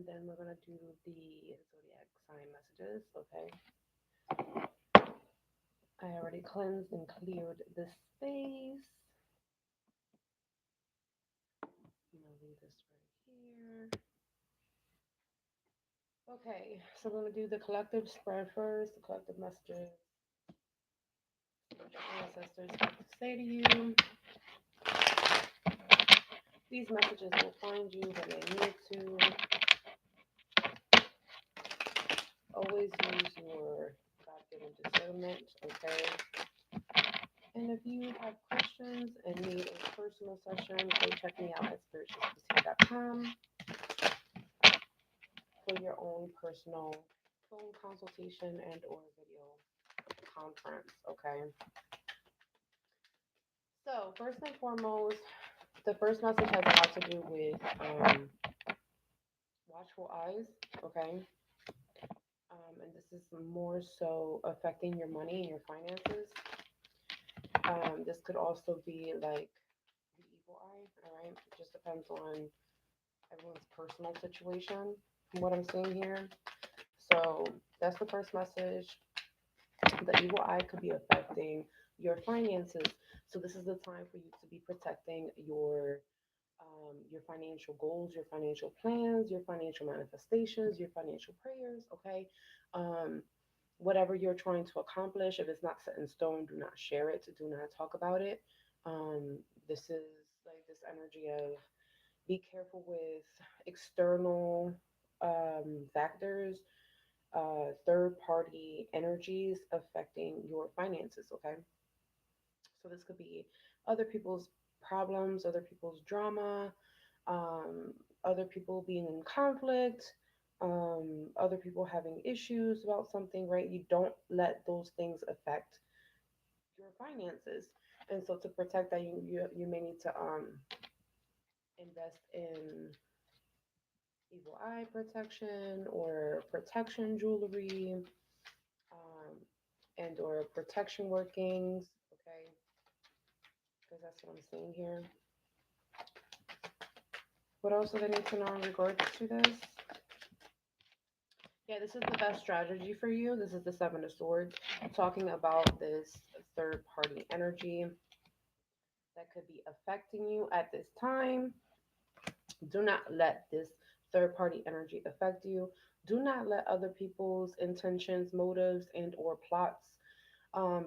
then we're gonna do the zodiac sign messages. Okay. I already cleansed and cleared the space. I'm gonna leave this right here. Okay, so we're gonna do the collective spread first, the collective messages. What your ancestors have to say to you. These messages will find you when they need to. Always use your God-given discernment, okay? And if you have questions and need a personal session, go check me out at spiritualspecies.com for your own personal phone consultation and or video conference, okay? So first and foremost, the first message has a lot to do with watchful eyes, okay? And this is more so affecting your money and your finances. This could also be like the evil eye, all right? It just depends on everyone's personal situation from what I'm seeing here. So that's the first message. The evil eye could be affecting your finances. So this is the time for you to be protecting your financial goals, your financial plans, your financial manifestations, your financial prayers. Okay, um, whatever you're trying to accomplish, if it's not set in stone, do not share it. Do not talk about it. This is like this energy of be careful with external factors, third party energies affecting your finances. Okay, so this could be other people's problems, other people's drama, um, other people being in conflict, other people having issues about something, right? You don't let those things affect your finances. And so to protect that, you may need to invest in evil eye protection or protection jewelry, um, and or protection workings, okay? Because that's what I'm seeing here. What else do they need to know in regards to this? Yeah, this is the best strategy for you. This is the Seven of Swords, talking about this third party energy that could be affecting you at this time. Do not let this third party energy affect you. Do not let other people's intentions, motives, and or plots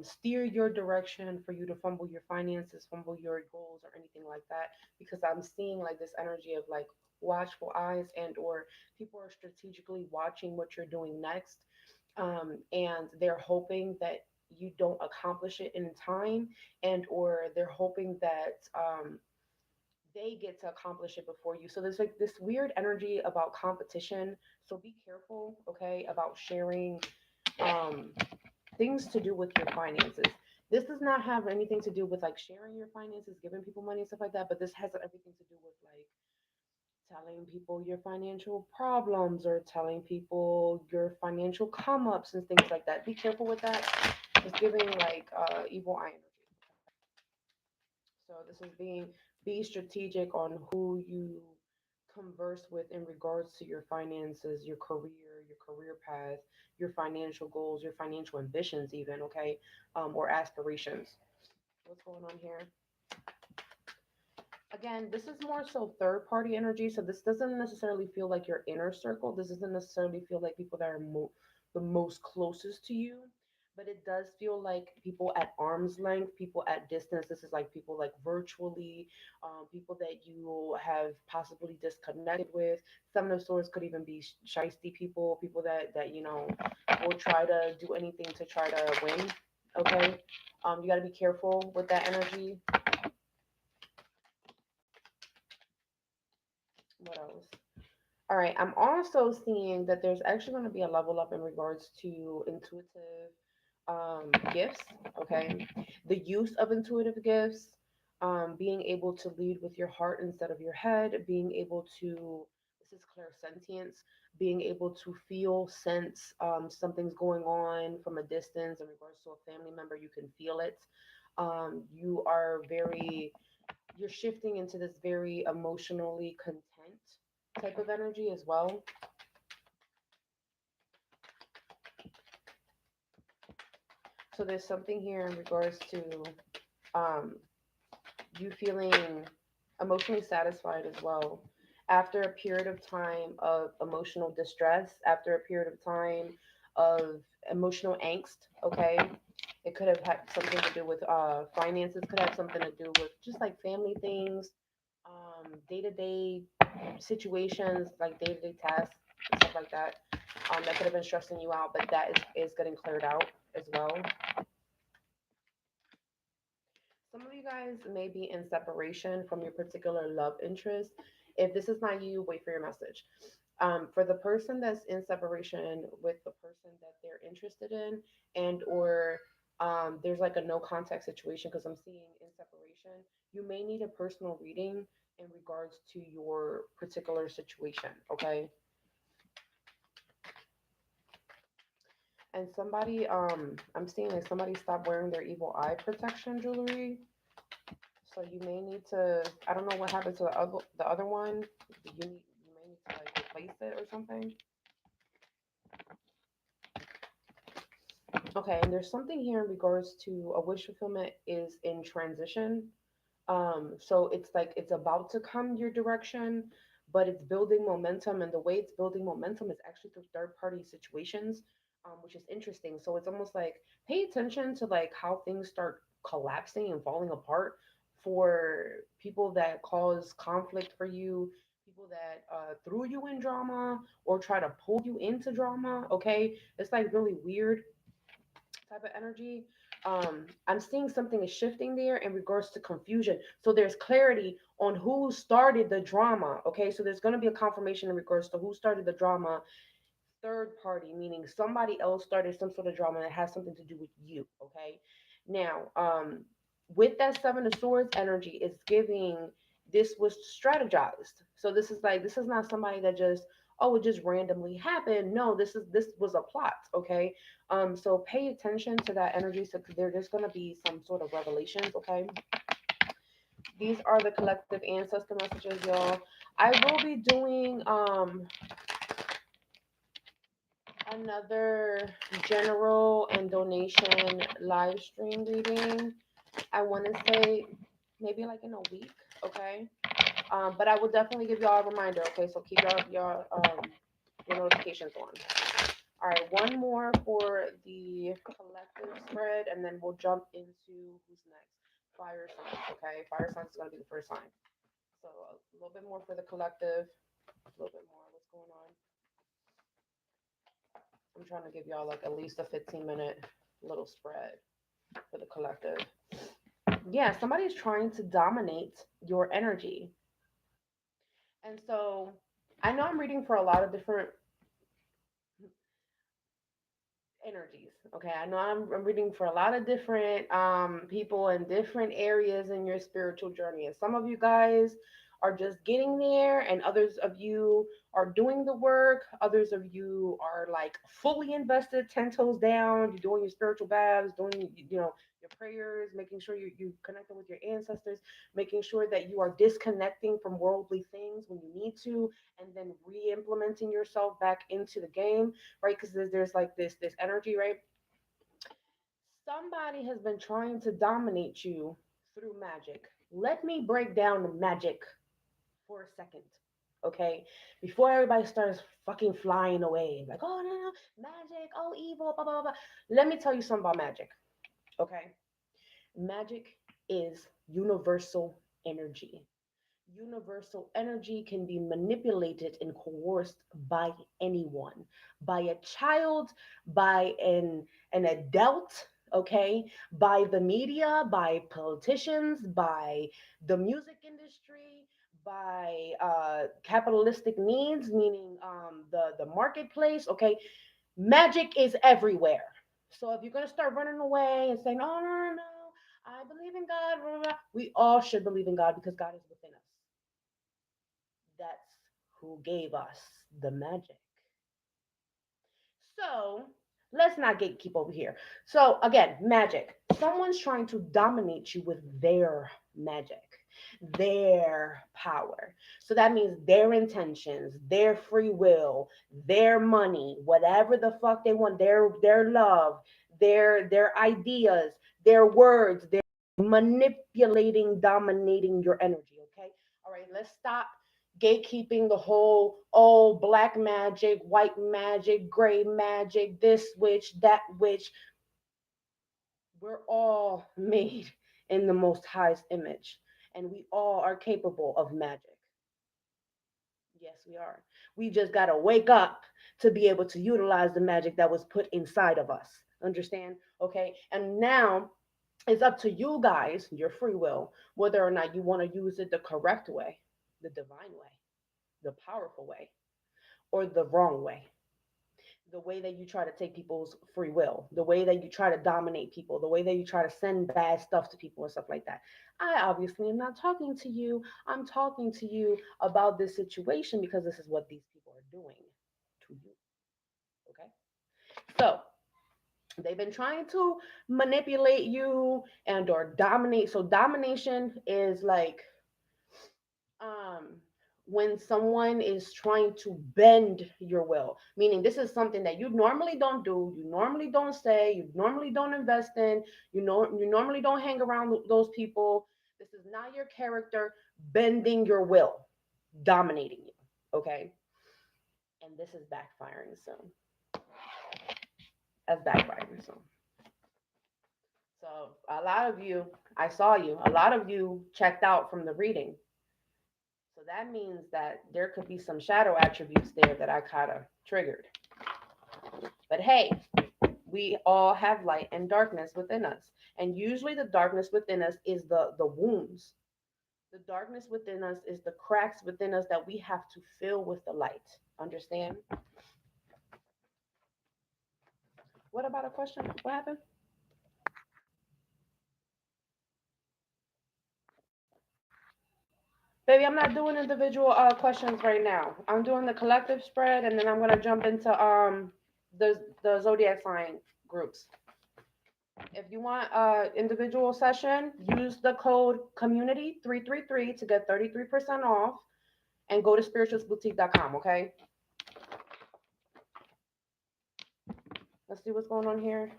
steer your direction for you to fumble your finances, fumble your goals, or anything like that. Because I'm seeing like this energy of like watchful eyes and or people are strategically watching what you're doing next, and they're hoping that you don't accomplish it in time, and or they're hoping that they get to accomplish it before you. So there's like this weird energy about competition. So be careful, okay, about sharing um, things to do with your finances. This does not have anything to do with like sharing your finances, giving people money and stuff like that, but this has everything to do with like telling people your financial problems or telling people your financial come ups and things like that. Be careful with that. It's giving like evil eye energy. So this is being be strategic on who you converse with in regards to your finances, your career path, your financial goals, your financial ambitions, even okay, or aspirations. What's going on here? Again, this is more so third party energy. So this doesn't necessarily feel like your inner circle. This doesn't necessarily feel like people that are the most closest to you. But it does feel like people at arm's length, people at distance. This is like people like virtually, people that you have possibly disconnected with. Some of the swords could even be shisty people, people that will try to do anything to try to win. Okay, you got to be careful with that energy. What else? All right, I'm also seeing that there's actually going to be a level up in regards to intuitive gifts, okay? The use of intuitive gifts, being able to lead with your heart instead of your head, being able to, this is clairsentience, being able to feel, sense something's going on from a distance in regards to a family member, you can feel it. You are very, you're shifting into this very emotionally content type of energy as well. So there's something here in regards to um, you feeling emotionally satisfied as well after a period of time of emotional distress, after a period of time of emotional angst. Okay, it could have had something to do with finances, could have something to do with just like family things, day-to-day situations, like day-to-day tasks and stuff like that. That could have been stressing you out, but that is getting cleared out as well. Some of you guys may be in separation from your particular love interest. If this is not you, wait for your message. For the person that's in separation with the person that they're interested in, and or there's like a no contact situation, because I'm seeing in separation, you may need a personal reading in regards to your particular situation. Okay, and somebody, I'm seeing like somebody stopped wearing their evil eye protection jewelry. So you may need to. I don't know what happened to the other one. You may need to like replace it or something. Okay, and there's something here in regards to a wish fulfillment is in transition. So it's like it's about to come your direction, but it's building momentum, and the way it's building momentum is actually through third party situations, which is interesting. So it's almost like pay attention to like how things start collapsing and falling apart for people that cause conflict for you, people that threw you in drama or try to pull you into drama. Okay, it's like really weird type of energy. I'm seeing something is shifting there in regards to confusion. So there's clarity on who started the drama. Okay, so there's going to be a confirmation in regards to who started the drama. Third party, meaning somebody else started some sort of drama that has something to do with you. Okay, now with that seven of swords energy, it's giving this was strategized. So this is not somebody that just, oh, it just randomly happened. No, this was a plot. Okay, so pay attention to that energy. So there's going to be some sort of revelations. Okay, these are the collective ancestor messages, y'all. I will be doing another general and donation live stream reading. I want to say maybe like in a week, okay? But I will definitely give y'all a reminder, okay? So keep your notifications on. All right, one more for the collective spread, and then we'll jump into who's next. Fire signs, okay? Fire signs is gonna be the first sign. So a little bit more for the collective, a little bit more. What's going on? I'm trying to give y'all like at least a 15-minute little spread for the collective. Yeah, somebody's trying to dominate your energy. And so I know I'm reading for a lot of different energies. Okay, I know I'm reading for a lot of different people in different areas in your spiritual journey. And some of you guys are just getting there, and others of you are doing the work. Others of you are like fully invested, 10 toes down. You're doing your spiritual baths, doing your prayers, making sure you connecting with your ancestors, making sure that you are disconnecting from worldly things when you need to, and then re-implementing yourself back into the game, right? Because there's like this energy, right? Somebody has been trying to dominate you through magic. Let me break down the magic for a second, okay? Before everybody starts fucking flying away, like, oh no, no, magic, oh evil, blah blah blah. Let me tell you something about magic, okay? Magic is universal energy. Universal energy can be manipulated and coerced by anyone, by a child, by an adult, okay, by the media, by politicians, by the music industry, by capitalistic needs, meaning the marketplace, okay. Magic is everywhere. So if you're gonna start running away and saying, "Oh no, no, no, I believe in God," blah, blah, blah, we all should believe in God because God is within us. That's who gave us the magic. So let's not gatekeep over here. So again, magic. Someone's trying to dominate you with their magic, their power. So that means their intentions, their free will, their money, whatever the fuck they want, their love, their ideas, their words, their manipulating, dominating your energy. Okay. All right. Let's stop gatekeeping the whole, oh, black magic, white magic, gray magic, this witch, that witch. We're all made in the most highest image, and we all are capable of magic. Yes, we are. We just got to wake up to be able to utilize the magic that was put inside of us. Understand? Okay. And now it's up to you guys, your free will, whether or not you want to use it the correct way, the divine way, the powerful way, or the wrong way. The way that you try to take people's free will, the way that you try to dominate people, the way that you try to send bad stuff to people and stuff like that. I obviously am not talking to you. I'm talking to you about this situation because this is what these people are doing to you. Okay? So they've been trying to manipulate you and or dominate. So domination is like um when someone is trying to bend your will, meaning this is something that you normally don't do, you normally don't say, you normally don't invest in, you normally don't hang around those people. This is not your character, bending your will, dominating you. Okay. And this is backfiring soon. That's backfiring soon. So a lot of you, I saw you, a lot of you checked out from the reading. So that means that there could be some shadow attributes there that I kind of triggered. But hey, we all have light and darkness within us. And usually the darkness within us is the wounds. The darkness within us is the cracks within us that we have to fill with the light. Understand? What about a question? What happened? Baby, I'm not doing individual questions right now. I'm doing the collective spread, and then I'm gonna jump into the zodiac sign groups. If you want individual session, use the code community 333 to get 33% off and go to spiritualsboutique.com. Okay. Let's see what's going on here.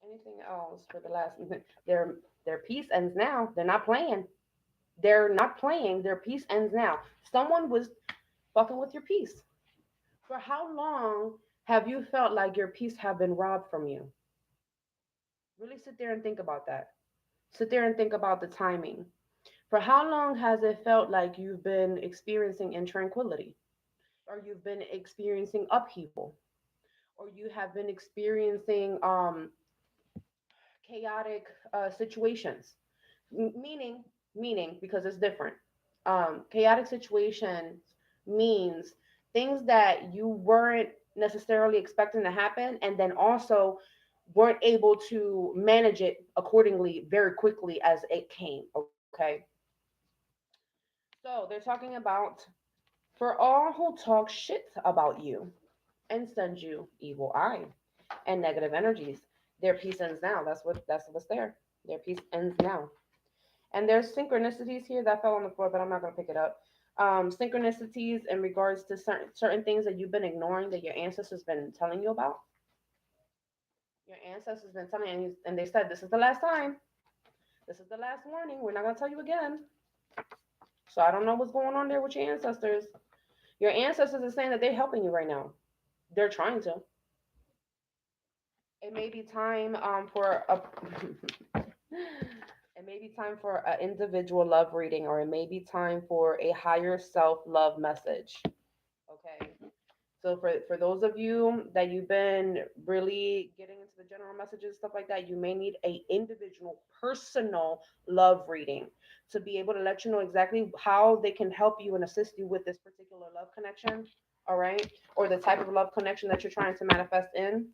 Anything else for the last their their piece ends now. They're not playing. They're not playing. Their piece ends now. Someone was fucking with your piece. For how long have you felt like your piece have been robbed from you? Really sit there and think about that. Sit there and think about the timing. For how long has it felt like you've been experiencing intranquility? Or you've been experiencing upheaval? Or you have been experiencing chaotic situations? Meaning, because it's different. Chaotic situations means things that you weren't necessarily expecting to happen, and then also weren't able to manage it accordingly very quickly as it came. Okay. So they're talking about for all who talk shit about you and send you evil eye and negative energies. Their peace ends now. That's what's there. Their peace ends now. And there's synchronicities here that fell on the floor, but I'm not gonna pick it up. Synchronicities in regards to certain things that you've been ignoring that your ancestors been telling you about. Your ancestors been telling you, and they said this is the last time. This is the last warning. We're not gonna tell you again. So I don't know what's going on there with your ancestors. Your ancestors are saying that they're helping you right now. They're trying to. It may be time for a it may be time for an individual love reading, or it may be time for a higher self love message. Okay. So for those of you that you've been really getting into the general messages, stuff like that, you may need a individual personal love reading to be able to let you know exactly how they can help you and assist you with this particular love connection. All right. Or the type of love connection that you're trying to manifest in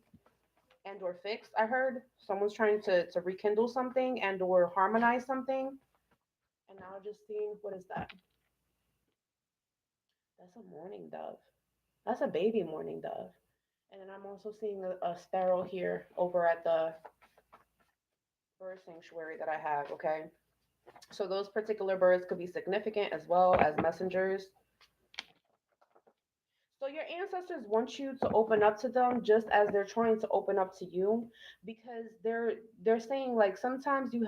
and or fix. I heard someone's trying to rekindle something and or harmonize something. And now just seeing what is that? That's a mourning dove. That's a baby mourning dove. And then I'm also seeing a sparrow here over at the bird sanctuary that I have. Okay. So those particular birds could be significant as well as messengers. So your ancestors want you to open up to them just as they're trying to open up to you, because they're saying like sometimes you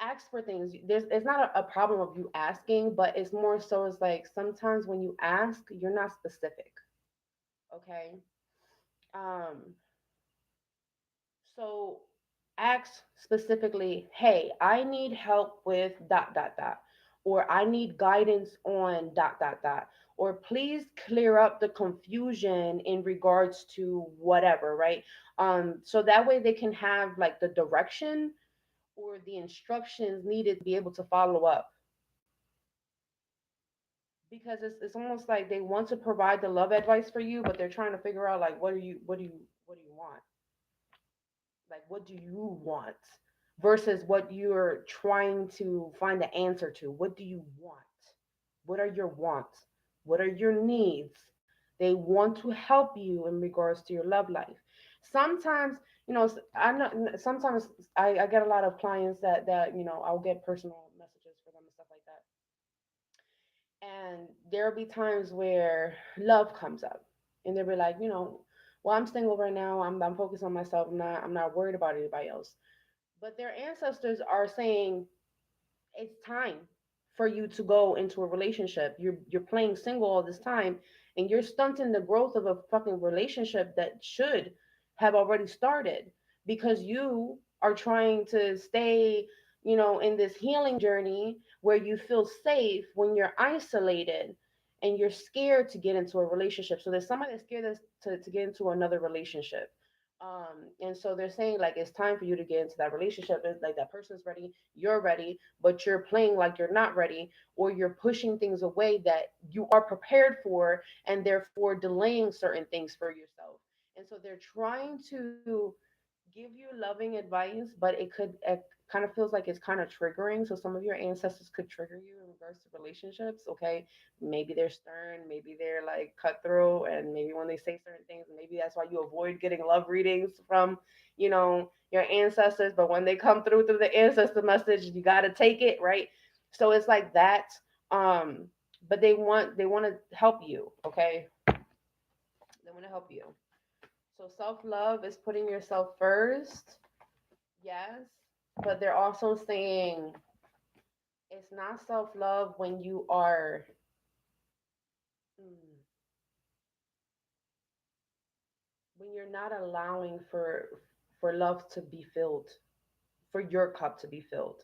ask for things. There's It's not a problem of you asking, but it's more so it's like sometimes when you ask, you're not specific. Okay. Um so ask specifically, hey, I need help with dot dot dot, or I need guidance on dot dot dot, or please clear up the confusion in regards to whatever, right? So that way they can have like the direction or the instructions needed to be able to follow up, because it's almost like they want to provide the love advice for you, but they're trying to figure out like what do you want, like what do you want versus what you're trying to find the answer to. What do you want? What are your wants? What are your needs? They want to help you in regards to your love life. Sometimes, I know sometimes I get a lot of clients that I'll get personal messages for them and stuff like that, and there'll be times where love comes up, and they'll be like, well, I'm single right now. I'm focused on myself. I'm not worried about anybody else. But their ancestors are saying it's time for you to go into a relationship. You're playing single all this time, and you're stunting the growth of a fucking relationship that should have already started, because you are trying to stay, in this healing journey where you feel safe when you're isolated and you're scared to get into a relationship. So there's somebody that's scared to get into another relationship. And so they're saying like it's time for you to get into that relationship. It's like that person's ready, you're ready, but you're playing like you're not ready, or you're pushing things away that you are prepared for, and therefore delaying certain things for yourself. And so they're trying to give you loving advice, but it kind of feels like it's kind of triggering. So some of your ancestors could trigger you in regards to relationships. Okay, maybe they're stern, maybe they're like cutthroat, and maybe when they say certain things, maybe that's why you avoid getting love readings from your ancestors. But when they come through the ancestor message, you got to take it, right? So it's like that. um but they want to help you. Okay, they want to help you. So self love is putting yourself first, yes, but they're also saying it's not self love when you are, mm, when you're not allowing for love to be filled, for your cup to be filled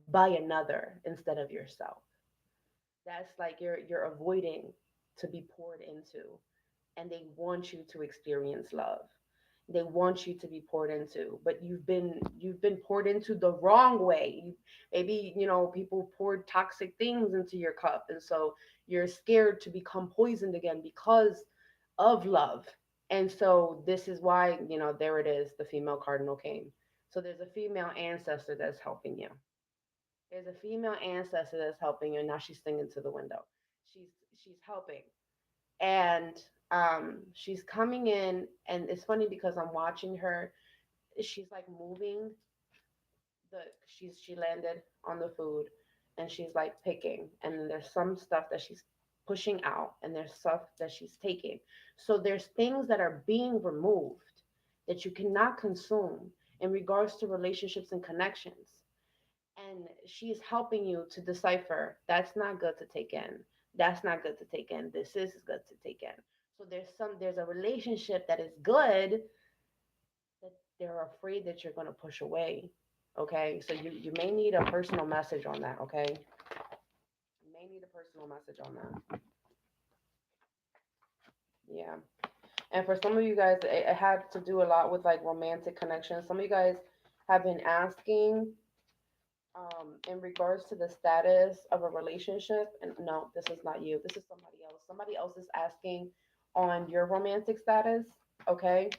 by another instead of yourself. That's like you're avoiding to be poured into, and they want you to experience love. They want you to be poured into, but you've been poured into the wrong way. Maybe people poured toxic things into your cup, and so you're scared to become poisoned again because of love. And so this is why, there it is, the female cardinal came. So there's a female ancestor that's helping you. There's a female ancestor that's helping you, and now she's singing to the window. She's she's helping, and she's coming in, and it's funny because I'm watching her. She's like moving the she landed on the food, and she's like picking, and then there's some stuff that she's pushing out, and there's stuff that she's taking. So there's things that are being removed that you cannot consume in regards to relationships and connections, and she's helping you to decipher that's not good to take in, that's not good to take in, this is good to take in. So there's a relationship that is good that they're afraid that you're going to push away. Okay, so you may need a personal message on that. Okay, you may need a personal message on that. Yeah. And for some of you guys, it had to do a lot with like romantic connections. Some of you guys have been asking in regards to the status of a relationship. And no, this is not you. This is somebody else. Somebody else is asking on your romantic status. Okay.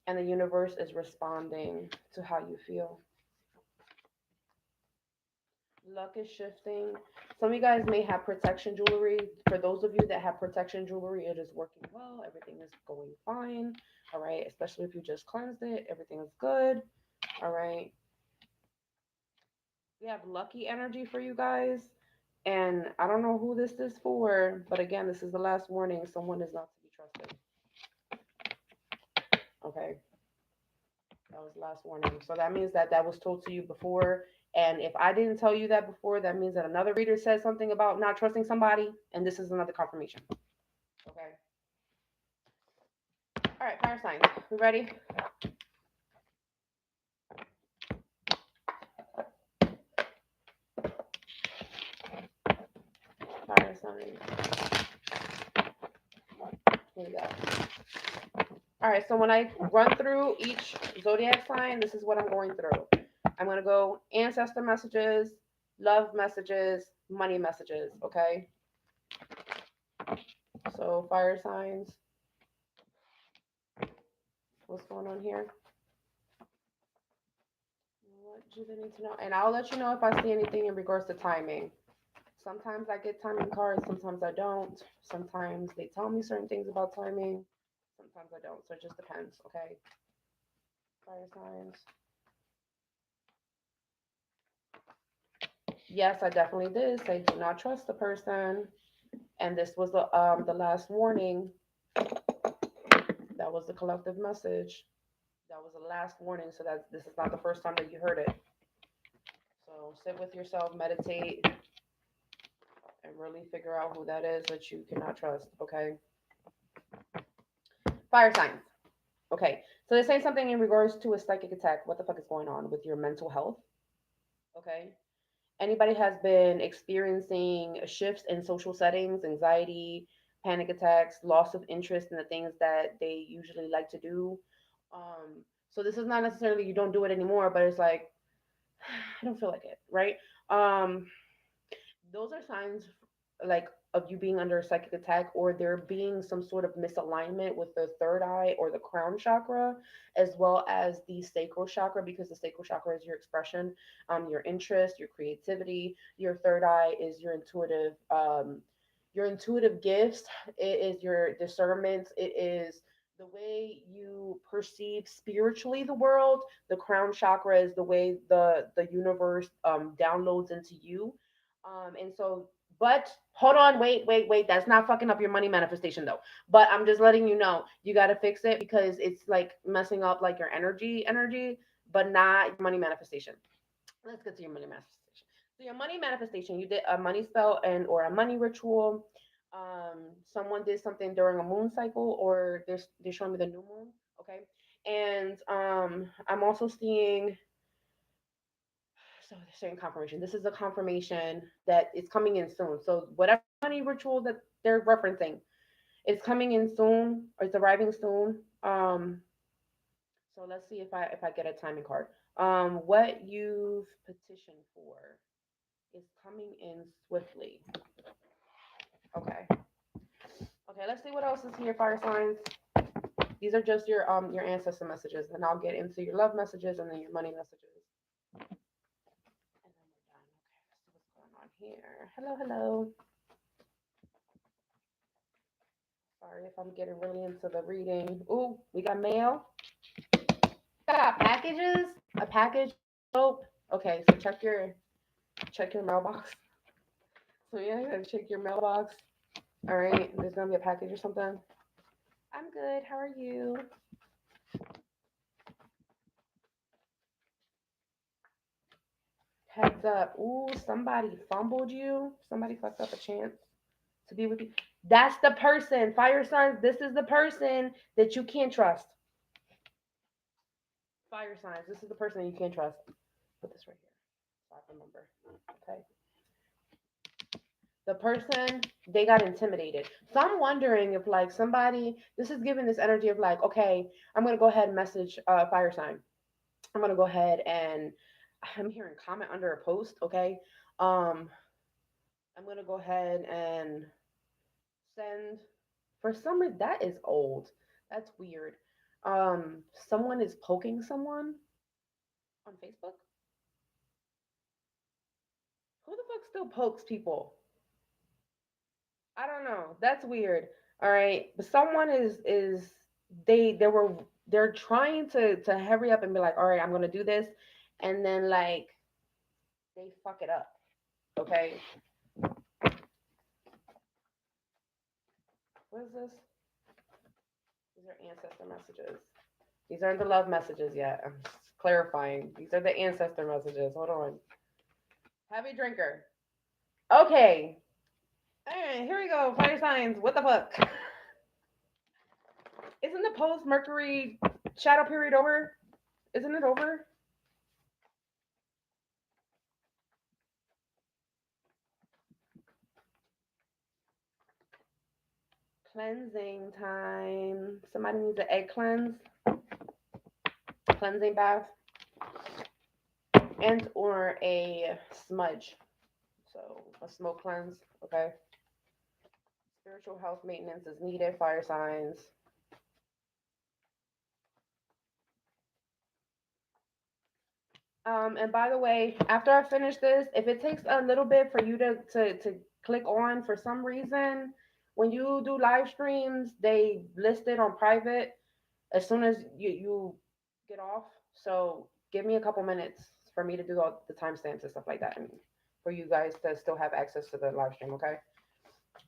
And the universe is responding to how you feel. Luck is shifting. Some of you guys may have protection jewelry. For those of you that have protection jewelry, it is working well. Everything is going fine. All right. Especially if you just cleansed it, everything is good. All right. We have lucky energy for you guys. And I don't know who this is for, but again, this is the last warning. Someone is not to be trusted. Okay. That was the last warning. So that means that that was told to you before. And if I didn't tell you that before, that means that another reader said something about not trusting somebody. And this is another confirmation. Okay. All right, fire signs. We ready? Fire signs. Here we go. All right, so when I run through each zodiac sign, this is what I'm going through. I'm going to go ancestor messages, love messages, money messages, okay? So, fire signs, what's going on here? What do they need to know? And I'll let you know if I see anything in regards to timing. Sometimes I get timing cards, sometimes I don't. Sometimes they tell me certain things about timing, sometimes I don't. So it just depends, okay? Fire signs. Yes, I definitely did say do not trust the person. And this was the last warning. That was the collective message. That was the last warning. So that this is not the first time that you heard it. So sit with yourself, meditate, and really figure out who that is that you cannot trust. Okay. Fire signs. Okay. So they're saying something in regards to a psychic attack. What the fuck is going on with your mental health? Okay. Anybody has been experiencing shifts in social settings, anxiety, panic attacks, loss of interest in the things that they usually like to do. So this is not necessarily you don't do it anymore, but it's like I don't feel like it, right? Um, those are signs like of you being under a psychic attack or there being some sort of misalignment with the third eye or the crown chakra as well as the sacral chakra because the sacral chakra is your expression, your interest, your creativity. Your third eye is your intuitive gifts. It is your discernment. It is the way you perceive spiritually the world. The crown chakra is the way the universe downloads into you. And so, but hold on, wait. That's not fucking up your money manifestation though. But I'm just letting you know you got to fix it because it's like messing up like your energy, but not your money manifestation. Let's get to your money manifestation. So your money manifestation, you did a money spell and or a money ritual. Someone did something during a moon cycle, or they're showing me the new moon. Okay, and I'm also seeing so they're saying confirmation. This is a confirmation that it's coming in soon. So whatever money ritual that they're referencing, it's coming in soon or it's arriving soon. So let's see if I get a timing card. What you've petitioned for is coming in swiftly. Okay. Okay, let's see what else is here, fire signs. These are just your ancestor messages, and I'll get into your love messages and then your money messages. And then we're done. Okay, let's see what's going on here. Hello. Sorry if I'm getting really into the reading. Ooh, we got mail. Got packages. A package. Oh, okay. So check your mailbox. So yeah, you gotta check your mailbox. All right. There's gonna be a package or something. I'm good. How are you? Heads up. Ooh, somebody fumbled you. Somebody fucked up a chance to be with you. That's the person. Fire signs. This is the person that you can't trust. Fire signs. This is the person that you can't trust. Put this right here so I remember. Okay. The person they got intimidated. So I'm wondering if like somebody this is giving this energy of like, okay, I'm gonna go ahead and message fire sign. I'm gonna go ahead and I'm hearing comment under a post, okay? Um, I'm gonna go ahead and send for some reason that is old. That's weird. Someone is poking someone on Facebook. Who the fuck still pokes people? I don't know. That's weird. All right, but someone is they're trying to hurry up and be like, all right, I'm gonna do this, and then like they fuck it up. Okay, what is this? These are ancestor messages. These aren't the love messages yet. I'm just clarifying. These are the ancestor messages. Hold on. Heavy drinker. Okay. All right, here we go. Fire signs. What the fuck? Isn't the post Mercury shadow period over? Isn't it over? Cleansing time. Somebody needs an egg cleanse, cleansing bath, and or a smudge. So a smoke cleanse. Okay. Spiritual health maintenance is needed. Fire signs. And by the way, after I finish this, if it takes a little bit for you to click on for some reason, when you do live streams, they list it on private as soon as you get off. So give me a couple minutes for me to do all the timestamps and stuff like that, and for you guys to still have access to the live stream. Okay.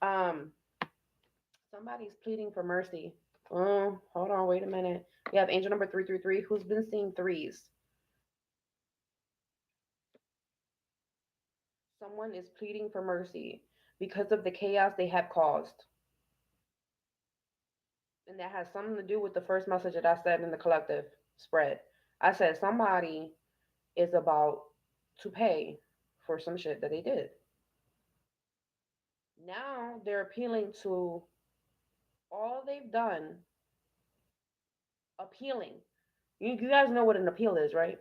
Um, somebody's pleading for mercy. Oh, hold on, wait a minute. We have angel number 333 who's been seeing threes. Someone is pleading for mercy because of the chaos they have caused. And that has something to do with the first message that I said in the collective spread. I said somebody is about to pay for some shit that they did. Now they're appealing to all they've done, appealing. You guys know what an appeal is, right?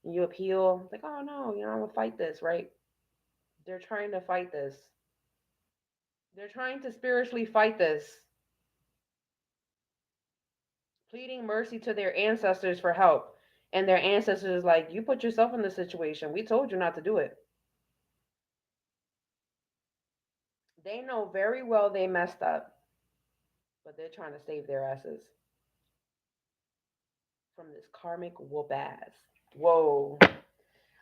You appeal, like, oh no, I'm gonna fight this, right? They're trying to fight this. They're trying to spiritually fight this, pleading mercy to their ancestors for help. And their ancestors like, you put yourself in this situation. We told you not to do it. They know very well they messed up, but they're trying to save their asses from this karmic whoop ass. Whoa.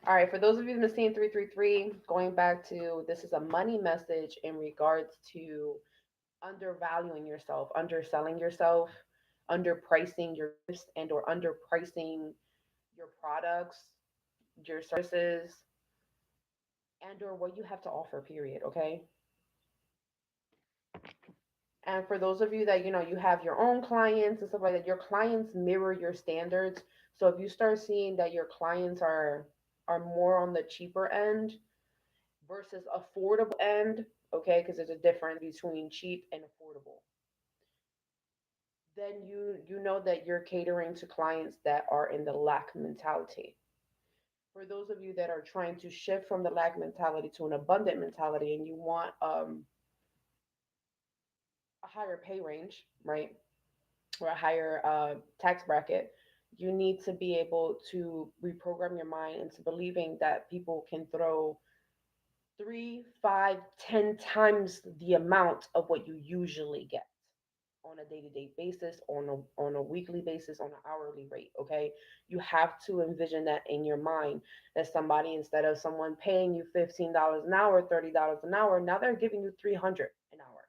All right, for those of you that have seen 333, going back to this is a money message in regards to undervaluing yourself, underselling yourself, underpricing your gifts and or underpricing your products, your services, and or what you have to offer, period, okay? And for those of you that you have your own clients and stuff like that, your clients mirror your standards. So if you start seeing that your clients are more on the cheaper end versus affordable end, okay, because there's a difference between cheap and affordable, then you know that you're catering to clients that are in the lack mentality. For those of you that are trying to shift from the lack mentality to an abundant mentality and you want a higher pay range, right? Or a higher tax bracket, you need to be able to reprogram your mind into believing that people can throw three, five, 10 times the amount of what you usually get on a day-to-day basis, on a weekly basis, on an hourly rate. Okay, you have to envision that in your mind that somebody, instead of someone paying you $15 an hour, $30 an hour, now they're giving you 300 an hour.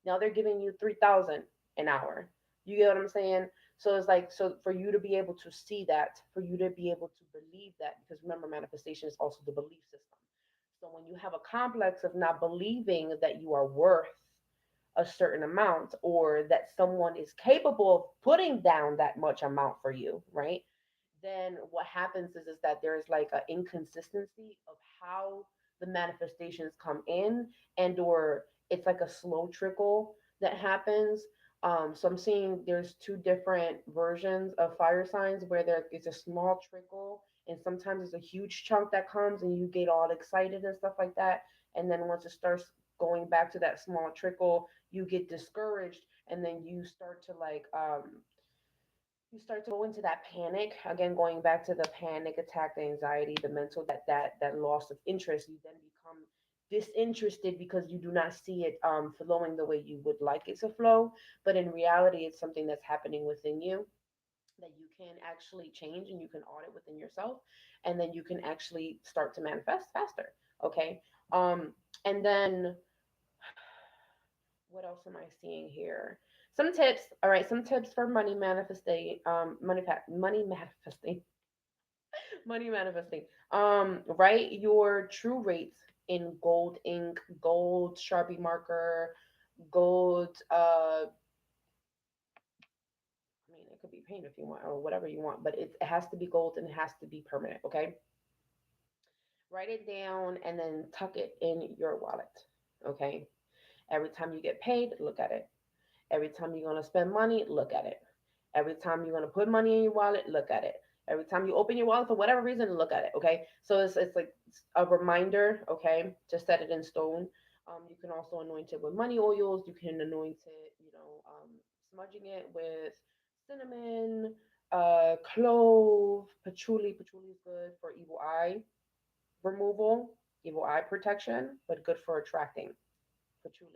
Now they're giving you 3,000 an hour. You get what I'm saying? So it's like, so for you to be able to see that, for you to be able to believe that, because remember, manifestation is also the belief system. So when you have a complex of not believing that you are worth a certain amount or that someone is capable of putting down that much amount for you, right? Then what happens is that there's like an inconsistency of how the manifestations come in, and or it's like a slow trickle that happens. So I'm seeing there's two different versions of fire signs where there is a small trickle and sometimes it's a huge chunk that comes and you get all excited and stuff like that. And then once it starts going back to that small trickle, you get discouraged and then you start to go into that panic again, going back to the panic attack, the anxiety, the mental, that loss of interest. You then become disinterested because you do not see it flowing the way you would like it to flow, but in reality it's something that's happening within you. that you can actually change and you can audit within yourself, and then you can actually start to manifest faster. Okay. um and then what else am I seeing here? Some tips. All right, some tips for money manifesting. Money manifesting. Money manifesting. Write your true rates in gold ink, gold Sharpie marker, gold. I mean, it could be paint if you want, or whatever you want, but it has to be gold and it has to be permanent. Okay. Write it down and then tuck it in your wallet. Okay. Every time you get paid, look at it. Every time you're going to spend money, look at it. Every time you're going to put money in your wallet, look at it. Every time you open your wallet for whatever reason, look at it. Okay. So it's like a reminder. Okay. To set it in stone. You can also anoint it with money oils. You can anoint it, smudging it with cinnamon, clove, patchouli. Patchouli is good for evil eye removal, evil eye protection, but good for attracting. Patchouli.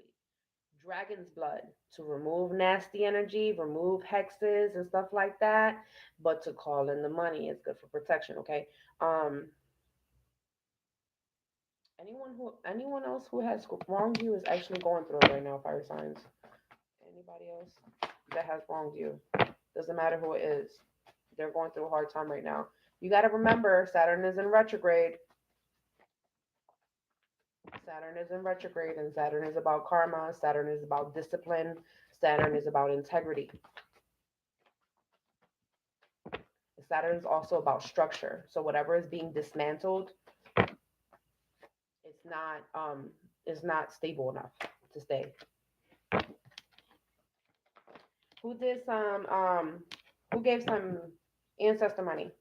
Dragon's blood to remove nasty energy, remove hexes and stuff like that, but to call in the money is good for protection. Okay. Um, anyone else who has wronged you is actually going through it right now. Fire signs. Anybody else that has wronged you, doesn't matter who it is, they're going through a hard time right now. You got to remember, Saturn is in retrograde. Saturn is in retrograde, and Saturn is about karma. Saturn is about discipline. Saturn is about integrity. Saturn is also about structure. So whatever is being dismantled, it's not is not stable enough to stay. Who did some who gave some ancestor money?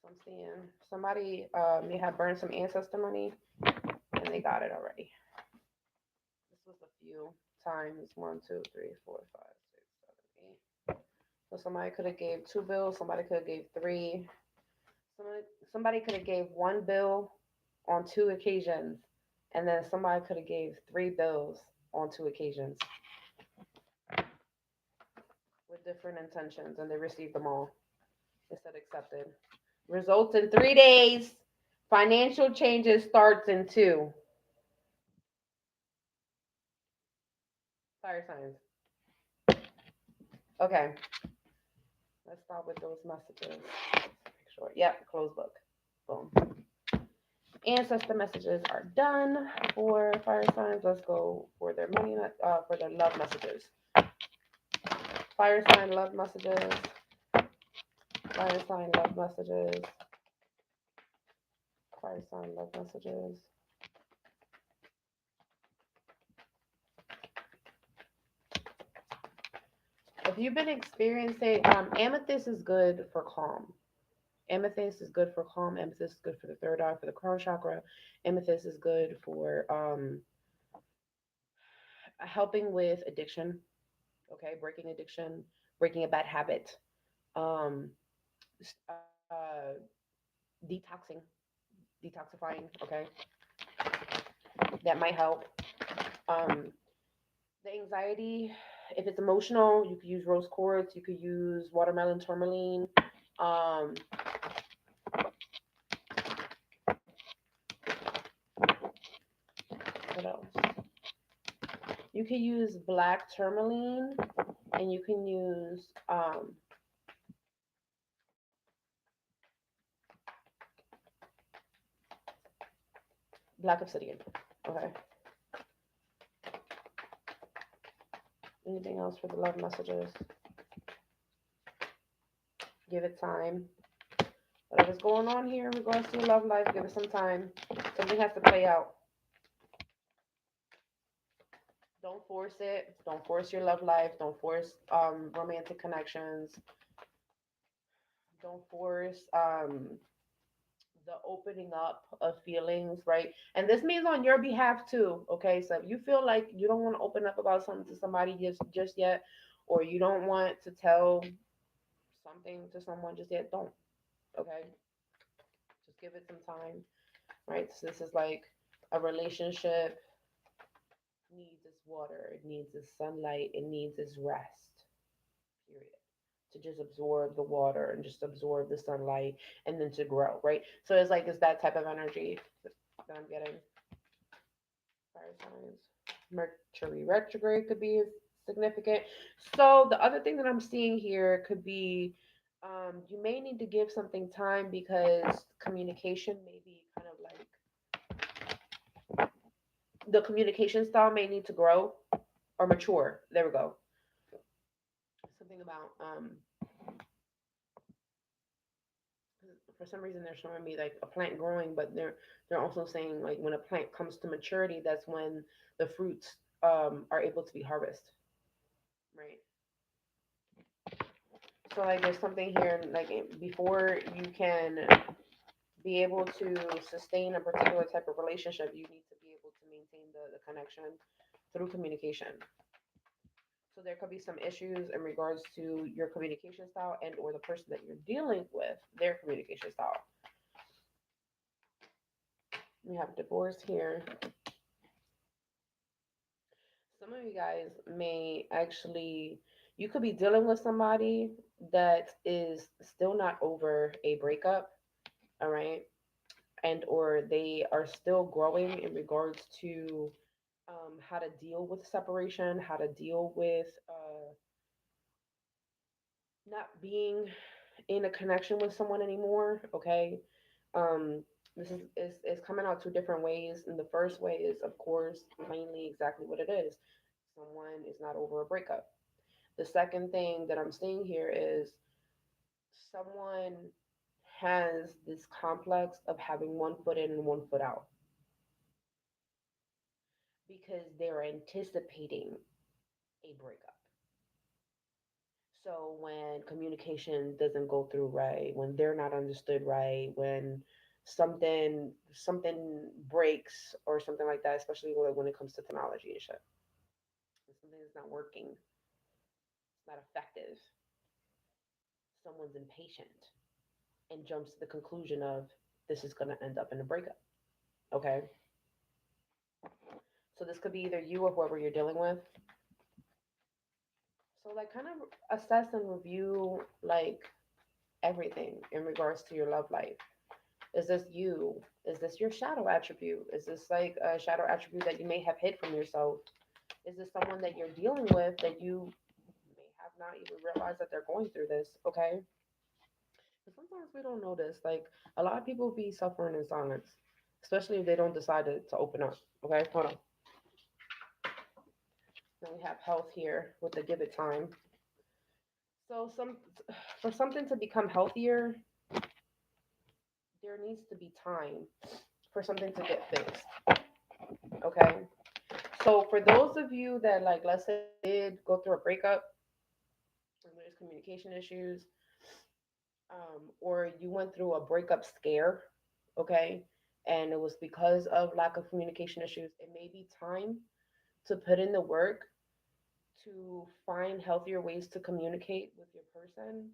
So I'm seeing somebody may have burned some ancestor money and they got it already. This was a few times. One, two, three, four, five, six, seven, eight. So somebody could have gave two bills, somebody could have gave three. Somebody could have gave one bill on two occasions, and then somebody could have gave three bills on two occasions with different intentions, and they received them all. It said accepted. Results in 3 days. Financial changes starts in two. Fire signs. Okay, let's start with those messages. Make sure. Yep, close book. Boom. Ancestor messages are done for fire signs. Let's go for their money, for their love messages. Fire sign love messages. Fire sign love messages. Fire sign love messages. If you've been experiencing, amethyst is good for calm. Amethyst is good for calm. Amethyst is good for the third eye, for the crown chakra. Amethyst is good for helping with addiction. Okay, breaking addiction, breaking a bad habit, um, detoxing, detoxifying. Okay, that might help. Um, the anxiety, if it's emotional, you could use rose quartz. You could use watermelon tourmaline. Um, what else? You could use black tourmaline, and you can use black obsidian. Okay. Anything else for the love messages? Give it time. Whatever's going on here in regards to your love life, give it some time. Something has to play out. Don't force it. Don't force your love life. Don't force romantic connections. Don't force the opening up of feelings, right? And this means on your behalf too. Okay, so if you feel like you don't want to open up about something to somebody just yet, or you don't want to tell something to someone just yet, don't. Okay, just give it some time, right? So this is like a relationship needs its water, it needs its sunlight, it needs its rest. Period. to just absorb the water and just absorb the sunlight and then to grow, right? So it's like it's that type of energy that I'm getting. Fire signs. Mercury retrograde could be significant. So the other thing that I'm seeing here could be you may need to give something time because communication may be kind of like the communication style may need to grow or mature. There we go. Something about for some reason they're showing me like a plant growing, but they're also saying like when a plant comes to maturity, that's when the fruits are able to be harvested, right? So like there's something here like before you can be able to sustain a particular type of relationship, you need to be able to maintain the connection through communication. So there could be some issues in regards to your communication style and or the person that you're dealing with, their communication style. We have divorce here. Some of you guys may actually, you could be dealing with somebody that is still not over a breakup, all right? And or they are still growing in regards to how to deal with separation, how to deal with not being in a connection with someone anymore. Okay, this is coming out two different ways. And the first way is, of course, plainly exactly what it is. Someone is not over a breakup. The second thing that I'm seeing here is someone has this complex of having one foot in and one foot out because they're anticipating a breakup. So when communication doesn't go through right, when they're not understood right, when something breaks or something like that, especially when it comes to technology and shit, when something is not working, it's not effective, someone's impatient and jumps to the conclusion of this is going to end up in a breakup. Okay, so this could be either you or whoever you're dealing with. So like kind of assess and review like everything in regards to your love life. Is this you? Is this your shadow attribute? Is this like a shadow attribute that you may have hid from yourself? Is this someone that you're dealing with that you may have not even realized that they're going through this? Okay. But sometimes we don't notice. Like a lot of people be suffering in silence, especially if they don't decide to open up. Okay, hold on. Then we have health here with the give it time. So some for something to become healthier, there needs to be time for something to get fixed. Okay. So for those of you that like let's say did go through a breakup and there's communication issues, or you went through a breakup scare, okay, and it was because of lack of communication issues, it may be time to put in the work to find healthier ways to communicate with your person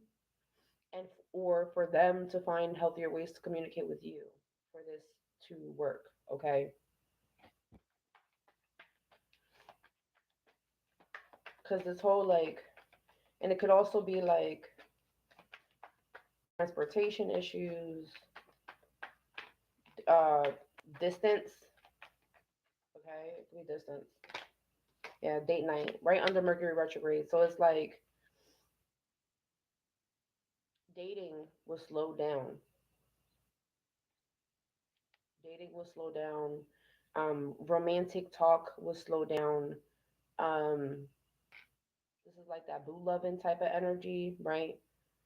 and or for them to find healthier ways to communicate with you for this to work, okay? Because this whole like, and it could also be like transportation issues, uh, distance. Okay, it could be distance. Yeah, date night, right under Mercury retrograde. So it's like dating will slow down. Dating will slow down. Romantic talk will slow down. Um, this is like that boo loving type of energy, right?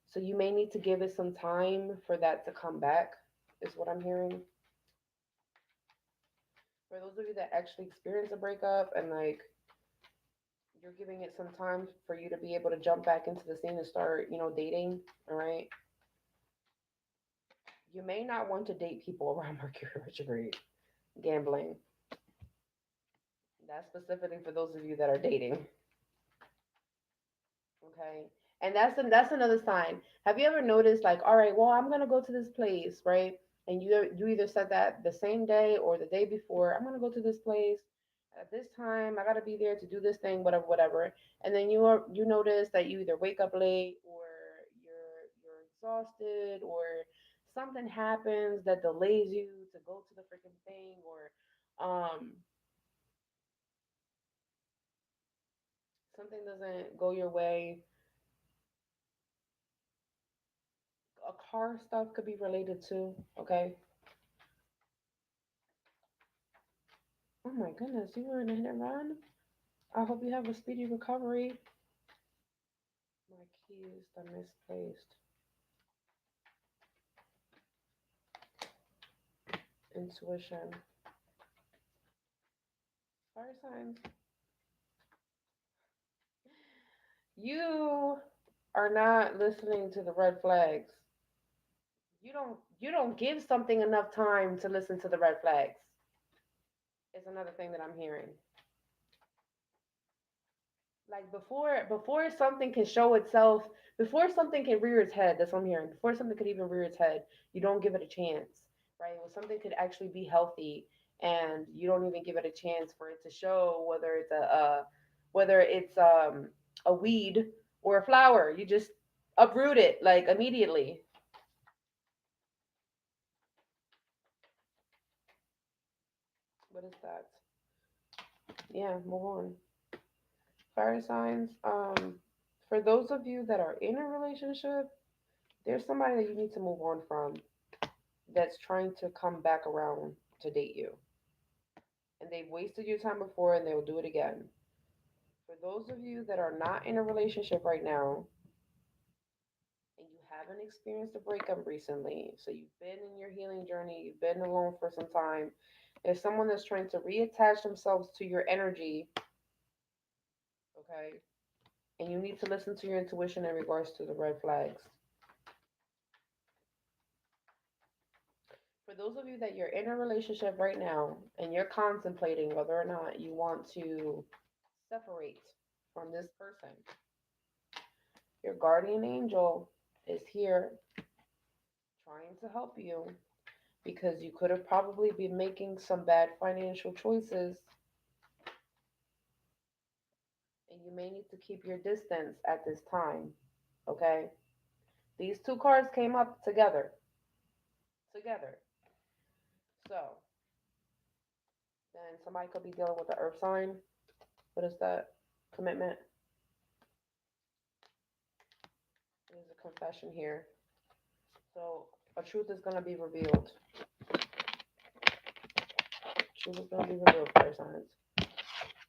So you may need to give it some time for that to come back, is what I'm hearing. For those of you that actually experience a breakup and like you're giving it some time for you to be able to jump back into the scene and start, dating, all right? You may not want to date people around Mercury retrograde. Gambling. That's specifically for those of you that are dating. Okay. And that's another sign. Have you ever noticed like, all right, well, I'm gonna go to this place, right? And you either said that the same day or the day before, I'm gonna go to this place at this time. I gotta be there to do this thing, whatever, whatever. And then you notice that you either wake up late or exhausted, or something happens that delays you to go to the freaking thing, or something doesn't go your way. A car stuff could be related to, okay? Oh my goodness, you were in a hit and run? I hope you have a speedy recovery. My keys are misplaced. Intuition. Fire signs. You are not listening to the red flags. You don't give something enough time to listen to the red flags. It's another thing that I'm hearing. Like before something can show itself, before something can rear its head, that's what I'm hearing. Before something could even rear its head, you don't give it a chance, right? When something could actually be healthy, and you don't even give it a chance for it to show whether it's a weed or a flower. You just uproot it like immediately. What is that? Yeah, move on. Fire signs. For those of you that are in a relationship, there's somebody that you need to move on from that's trying to come back around to date you. And they've wasted your time before and they'll do it again. For those of you that are not in a relationship right now and you haven't experienced a breakup recently, so you've been in your healing journey, you've been alone for some time, there's someone that's trying to reattach themselves to your energy, okay? And you need to listen to your intuition in regards to the red flags. For those of you that you're in a relationship right now and you're contemplating whether or not you want to separate from this person, your guardian angel is here trying to help you because you could have probably been making some bad financial choices and you may need to keep your distance at this time. Okay? These two cards came up together. Together. So, then somebody could be dealing with the earth sign. What is that? Commitment. There's a confession here. So, a truth is going to be revealed. Truth is going to be revealed, fire signs.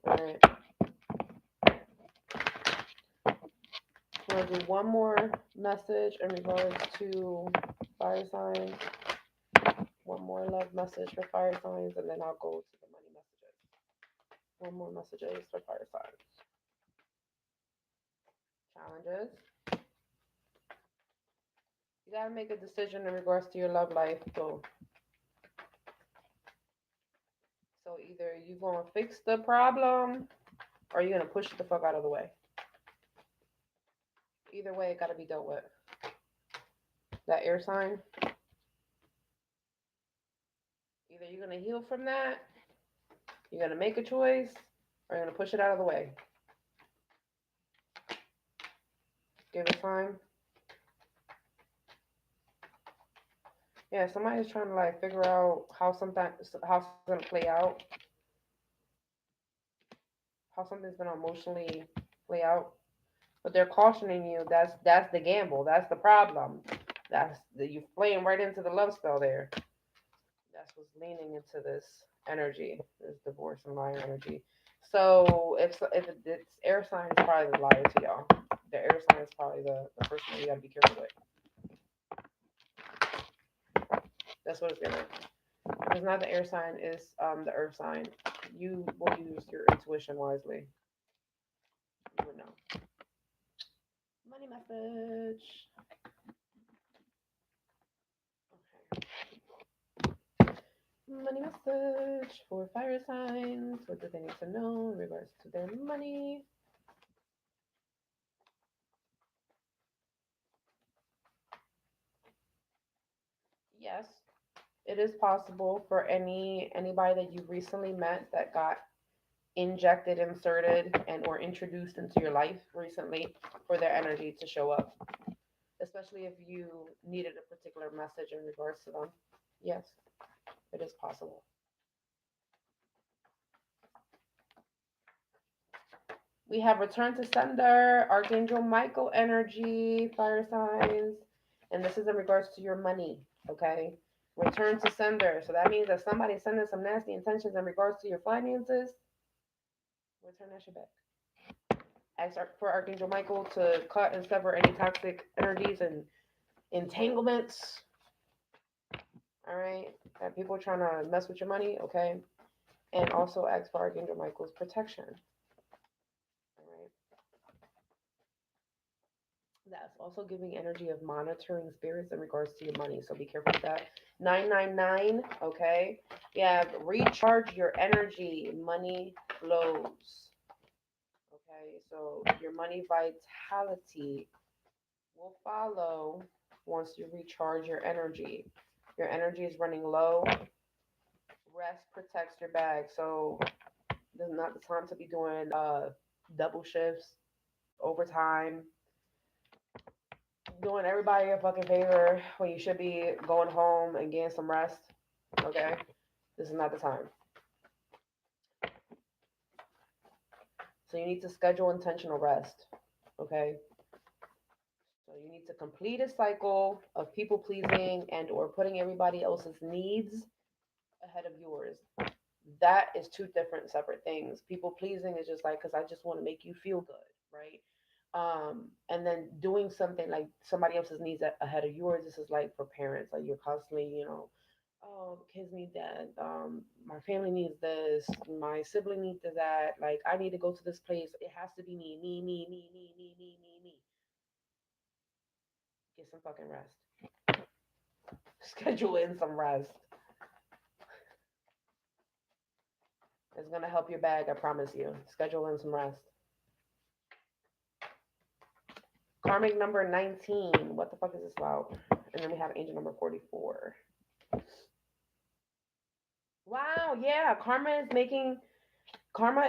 All right. I'm going to do one more message in regards to fire signs. One more love message for fire signs, and then I'll go to the money messages. One more messages for fire signs. Challenges. You got to make a decision in regards to your love life. So either you're going to fix the problem or you're going to push it the fuck out of the way. Either way, it got to be dealt with. That air sign. Either you're going to heal from that, you're going to make a choice, or you're going to push it out of the way. Give it time. Yeah, somebody's trying to like figure out how it's gonna play out, how something's gonna emotionally play out. But they're cautioning you. That's the gamble. That's the problem. You're playing right into the love spell there. That's what's leaning into this energy, this divorce and liar energy. So it's air sign is probably the liar to y'all. The air sign is probably the person that you gotta be careful with. That's what it's gonna. If it's not the air sign, it's the earth sign. You will use your intuition wisely. You would know. Money message. Okay. Money message for fire signs. What do they need to know in regards to their money? Yes, it is possible for anybody that you recently met that got injected, inserted, and or introduced into your life recently for their energy to show up. especially if you needed a particular message in regards to them. Yes, it is possible. We have return to sender, Archangel Michael energy, fire signs, and this is in regards to your money. Okay, return to sender. So that means that somebody's sending some nasty intentions in regards to your finances. Return that shit back. Ask for Archangel Michael to cut and sever any toxic energies and entanglements. All right, that people trying to mess with your money. Okay, and also ask for Archangel Michael's protection. All right. That's also giving energy of monitoring spirits in regards to your money. So be careful with that. 999, okay? Yeah, recharge your energy. Money flows. Okay, so your money vitality will follow once you recharge your energy. Your energy is running low. Rest protects your bag. So this is not the time to be doing double shifts, overtime, doing everybody a fucking favor when you should be going home and getting some rest. Okay? This is not the time. So you need to schedule intentional rest. Okay? So you need to complete a cycle of people pleasing and or putting everybody else's needs ahead of yours. That is two different separate things. People pleasing is just like, because I just want to make you feel good, right? And then doing something like somebody else's needs ahead of yours. This is like for parents, like you're constantly, oh, kids need that. My family needs this. My sibling needs that. Like, I need to go to this place. It has to be me, me, me, me, me, me, me, me, me. Get some fucking rest. Schedule in some rest. It's gonna help your bag, I promise you. Schedule in some rest. Karmic number 19. What the fuck is this about? And then we have angel number 44. Wow, yeah. Karma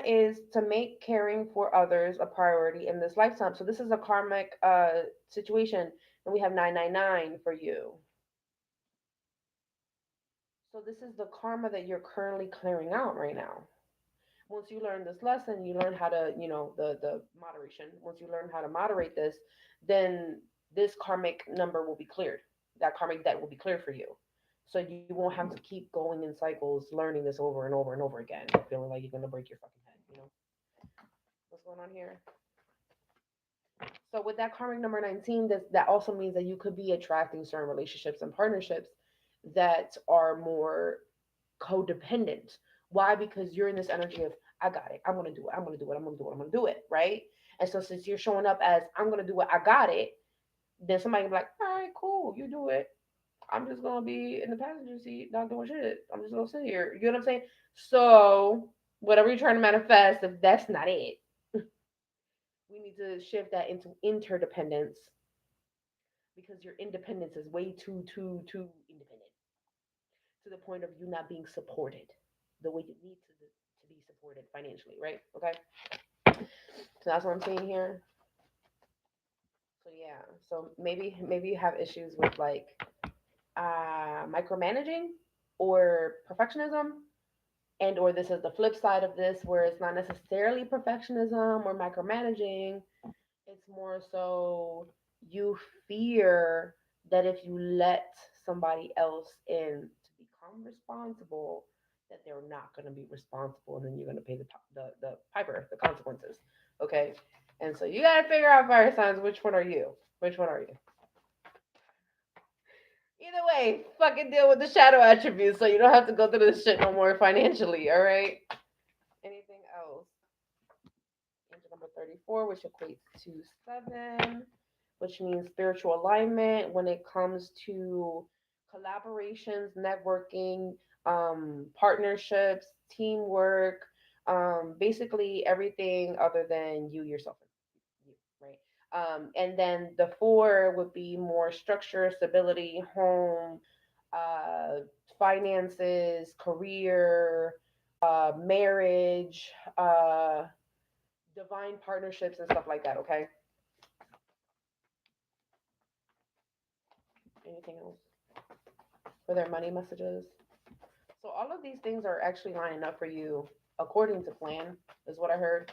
is to make caring for others a priority in this lifetime. So this is a karmic situation. And we have 999 for you. So this is the karma that you're currently clearing out right now. Once you learn this lesson, you learn how to, the moderation. Once you learn how to moderate this, then this karmic number will be cleared. That karmic debt will be cleared for you. So you won't have to keep going in cycles, learning this over and over and over again, feeling like you're gonna break your fucking head. What's going on here? So with that karmic number 19, that also means that you could be attracting certain relationships and partnerships that are more codependent. Why? Because you're in this energy of I got it. I'm gonna do it. I'm gonna do it. I'm gonna do it. I'm gonna do it. Right? And so since you're showing up as I'm gonna do it, I got it. Then somebody can be like, all right, cool, you do it. I'm just gonna be in the passenger seat, not doing shit. I'm just gonna sit here. You know what I'm saying? So whatever you're trying to manifest, if that's not it, we need to shift that into interdependence because your independence is way too independent to the point of you not being supported the way you need to be supported financially, right? Okay. So that's what I'm saying here. So yeah. So maybe you have issues with like micromanaging or perfectionism, and or this is the flip side of this where it's not necessarily perfectionism or micromanaging. It's more so you fear that if you let somebody else in to become responsible, that they're not going to be responsible, and then you're going to pay the piper, the consequences. Okay, and so you got to figure out, fire signs, which one are you? Which one are you? Either way, fucking deal with the shadow attributes so you don't have to go through this shit no more financially. All right. Anything else? Angel number 34, which equates to 7, which means spiritual alignment when it comes to collaborations, networking, partnerships, teamwork, basically everything other than you yourself. You, right? And then the 4 would be more structure, stability, home, uh, finances, career, marriage, divine partnerships and stuff like that. Okay. Anything else for their money messages? So all of these things are actually lining up for you according to plan, is what I heard.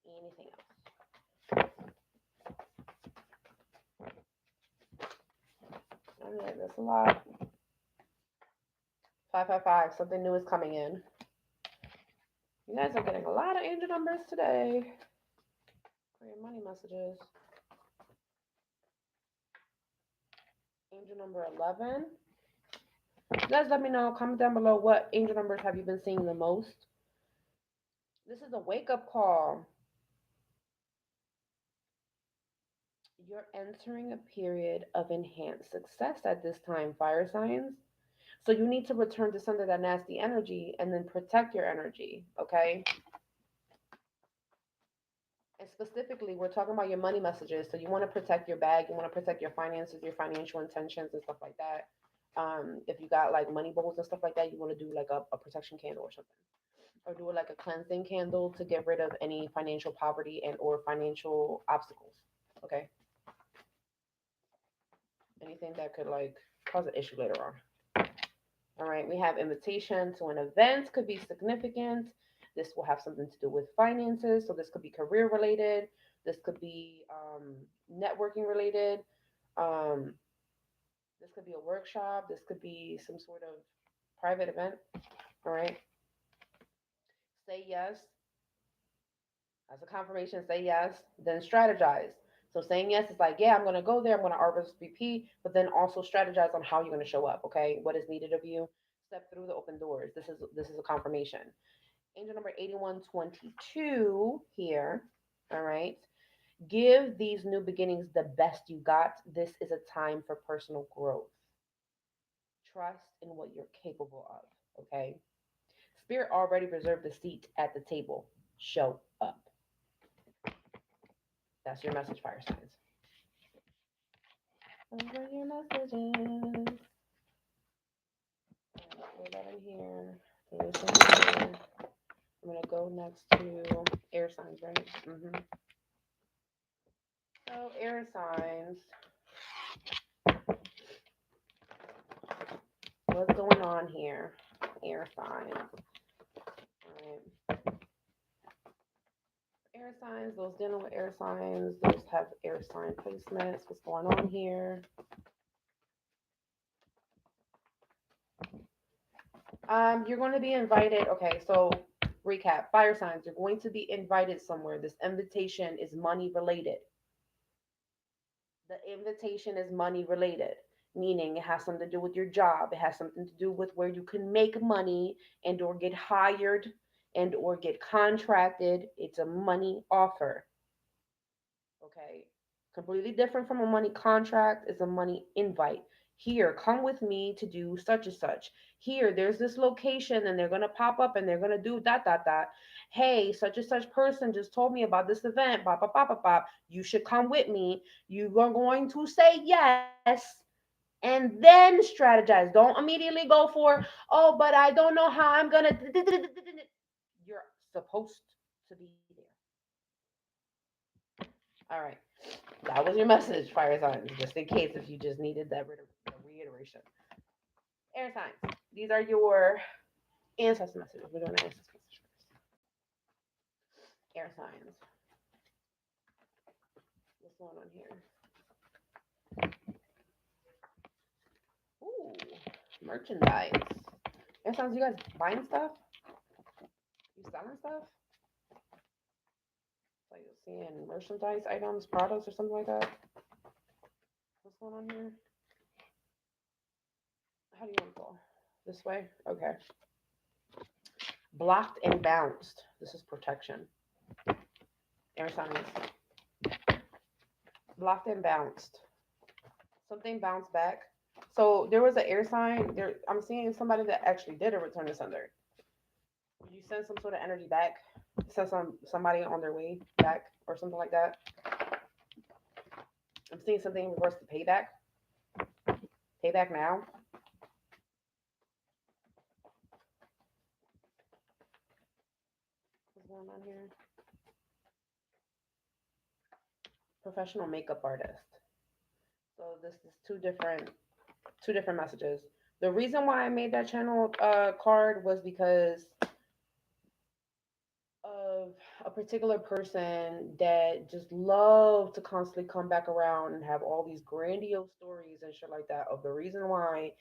Anything else? All right, that's a lot. 555. Something new is coming in. You guys are getting a lot of angel numbers today for your money messages. Angel number 11. You guys let me know. Comment down below what angel numbers have you been seeing the most. This is a wake up call. You're entering a period of enhanced success at this time, fire signs. So you need to return to some of that nasty energy and then protect your energy, okay? And specifically, we're talking about your money messages. So you want to protect your bag, you want to protect your finances, your financial intentions, and stuff like that. If you got like money bowls and stuff like that, you want to do like a protection candle or something, or do it like a cleansing candle to get rid of any financial poverty and or financial obstacles. Okay, anything that could like cause an issue later on. All right, we have invitation to an event could be significant. This will have something to do with finances. So this could be career related. This could be networking related. Um, this could be a workshop. This could be some sort of private event. All right. Say yes. As a confirmation, say yes. Then strategize. So saying yes is like, yeah, I'm going to go there. I'm going to RSVP, but then also strategize on how you're going to show up. Okay. What is needed of you. Step through the open doors. This is a confirmation. Angel number 8122 here. All right. Give these new beginnings the best you got. This is a time for personal growth. Trust in what you're capable of. Okay. Spirit already reserved a seat at the table. Show up. That's your message, fire signs. Those are your messages. Throw that in here. Throw this in here. I'm gonna go next to air signs, right? So air signs. What's going on here? Air signs. All right. Air signs, those dealing with air signs, those have air sign placements. What's going on here? You're going to be invited. Okay, so recap. Fire signs, you're going to be invited somewhere. This invitation is money related. The invitation is money related, meaning it has something to do with your job. It has something to do with where you can make money and or get hired and or get contracted. It's a money offer. Okay. Completely different from a money contract is a money invite. Here, come with me to do such and such. Here, there's this location and they're going to pop up and they're going to do that. Hey, such and such person just told me about this event. Bop, bop, bop, bop, bop. You should come with me. You are going to say yes and then strategize. Don't immediately go for, oh, but I don't know how I'm going to. You're supposed to be there. All right. That was your message, fire signs, just in case if you just needed that reiteration. Air signs. These are your ancestor messages. We're doing ancestor messages first. Air signs. What's going on here? Ooh, merchandise. Air signs, you guys buying stuff? You selling stuff? Like seeing merchandise items, products, or something like that? What's going on here? How do you want to go? This way? Okay. Blocked and bounced. This is protection. Air signs. Blocked and bounced. Something bounced back. So there was an air sign. There, I'm seeing somebody that actually did a return to sender. You send some sort of energy back. Send somebody on their way back or something like that. I'm seeing something in regards to payback. Payback now. What's going on here? Professional makeup artist. So this is two different messages. The reason why I made that channel card was because of a particular person that just loved to constantly come back around and have all these grandiose stories and shit like that of the reason why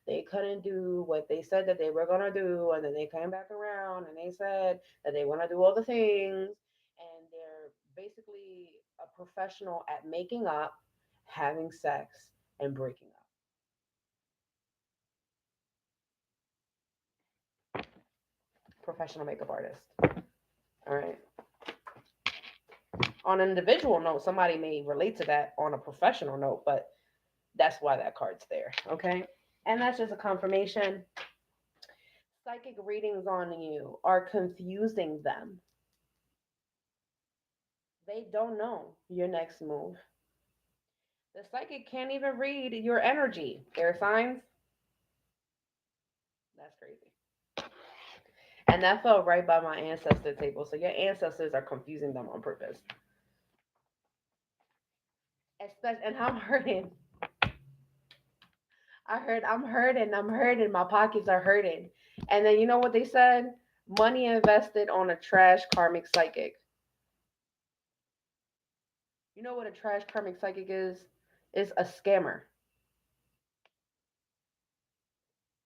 they couldn't do what they said that they were gonna do, and then they came back around and they said that they want to do all the things, and they're basically a professional at making up, having sex, and breaking up. Professional makeup artist. All right. On an individual note, somebody may relate to that on a professional note, but that's why that card's there. Okay. And that's just a confirmation. Psychic readings on you are confusing them. They don't know your next move. The psychic can't even read your energy. Air signs. That's crazy. And that fell right by my ancestor table. So your ancestors are confusing them on purpose. Especially, and I'm hurting. I'm hurting. My pockets are hurting. And then you know what they said? Money invested on a trash karmic psychic. You know what a trash karmic psychic is? It's a scammer.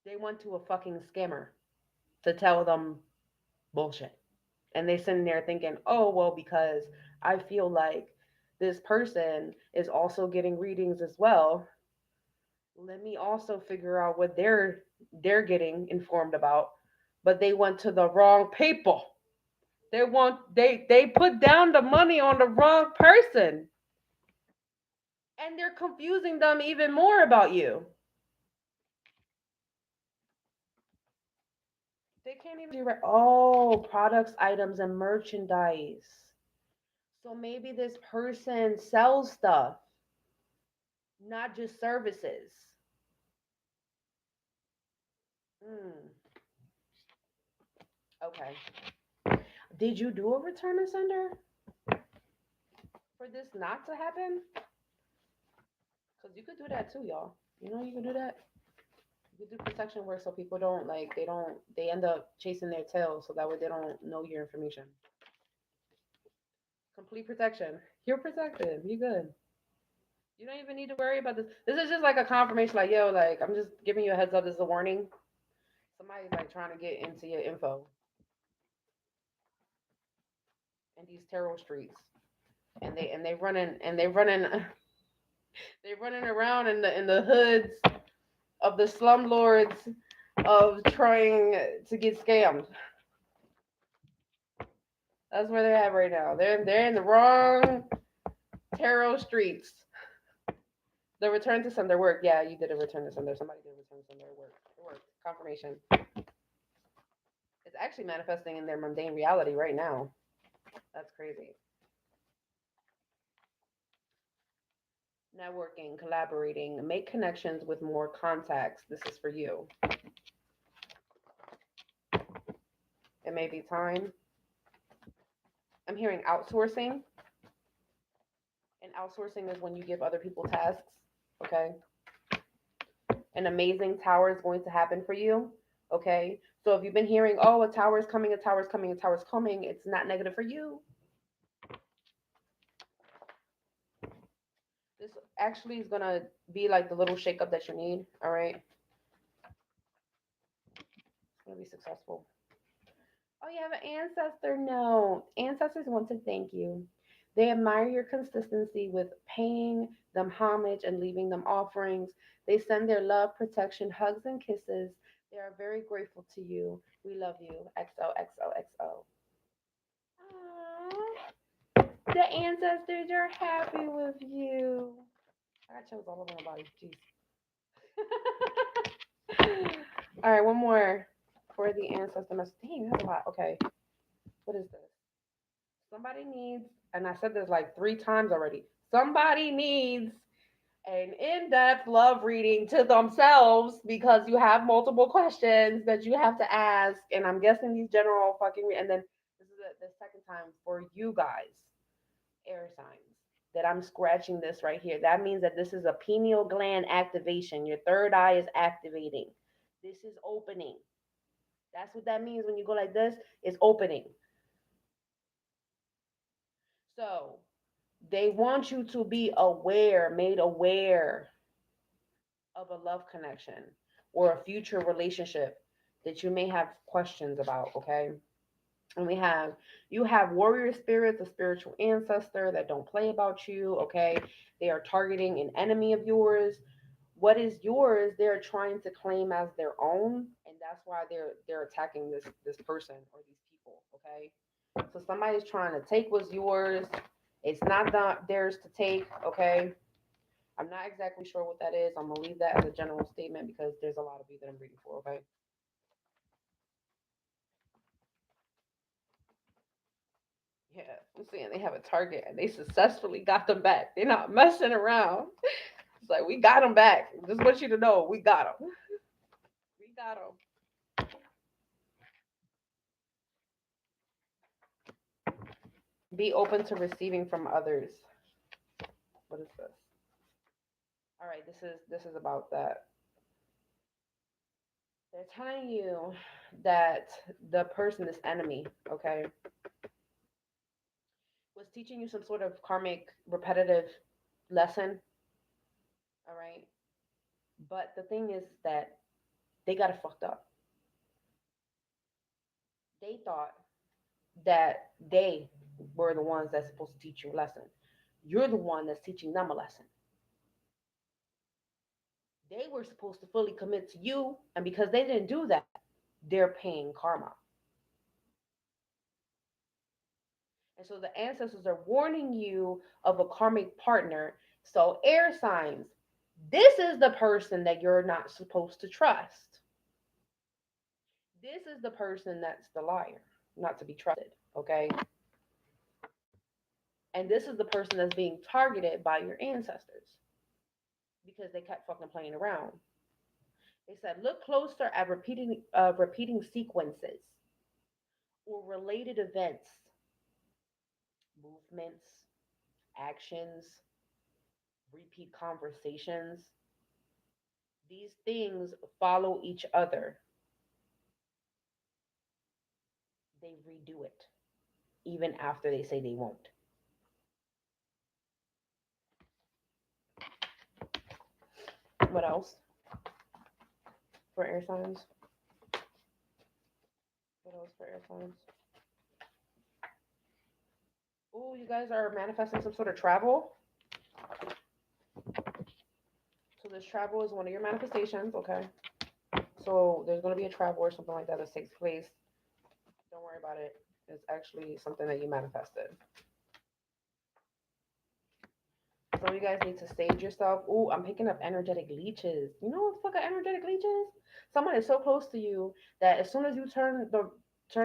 They went to a fucking scammer to tell them bullshit. And they sitting there thinking, oh, well, because I feel like this person is also getting readings as well. Let me also figure out what they're getting informed about. But they went to the wrong people. They put down the money on the wrong person. And they're confusing them even more about you. They can't even do right. Oh, products, items, and merchandise. So maybe this person sells stuff, not just services. Hmm. Okay. Did you do a return to sender for this not to happen? Because you could do that too, y'all. You know you can do that. You could do protection work so people don't like they end up chasing their tail so that way they don't know your information. Complete protection. You're protected. You good. You don't even need to worry about this. This is just like a confirmation, like, yo, like I'm just giving you a heads up. This is a warning. Somebody's like trying to get into your info in these tarot streets, and they running they running around in the hoods of the slumlords of trying to get scammed. That's where they're at right now. They're in the wrong tarot streets. The return to sender work. Yeah, you did a return to sender. Somebody did a return to sender. It worked. It worked. Confirmation. It's actually manifesting in their mundane reality right now. That's crazy. Networking, collaborating, make connections with more contacts. This is for you. It may be time. I'm hearing outsourcing. And outsourcing is when you give other people tasks. Okay. An amazing tower is going to happen for you. Okay. So if you've been hearing, oh, a tower is coming, a tower is coming, a tower is coming, it's not negative for you. This actually is gonna be like the little shakeup that you need. All right. It's gonna be successful. Oh, you have an ancestor? No. Ancestors want to thank you. They admire your consistency with paying them homage and leaving them offerings. They send their love, protection, hugs, and kisses. They are very grateful to you. We love you. XOXOXO. Aww. The ancestors are happy with you. I got chills all over my body. Jeez. All right, one more for the ancestor message. Dang, that's a lot. Okay, what is this? Somebody needs, and I said this like 3 times already. Somebody needs an in-depth love reading to themselves because you have multiple questions that you have to ask, and I'm guessing these general fucking. And then this is the second time for you guys, air signs. that I'm scratching this right here. That means that this is a pineal gland activation. Your third eye is activating. This is opening. That's what that means when you go like this. It's opening. So they want you to be aware, made aware of a love connection or a future relationship that you may have questions about, okay? And you have warrior spirits, a spiritual ancestor that don't play about you, okay? They are targeting an enemy of yours. What is yours, they're trying to claim as their own, and that's why they're attacking this person or these people, okay? So somebody's trying to take what's yours. It's not theirs to take, okay? I'm not exactly sure what that is. I'm gonna leave that as a general statement because there's a lot of you that I'm reading for, okay? Yeah, I'm saying they have a target and they successfully got them back. They're not messing around. It's like we got them back. Just want you to know we got them. We got them. Be open to receiving from others. What is this? All right, this is about that. They're telling you that the person, this enemy, okay, was teaching you some sort of karmic repetitive lesson. All right. But the thing is that they got it fucked up. They thought that they were the ones that's supposed to teach you a lesson. You're the one that's teaching them a lesson. They were supposed to fully commit to you, and because they didn't do that, they're paying karma. And so the ancestors are warning you of a karmic partner. So, air signs, this is the person that you're not supposed to trust. This is the person that's the liar, not to be trusted. Okay. And this is the person that's being targeted by your ancestors because they kept fucking playing around. They said, look closer at repeating sequences or related events, movements, actions, repeat conversations. These things follow each other. They redo it even after they say they won't. What else for air signs? What else for air signs? Oh, you guys are manifesting some sort of travel. So this travel is one of your manifestations, okay? So there's going to be a travel or something like that that takes place. Don't worry about it. It's actually something that you manifested. So you guys need to sage yourself. Ooh, I'm picking up energetic leeches. You know what the fuck are energetic leeches? Someone is so close to you that as soon as you turn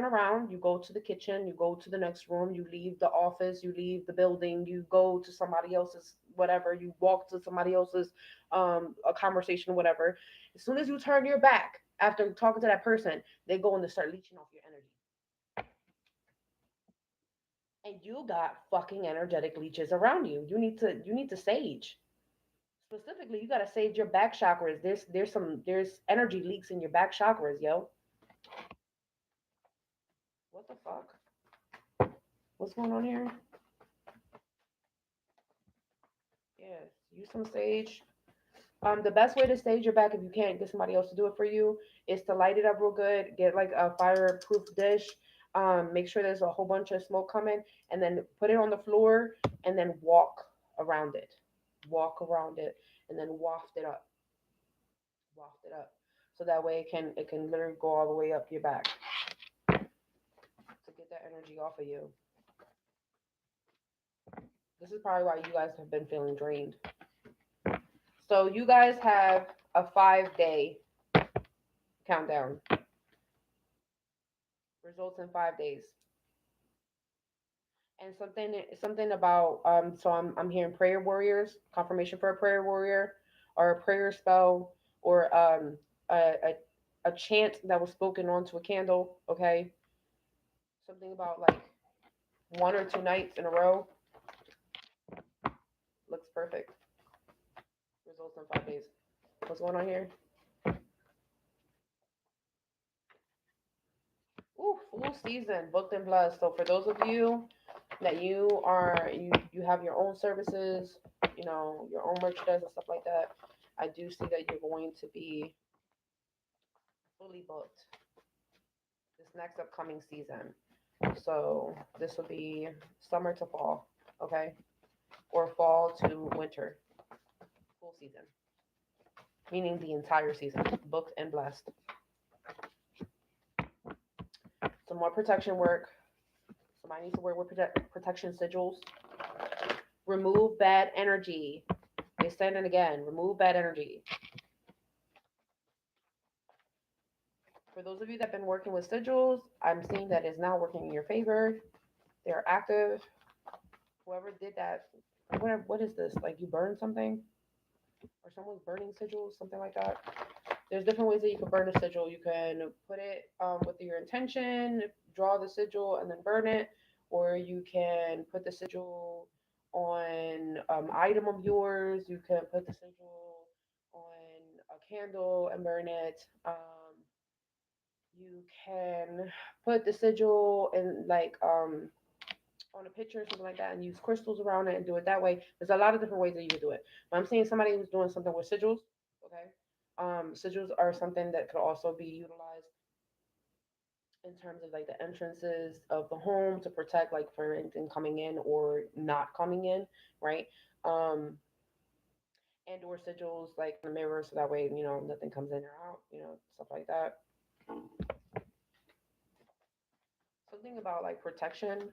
around, you go to the kitchen, you go to the next room, you leave the office, you leave the building, you go to somebody else's whatever, you walk to somebody else's a conversation, whatever. As soon as you turn your back after talking to that person, they go and they start leeching off your energy. And you got fucking energetic leeches around you. You need to sage. Specifically, you gotta sage your back chakras. There's energy leaks in your back chakras, yo. What the fuck? What's going on here? Yes, use some sage. The best way to sage your back if you can't get somebody else to do it for you is to light it up real good. Get like a fireproof dish. Make sure there's a whole bunch of smoke coming, and then put it on the floor, and then walk around it. Walk around it, and then waft it up. Waft it up, so that way it can literally go all the way up your back to get that energy off of you. This is probably why you guys have been feeling drained. So you guys have a 5 day countdown. Results in 5 days. And something about so I'm hearing prayer warriors, confirmation for a prayer warrior or a prayer spell or a, a a chant that was spoken onto a candle, okay? Something about like 1 or 2 nights in a row. Perfect. Results in 5 days. What's going on here? Ooh, full season, booked and blessed. So for those of you that you have your own services, your own merchandise and stuff like that, I do see that you're going to be fully booked this next upcoming season. So this would be summer to fall, okay? Or fall to winter, full season, meaning the entire season, booked and blessed. Some more protection work. Somebody needs to work with protection sigils. Remove bad energy. They stand in again. Remove bad energy. For those of you that have been working with sigils, I'm seeing that is now working in your favor. They're active. Whoever did that, what is this? Like you burn something? Or someone's burning sigils, something like that. There's different ways that you can burn a sigil. You can put it with your intention, draw the sigil, and then burn it, or you can put the sigil on item of yours. You can put the sigil on a candle and burn it. You can put the sigil in like on a picture or something like that and use crystals around it and do it that way. There's a lot of different ways that you can do it. But I'm seeing somebody who's doing something with sigils. Okay. Sigils are something that could also be utilized in terms of like the entrances of the home to protect like for anything coming in or not coming in, right? Um, and or sigils like in the mirror so that way, nothing comes in or out, stuff like that. Something about like protection.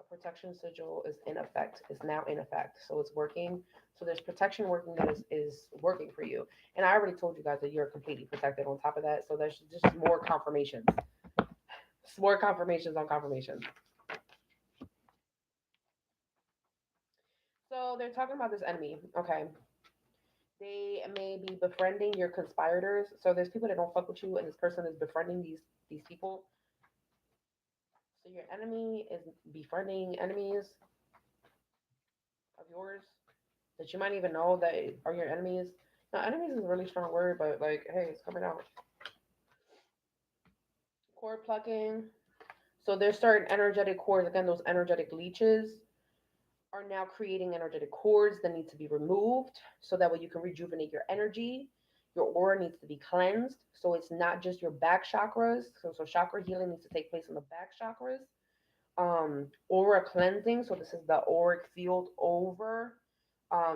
A protection sigil is in effect, is now in effect. So it's working. So there's protection working that is working for you. And I already told you guys that you're completely protected on top of that. So there's just more confirmations. More confirmations on confirmations. So they're talking about this enemy. Okay. They may be befriending your conspirators. So there's people that don't fuck with you, and this person is befriending these people. So your enemy is befriending enemies of yours that you might even know that are your enemies. Now, enemies is a really strong word, but like, hey, it's coming out. Cord plucking. So there's certain energetic cords. Again, those energetic leeches are now creating energetic cords that need to be removed so that way you can rejuvenate your energy. Your aura needs to be cleansed. So it's not just your back chakras. So chakra healing needs to take place in the back chakras. Aura cleansing. So this is the auric field over.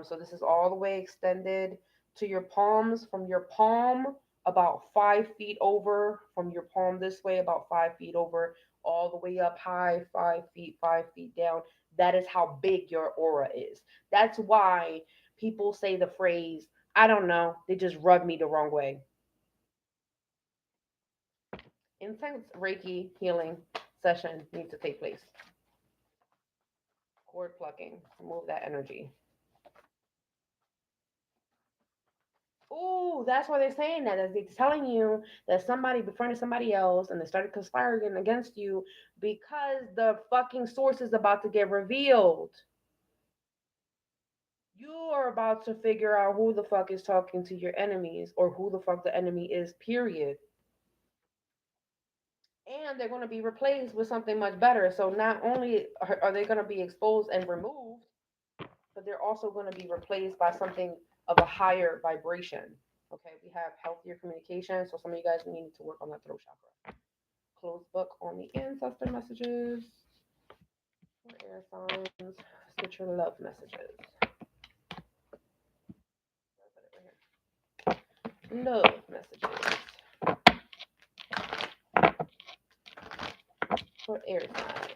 So this is all the way extended to your palms. From your palm, about 5 feet over. From your palm this way, about 5 feet over. All the way up high, 5 feet, 5 feet down. That is how big your aura is. That's why people say the phrase, I don't know, they just rub me the wrong way. Intense Reiki healing session needs to take place. Cord plucking, remove that energy. Oh, that's why they're saying that. They're telling you that somebody befriended somebody else and they started conspiring against you because the fucking source is about to get revealed. You are about to figure out who the fuck is talking to your enemies or who the fuck the enemy is, period. And they're going to be replaced with something much better. So not only are they going to be exposed and removed, but they're also going to be replaced by something of a higher vibration. Okay, we have healthier communication. So some of you guys need to work on that throat chakra. Closed book on the ancestor messages. For air signs. Get your love messages. Love messages. For air signs.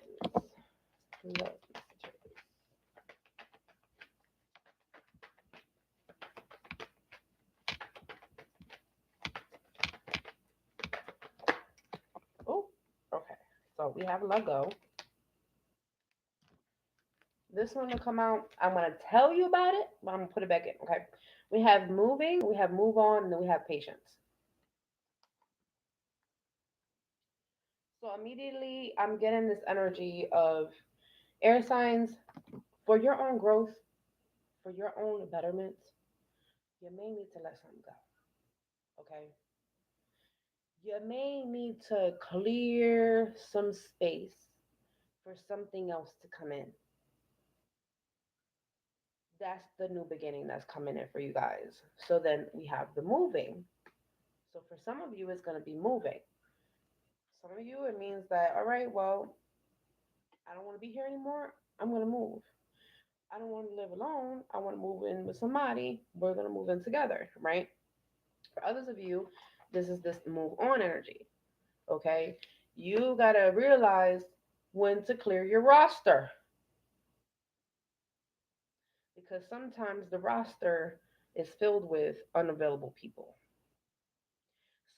Love messages. Oh, okay. So we have Lego. This one will come out. I'm going to tell you about it, but I'm going to put it back in. Okay. We have moving, we have move on, and then we have patience. So immediately I'm getting this energy of air signs for your own growth, for for your own betterment, you may need to let something go. Okay? You may need to clear some space for something else to come in. That's the new beginning that's coming in for you guys. So then we have the moving. So for some of you, it's going to be moving. Some of you, it means that, all right, well, I don't want to be here anymore. I'm going to move. I don't want to live alone. I want to move in with somebody. We're going to move in together, right? For others of you, this is this move on energy, okay? You got to realize when to clear your roster because sometimes the roster is filled with unavailable people.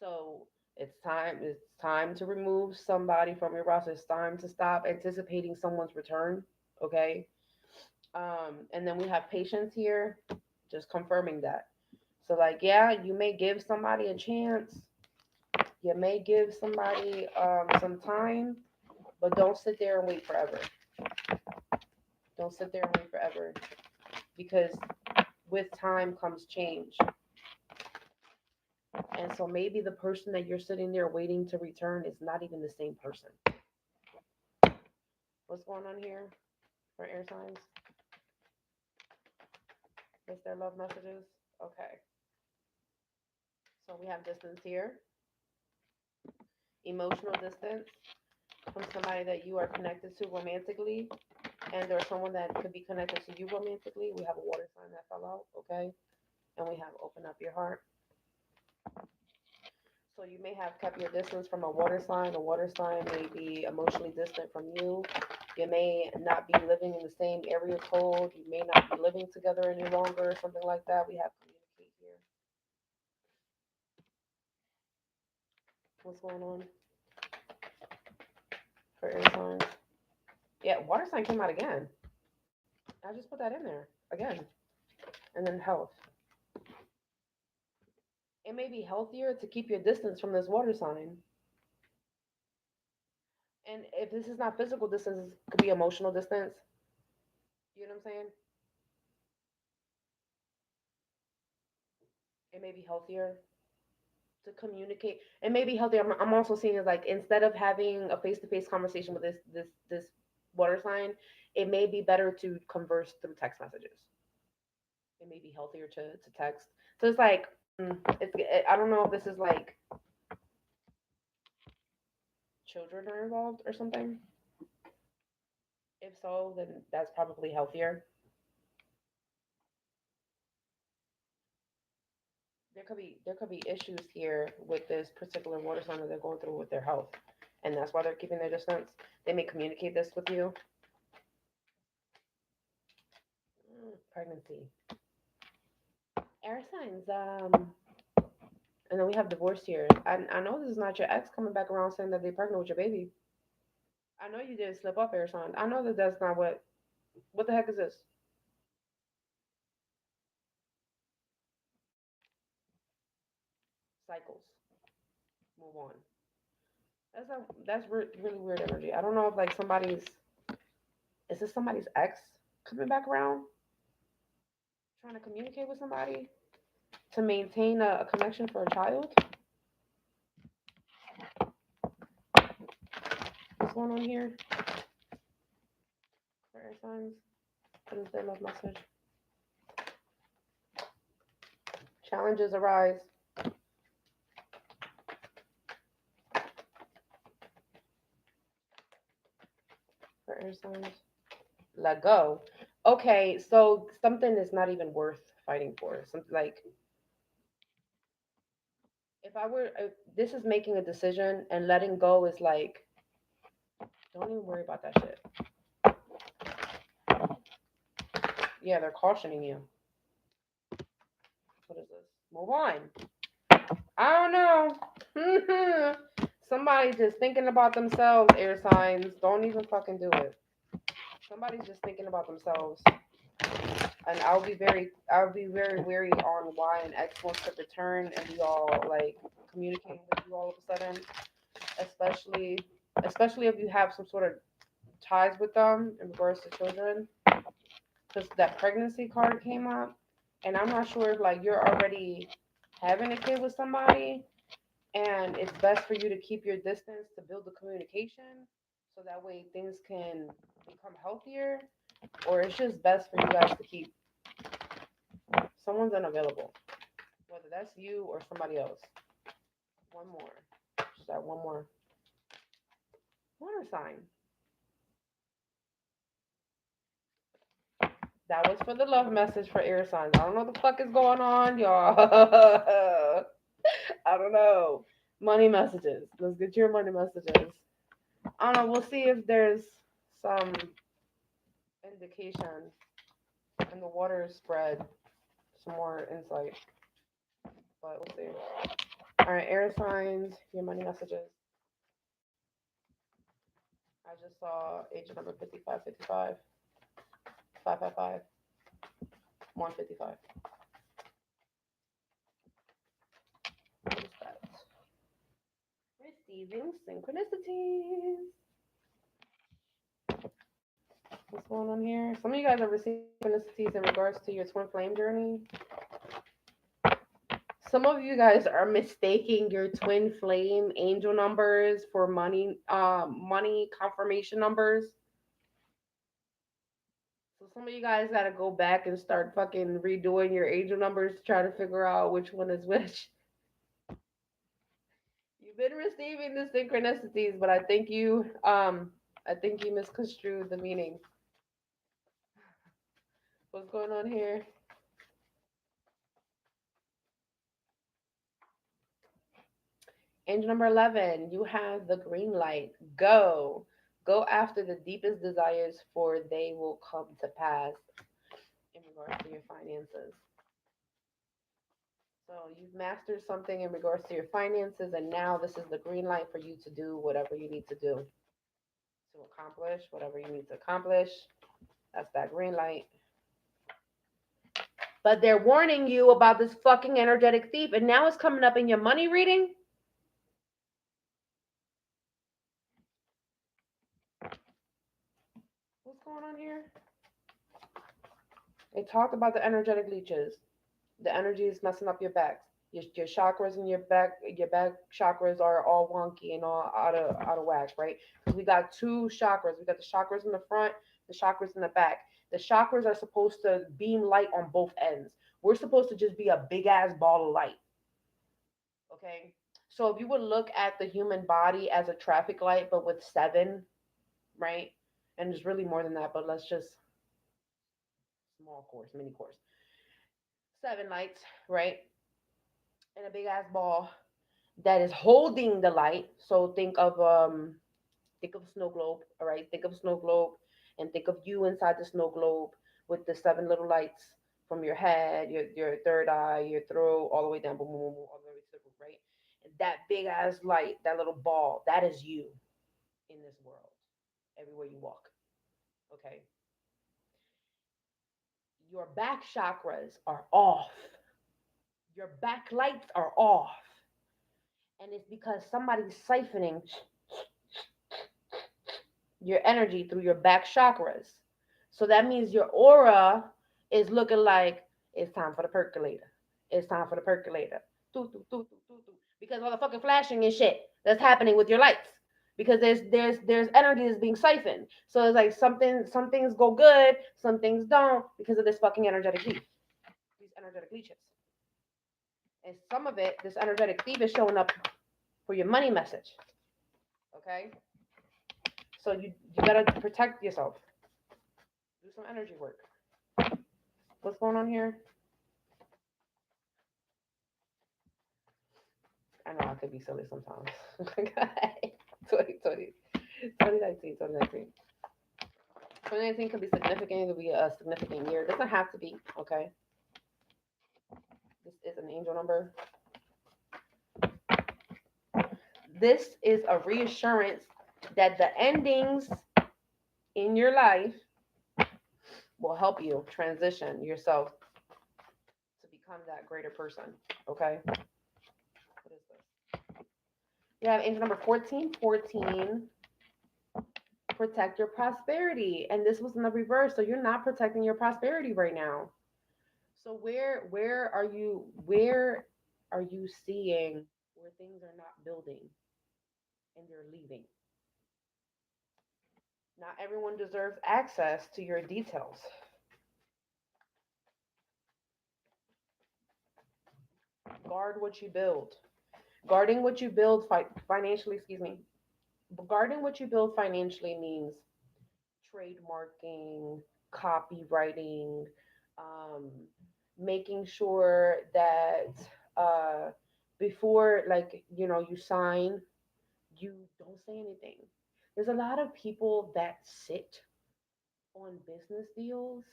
So it's time to remove somebody from your roster. It's time to stop anticipating someone's return, okay? And then we have patience here, just confirming that. So like, yeah, you may give somebody a chance. You may give somebody some time, but don't sit there and wait forever. Don't sit there and wait forever because with time comes change. And so maybe the person that you're sitting there waiting to return is not even the same person. What's going on here for air signs? What's their love messages? Okay. So we have distance here, emotional distance from somebody that you are connected to romantically, and there's someone that could be connected to you romantically. We have a water sign that fell out, okay? And we have open up your heart. So you may have kept your distance from a water sign. A water sign may be emotionally distant from you. You may not be living in the same area code. You may not be living together any longer, something like that. We have communicate here. What's going on for air signs? Yeah, water sign came out again. I just put that in there again. And then health. It may be healthier to keep your distance from this water sign. And if this is not physical distance, it could be emotional distance. You know what I'm saying? It may be healthier to communicate. It may be healthier. I'm also seeing it like instead of having a face-to-face conversation with this water sign, it may be better to converse through text messages. It may be healthier to text. So it's like I don't know if this is like children are involved or something. If so, then that's probably healthier. There could be issues here with this particular water sign that they're going through with their health, and that's why they're keeping their distance. They may communicate this with you. Pregnancy, air signs. And then we have divorce here. I know this is not your ex coming back around saying that they're pregnant with your baby. I know you didn't slip up, air sign. I know that that's not what. What the heck is this? Cycles. Move on. That's really weird energy. I don't know if like somebody's is this somebody's ex coming back around trying to communicate with somebody to maintain a connection for a child. What's going on here for air signs? What is their love message? Challenges arise. For air signs. Let go. Okay, so something is not even worth fighting for. Something like if this is making a decision and letting go is like, don't even worry about that shit. Yeah, they're cautioning you. What is this? Move on. I don't know. Somebody just thinking about themselves, air signs. Don't even fucking do it. Somebody's just thinking about themselves. And I'll be very wary on why an ex wants to return and be all like communicating with you all of a sudden, especially especially if you have some sort of ties with them in regards to children. because that pregnancy card came up, and I'm not sure if like you're already having a kid with somebody, and it's best for you to keep your distance to build the communication, so that way things can become healthier, or it's just best for you guys to keep someone's unavailable, whether that's you or somebody else. One more, just that one more water sign. That was for the love message for air signs. I don't know what the fuck is going on, y'all. I don't know. Money messages. Let's get your money messages. I don't know. We'll see if there's some indication in the water spread, some more insight. But we'll see. All right, air signs, your money messages. I just saw agent number 5555, 555, 155. What is that? Receiving synchronicities. What's going on here? Some of you guys are receiving synchronicities in regards to your twin flame journey. Some of you guys are mistaking your twin flame angel numbers for money confirmation numbers. So some of you guys gotta go back and start fucking redoing your angel numbers to try to figure out which one is which. You've been receiving the synchronicities, but I think you misconstrued the meaning. What's going on here? Angel number 11, you have the green light. Go. Go after the deepest desires, for they will come to pass in regards to your finances. So you've mastered something in regards to your finances, and now this is the green light for you to do whatever you need to do to accomplish whatever you need to accomplish. That's that green light. But they're warning you about this fucking energetic thief, and now it's coming up in your money reading. What's going on here? They talked about the energetic leeches. The energy is messing up your back. Your chakras in your back chakras are all wonky and all out of whack, right? We got two chakras. We got the chakras in the front, the chakras in the back. The chakras are supposed to beam light on both ends. We're supposed to just be a big ass ball of light. Okay? So if you would look at the human body as a traffic light, but with seven, right? And there's really more than that, but let's just small course, mini course. Seven lights, right? And a big ass ball that is holding the light. So think of a snow globe, all right? Think of a snow globe and think of you inside the snow globe with the seven little lights from your head, your third eye, your throat, all the way down, boom, boom, boom, boom, all the way to the roof, right? And that big ass light, that little ball, that is you in this world, everywhere you walk. Okay. Your back chakras are off. Your back lights are off. And it's because somebody's siphoning your energy through your back chakras. So that means your aura is looking like it's time for the percolator. It's time for the percolator. Because all the fucking flashing and shit that's happening with your lights. Because there's energy that's being siphoned. So it's like some things go good, some things don't because of this fucking energetic leech. These energetic leeches. And some of it, this energetic thief is showing up for your money message. Okay? So you gotta protect yourself. Do some energy work. What's going on here? I know I could be silly sometimes. 2020, 2019, 2019. 2019 could be significant. It could be a significant year. It doesn't have to be, okay? This is an angel number. This is a reassurance that the endings in your life will help you transition yourself to become that greater person, okay? What is this? You have angel number 1414. Protect your prosperity. And this was in the reverse. So you're not protecting your prosperity right now. So where are you seeing where things are not building and they're leaving? Not everyone deserves access to your details. Guard what you build. Guarding what you build financially, excuse me. Guarding what you build financially means trademarking, copywriting, um, making sure that uh, before, like, you sign, you don't say anything. There's a lot of people that sit on business deals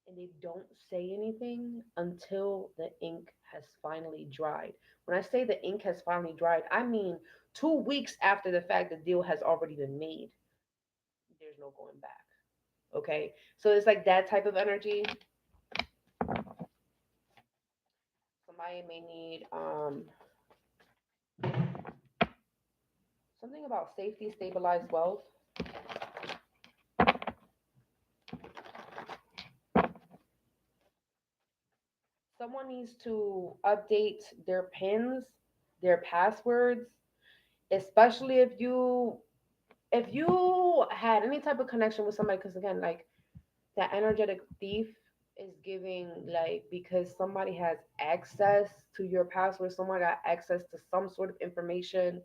and they don't say anything until the ink has finally dried. When I say the ink has finally dried, I mean 2 weeks after the fact the deal has already been made. There's no going back. Okay. So it's like that type of energy. Somebody may need something about safety, stabilized wealth. Someone needs to update their pins, their passwords, especially if you had any type of connection with somebody, because again, like, that energetic thief is giving, like, because somebody has access to your password, someone got access to some sort of information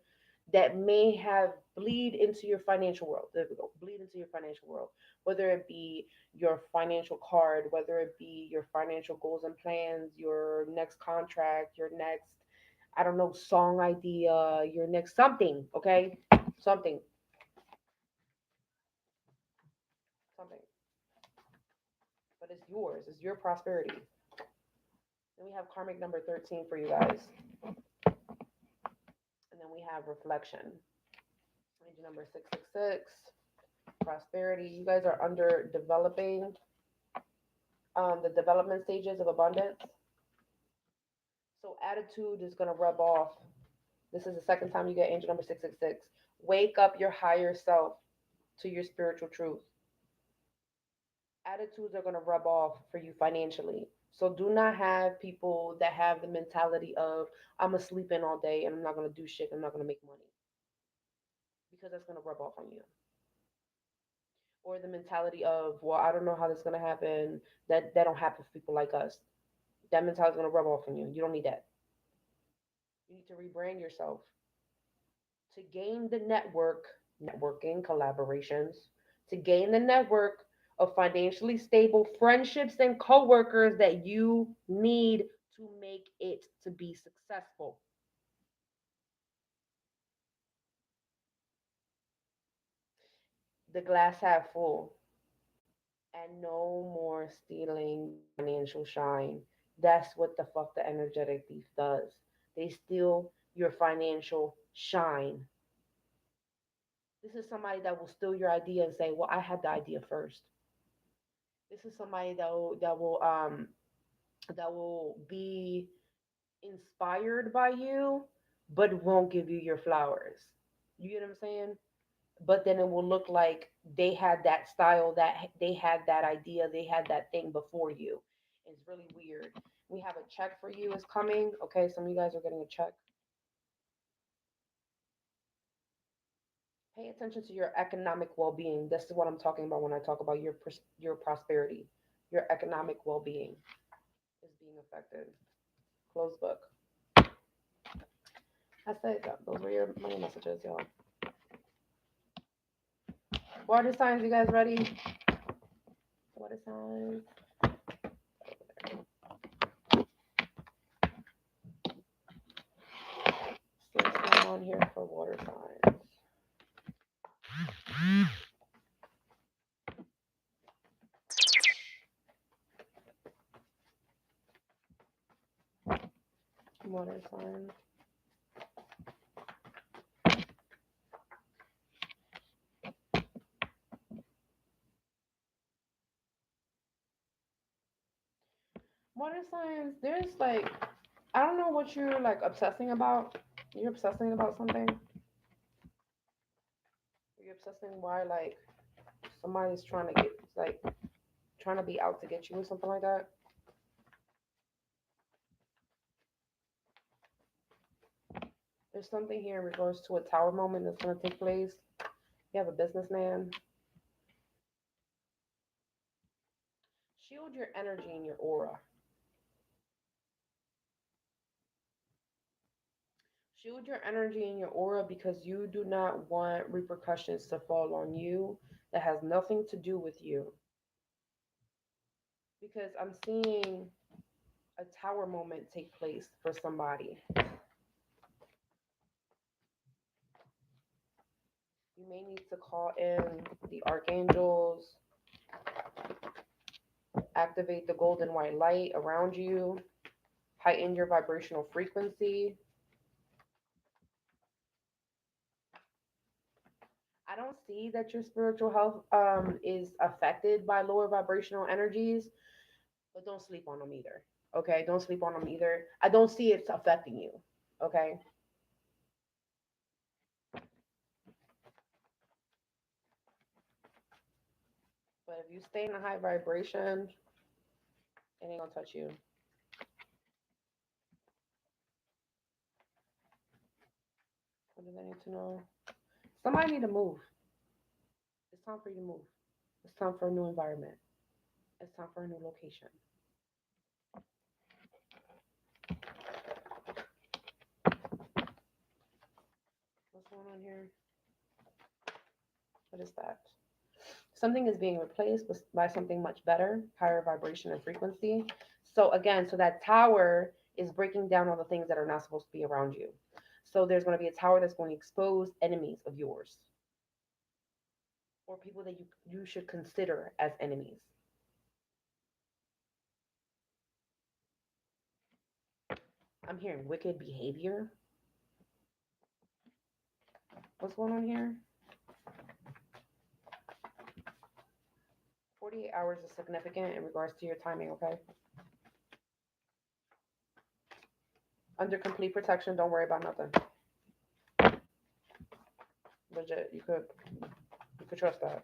that may have bleed into your financial world. There we go, bleed into your financial world, whether it be your financial card, whether it be your financial goals and plans, your next contract, your next, I don't know, song idea, your next something, okay? Something, something. But it's yours, it's your prosperity. Then we have karmic number 13 for you guys. And then we have reflection. Energy number 666, prosperity. You guys are under developing the development stages of abundance. So attitude is going to rub off. This is the second time you get angel number 666. Wake up your higher self to your spiritual truth. Attitudes are going to rub off for you financially. So do not have people that have the mentality of, I'm going to sleep in all day and I'm not going to do shit. I'm not going to make money, because that's going to rub off on you. Or the mentality of, well, I don't know how this is going to happen. That don't happen for people like us. That mentality is going to rub off on you. You don't need that. You need to rebrand yourself to gain the networking, collaborations, to gain the network of financially stable friendships and coworkers that you need to make it to be successful. The glass half full. And no more stealing your financial shine. That's what the fuck the energetic thief does. They steal your financial shine. This is somebody that will steal your idea and say, "Well, I had the idea first." This is somebody that will be inspired by you, but won't give you your flowers. You get what I'm saying? But then it will look like they had that style, that they had that idea, they had that thing before you. It's really weird. We have a check for you is coming. Okay, some of you guys are getting a check. Pay attention to your economic well-being. This is what I'm talking about when I talk about your prosperity. Your economic well-being is being affected. Close book. I said that. Those were your money messages, y'all. Water signs, you guys ready? Water signs. So what's going on here for water signs? Water signs. Water signs, there's like, I don't know what you're like obsessing about. You're obsessing about something. Are you obsessing why, like, somebody's trying to get, like, trying to be out to get you or something like that? There's something here in regards to a tower moment that's going to take place. You have a businessman. Shield your energy and your aura. Shield your energy and your aura because you do not want repercussions to fall on you that has nothing to do with you. Because I'm seeing a tower moment take place for somebody. You may need to call in the archangels, activate the golden white light around you, heighten your vibrational frequency. I don't see that your spiritual health is affected by lower vibrational energies, but don't sleep on them either. Okay, don't sleep on them either. I don't see it's affecting you. Okay, but if you stay in a high vibration, it ain't gonna touch you. What do they need to know? Somebody need to move. It's time for you to move. It's time for a new environment. It's time for a new location. What's going on here? What is that? Something is being replaced by something much better, higher vibration and frequency. So again, so that tower is breaking down all the things that are not supposed to be around you. So there's going to be a tower that's going to expose enemies of yours or people that you should consider as enemies. I'm hearing wicked behavior. What's going on here? 48 hours is significant in regards to your timing, okay? Under complete protection, don't worry about nothing. Legit, you could trust that.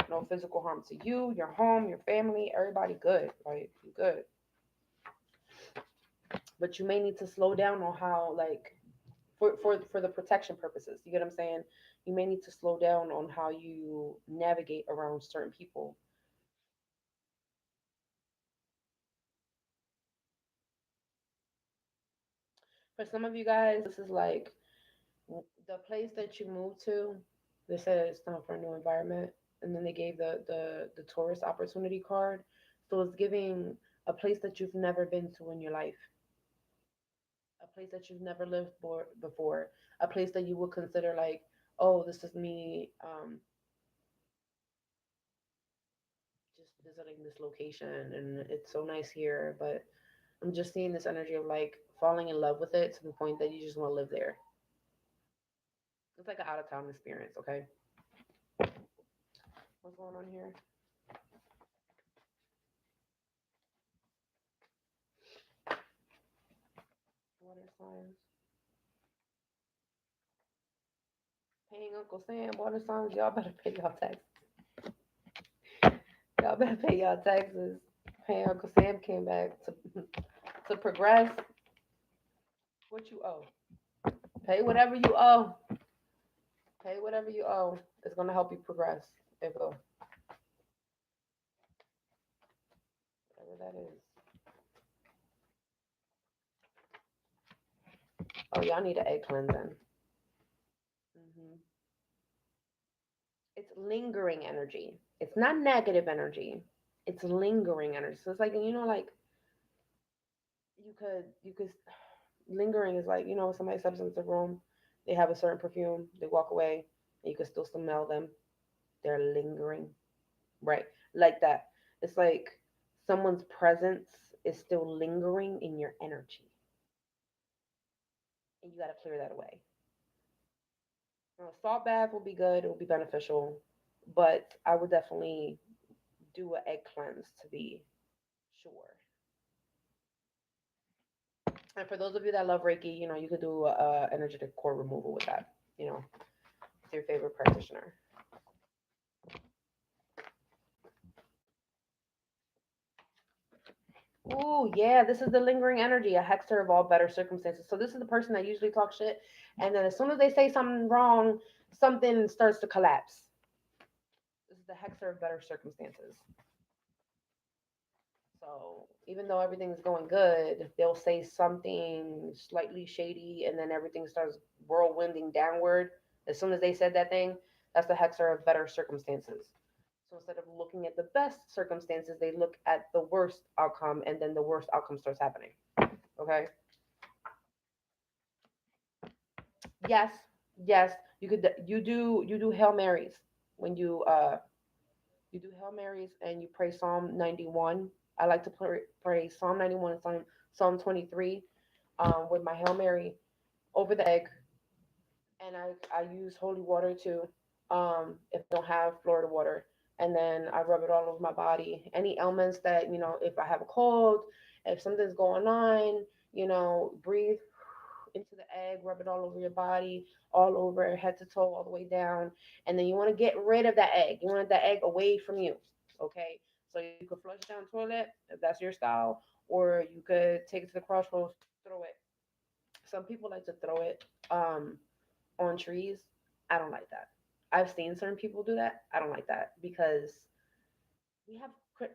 No physical harm to you, your home, your family, everybody good, right? You good. But you may need to slow down on how, like, for the protection purposes. You get what I'm saying? You may need to slow down on how you navigate around certain people. For some of you guys, this is like the place that you moved to. They said it's time for a new environment, and then they gave the tourist opportunity card. So it's giving a place that you've never been to in your life, a place that you've never lived before, a place that you would consider like, oh, this is me just visiting this location, and it's so nice here. But I'm just seeing this energy of like falling in love with it to the point that you just want to live there. It's like an out of town experience, okay? What's going on here? Water signs. Paying Uncle Sam, water signs, y'all better pay y'all taxes. Y'all better pay y'all taxes. Paying Uncle Sam came back to to progress. What you owe? Pay whatever you owe. Pay whatever you owe. It's gonna help you progress. It will. Whatever that is. Oh, y'all need an egg cleansing. hmm It's lingering energy. It's not negative energy. It's lingering energy. So it's like, like you could lingering is like, somebody steps into the room, they have a certain perfume, they walk away, and you can still smell them. They're lingering. Right. Like that. It's like someone's presence is still lingering in your energy. And you gotta clear that away. A salt bath will be good, it will be beneficial. But I would definitely do an egg cleanse to be sure. And for those of you that love Reiki, you could do energetic core removal with that. It's your favorite practitioner. Yeah, this is the lingering energy, a hexer of all better circumstances. So this is the person that usually talks shit, and then as soon as they say something wrong, something starts to collapse. This is the hexer of better circumstances. So even though everything's going good, they'll say something slightly shady, and then everything starts whirlwinding downward. As soon as they said that thing, that's the hexer of better circumstances. So instead of looking at the best circumstances, they look at the worst outcome, and then the worst outcome starts happening. Okay. Yes, yes. You do Hail Marys when you do Hail Marys and you pray Psalm 91. I like to pray Psalm 91 and Psalm 23 with my Hail Mary over the egg, and I use holy water too. If I don't have Florida water, and then I rub it all over my body. Any ailments that if I have a cold, if something's going on, breathe into the egg, rub it all over your body, all over head to toe, all the way down, and then you want to get rid of that egg. You want that egg away from you. Okay, so you could flush it down the toilet if that's your style, or you could take it to the crossroads, throw it. Some people like to throw it. On trees. I don't like that. I've seen certain people do that. I don't like that because we have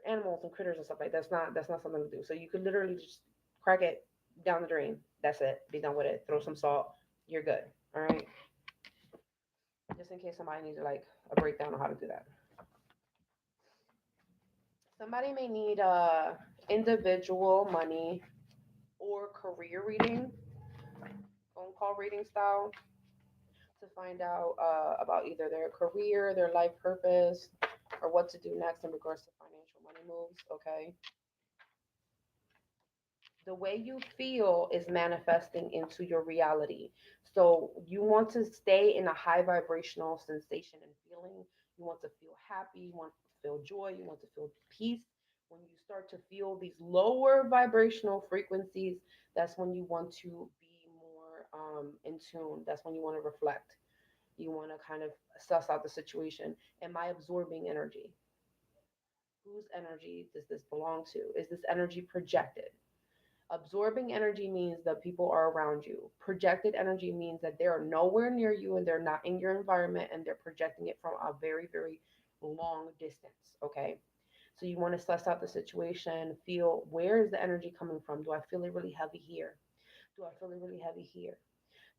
animals and critters and stuff like that. That's not something to do. So you could literally just crack it down the drain. That's it. Be done with it. Throw some salt. You're good. All right. Just in case somebody needs like a breakdown on how to do that. Somebody may need individual money or career reading, phone call reading style, to find out about either their career, their life purpose, or what to do next in regards to financial money moves. Okay. The way you feel is manifesting into your reality. So you want to stay in a high vibrational sensation and feeling. You want to feel happy. You want to feel joy. You want to feel peace. When you start to feel these lower vibrational frequencies, that's when you want to be more in tune. That's when you want to reflect. You want to kind of suss out the situation. Am I absorbing energy? Whose energy does this belong to? Is this energy projected? Absorbing energy means that people are around you. Projected energy means that they are nowhere near you and they're not in your environment and they're projecting it from a very, very long distance. Okay. So you want to suss out the situation, feel where is the energy coming from? Do I feel it really heavy here? Do I feel it really heavy here?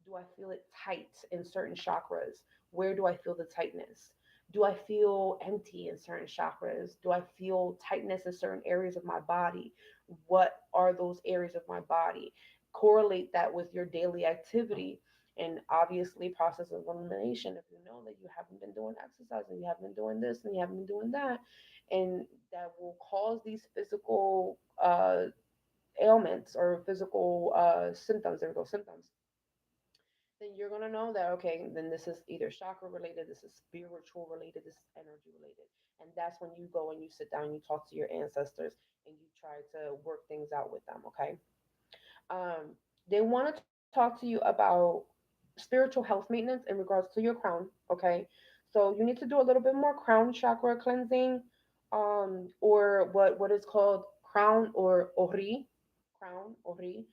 Do I feel it tight in certain chakras? Where do I feel the tightness? Do I feel empty in certain chakras? Do I feel tightness in certain areas of my body? What are those areas of my body? Correlate that with your daily activity, and obviously process of elimination. If you know that you haven't been doing exercise and you haven't been doing this and you haven't been doing that, and that will cause these physical ailments or physical symptoms. There we go, symptoms. Then you're gonna know that okay, then this is either chakra related, this is spiritual related, this is energy related, and that's when you go and you sit down, you talk to your ancestors, and you try to work things out with them. Okay. Um, they want to talk to you about spiritual health maintenance in regards to your crown. Okay. So you need to do a little bit more crown chakra cleansing, or what is called crown or ori, crown ori.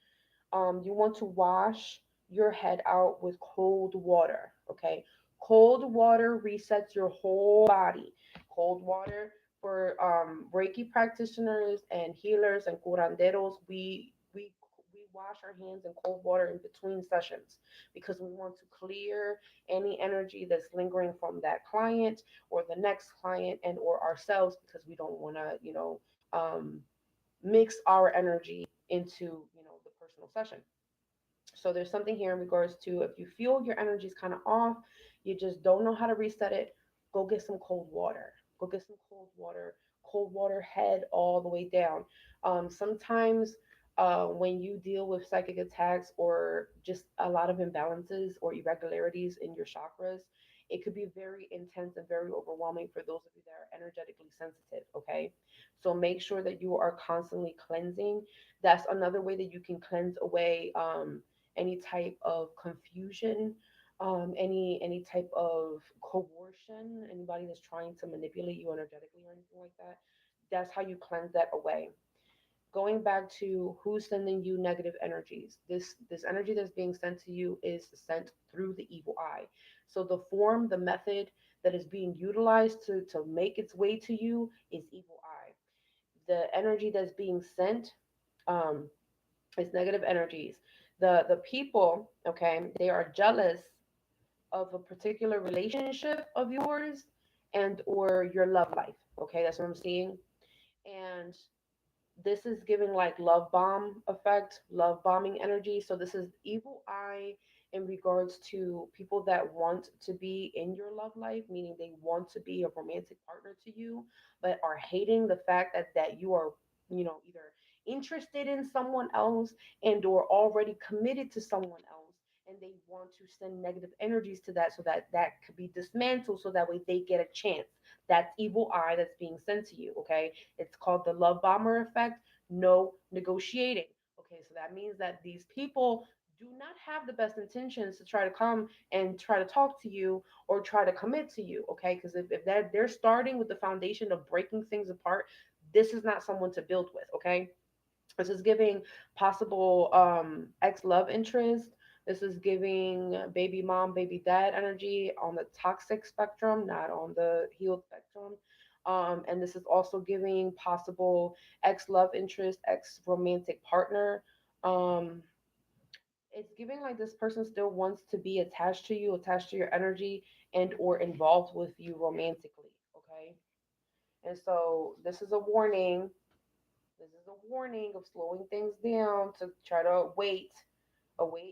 You want to wash your head out with cold water. Okay. Cold water resets your whole body. Cold water for Reiki practitioners and healers and curanderos, we wash our hands in cold water in between sessions because we want to clear any energy that's lingering from that client or the next client and or ourselves, because we don't want to mix our energy into the personal session. So there's something here in regards to if you feel your energy is kind of off, you just don't know how to reset it, go get some cold water. Go get some cold water head all the way down. Sometimes when you deal with psychic attacks or just a lot of imbalances or irregularities in your chakras, it could be very intense and very overwhelming for those of you that are energetically sensitive. Okay. So make sure that you are constantly cleansing. That's another way that you can cleanse away any type of confusion, any type of coercion, anybody that's trying to manipulate you energetically or anything like that. That's how you cleanse that away. going back to who's sending you negative energies, this energy that's being sent to you is sent through the evil eye. So the form, the method that is being utilized to make its way to you is evil eye. The energy that's being sent um, is negative energies. The people, okay, they are jealous of a particular relationship of yours and or your love life. Okay, that's what I'm seeing. And this is giving like love bomb effect, love bombing energy. So this is evil eye in regards to people that want to be in your love life, meaning they want to be a romantic partner to you, but are hating the fact that you are, either interested in someone else and or already committed to someone else. And they want to send negative energies to that so that that could be dismantled so that way they get a chance. That's evil eye that's being sent to you. Okay, it's called the love bomber effect. No negotiating. Okay, so that means that these people do not have the best intentions to try to come and try to talk to you or try to commit to you. Okay, because if they're starting with the foundation of breaking things apart, this is not someone to build with. Okay, this is giving possible ex love interest. This is giving baby mom, baby dad energy on the toxic spectrum, not on the healed spectrum. And this is also giving possible ex love interest, ex romantic partner. Um, it's giving like this person still wants to be attached to you, attached to your energy, and or involved with you romantically. Okay, and so this is a warning, this is a warning of slowing things down to try to await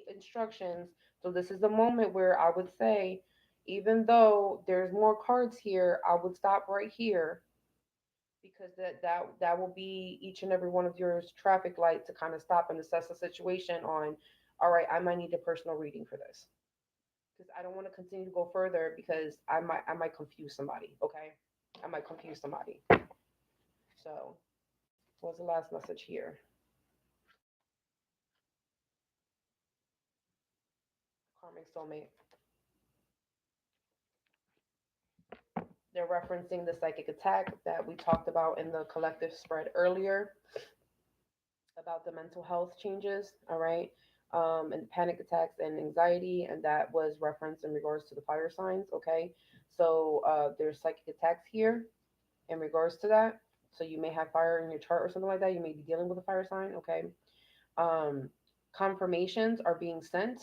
instructions. So this is the moment where I would say, even though there's more cards here, I would stop right here because that will be each and every one of yours traffic light to kind of stop and assess the situation on. All right, I might need a personal reading for this because I don't want to continue to go further because I might confuse somebody. Okay, I might confuse somebody. So what's the last message here? Karmic soulmate. They're referencing the psychic attack that we talked about in the collective spread earlier about the mental health changes, all right, and panic attacks and anxiety, and that was referenced in regards to the fire signs, okay? So there's psychic attacks here in regards to that. So you may have fire in your chart or something like that. You may be dealing with a fire sign, okay? Um, Confirmations are being sent.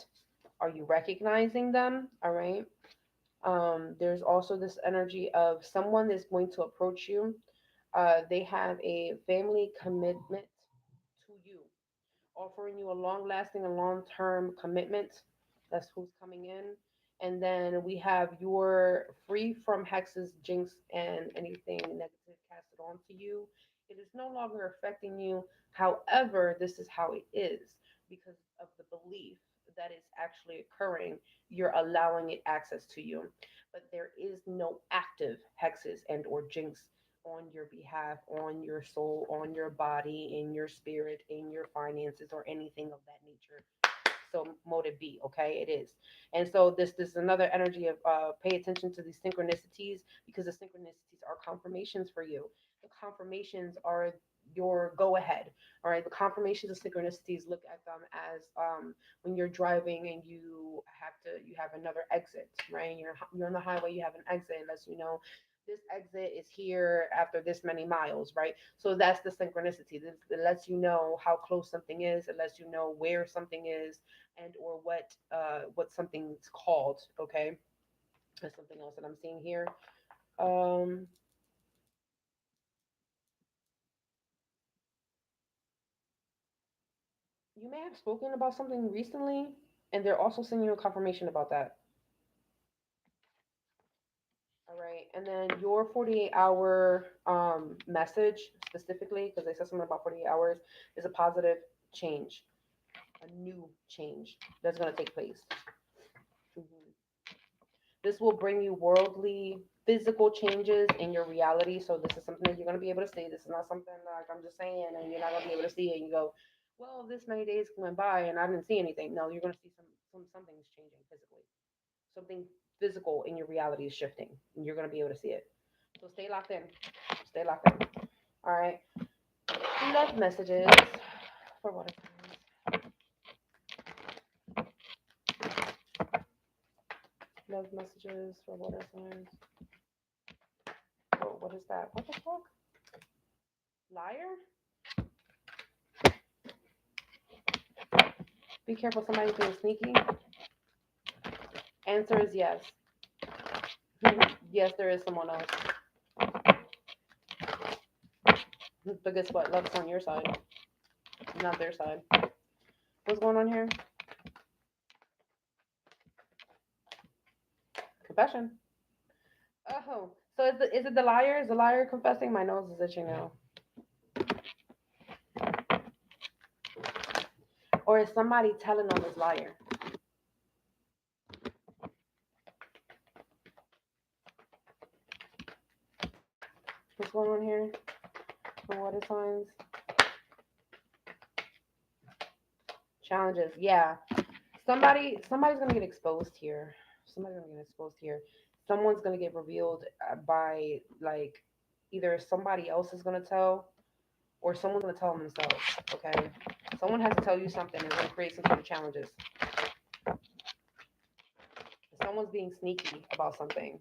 Are you recognizing them? All right. There's also this energy of someone is going to approach you. They have a family commitment to you, offering you a long lasting and long term commitment. That's who's coming in. And then we have your free from hexes, jinx, and anything negative casted onto you. It is no longer affecting you. However, this is how it is because of the belief that is actually occurring. You're allowing it access to you. But there is no active hexes and or jinx on your behalf, on your soul, on your body, in your spirit, in your finances, or anything of that nature. So motive B, okay, it is. And so this is another energy of pay attention to these synchronicities because the synchronicities are confirmations for you. The confirmations are your go ahead. All right. The confirmations of synchronicities, look at them as when you're driving and you have another exit, right? You're on the highway, you have an exit, unless you know this exit is here after this many miles, right? So that's the synchronicity. It lets you know how close something is. It lets you know where something is and or what something's called. Okay, there's something else that I'm seeing here. Um, you may have spoken about something recently, and they're also sending you a confirmation about that. All right, and then your 48-hour message specifically, because they said something about 48 hours, is a positive change, a new change that's going to take place. Mhm. This will bring you worldly, physical changes in your reality. So this is something that you're going to be able to see. This is not something like I'm just saying, and you're not going to be able to see it. And you go, well, this many days went by and I didn't see anything. No, you're going to see something's changing physically. Something physical in your reality is shifting, and you're going to be able to see it. So stay locked in. Stay locked in. All right. Love messages for water signs. Love messages for water signs. Oh, what is that? What the fuck? Liar? Be careful, somebody's being sneaky. Answer is yes. Yes, there is someone else. But guess what? Love's on your side, not their side. What's going on here? Confession. Oh, so is it the liar? Is the liar confessing? My nose is itching now. Or is somebody telling on this liar? What's going on here? The water signs. Challenges. Yeah. Somebody's gonna get exposed here. Somebody's gonna get exposed here. Someone's gonna get revealed by like either somebody else is gonna tell or someone's gonna tell them themselves. Okay. Someone has to tell you something. It's gonna create some sort of challenges. Someone's being sneaky about something.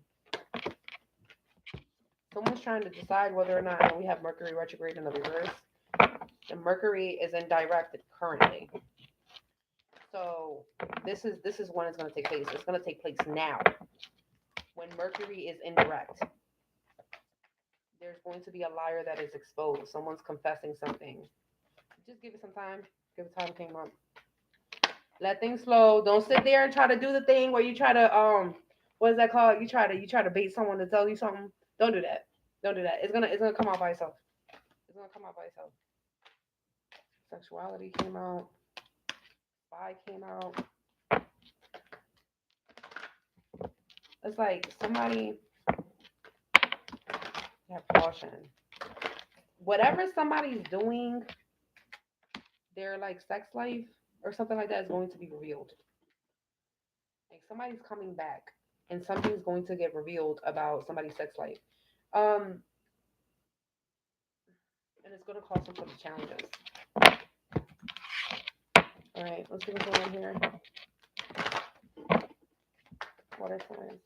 Someone's trying to decide whether or not we have Mercury retrograde in the reverse. And Mercury is in direct currently. So this is when it's going to take place. It's going to take place now. When Mercury is indirect, there's going to be a liar that is exposed. Someone's confessing something. Just give it some time. Give it time. Came up. Let things flow. Don't sit there and try to do the thing where you try to what is that called? You try to bait someone to tell you something. Don't do that. Don't do that. It's gonna come out by itself. It's gonna come out by itself. Sexuality came out. Spy came out. It's like somebody have caution. Whatever somebody's doing, their like sex life or something like that is going to be revealed. Like somebody's coming back and something's going to get revealed about somebody's sex life. Um and it's gonna cause some sort of challenges. All right, let's see what's going on here. Water signs.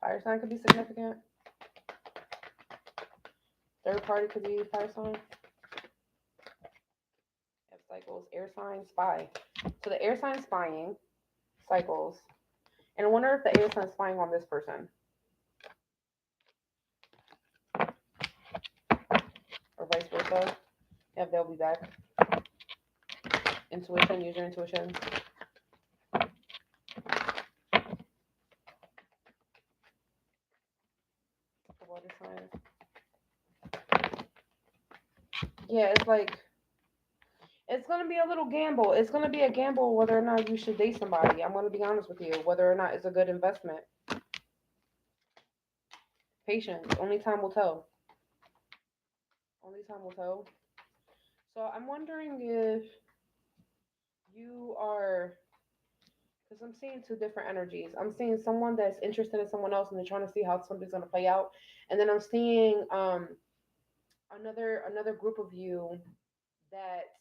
Fire sign could be significant. Third party could be fire sign. Have cycles, air sign, spy. So the air sign spying, cycles. And I wonder if the air sign spying on this person. Or vice versa. If they'll be back. Intuition, use your intuition. The water signs. Yeah, it's like it's gonna be a little gamble. It's gonna be a gamble whether or not you should date somebody. I'm gonna be honest with you, whether or not it's a good investment. Patience. Only time will tell. Only time will tell. So I'm wondering if you are, because I'm seeing two different energies. I'm seeing someone that's interested in someone else and they're trying to see how something's gonna play out, and then I'm seeing another group of you that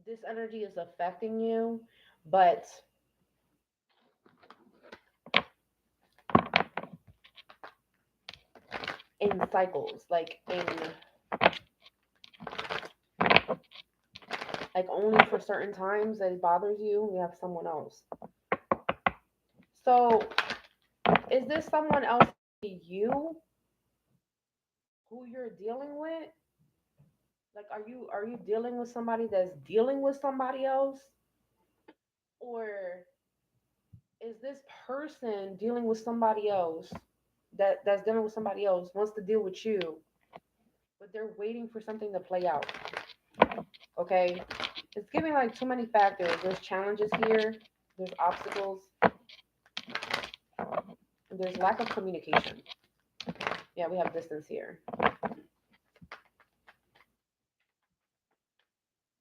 this energy is affecting you, but in cycles, like only for certain times that it bothers you, you have someone else. So is this someone else you who you're dealing with? Like are you dealing with somebody that's dealing with somebody else? Or is this person dealing with somebody else that's dealing with somebody else wants to deal with you, but they're waiting for something to play out? Okay? It's giving like too many factors. There's challenges here, there's obstacles, there's lack of communication. Yeah, we have distance here.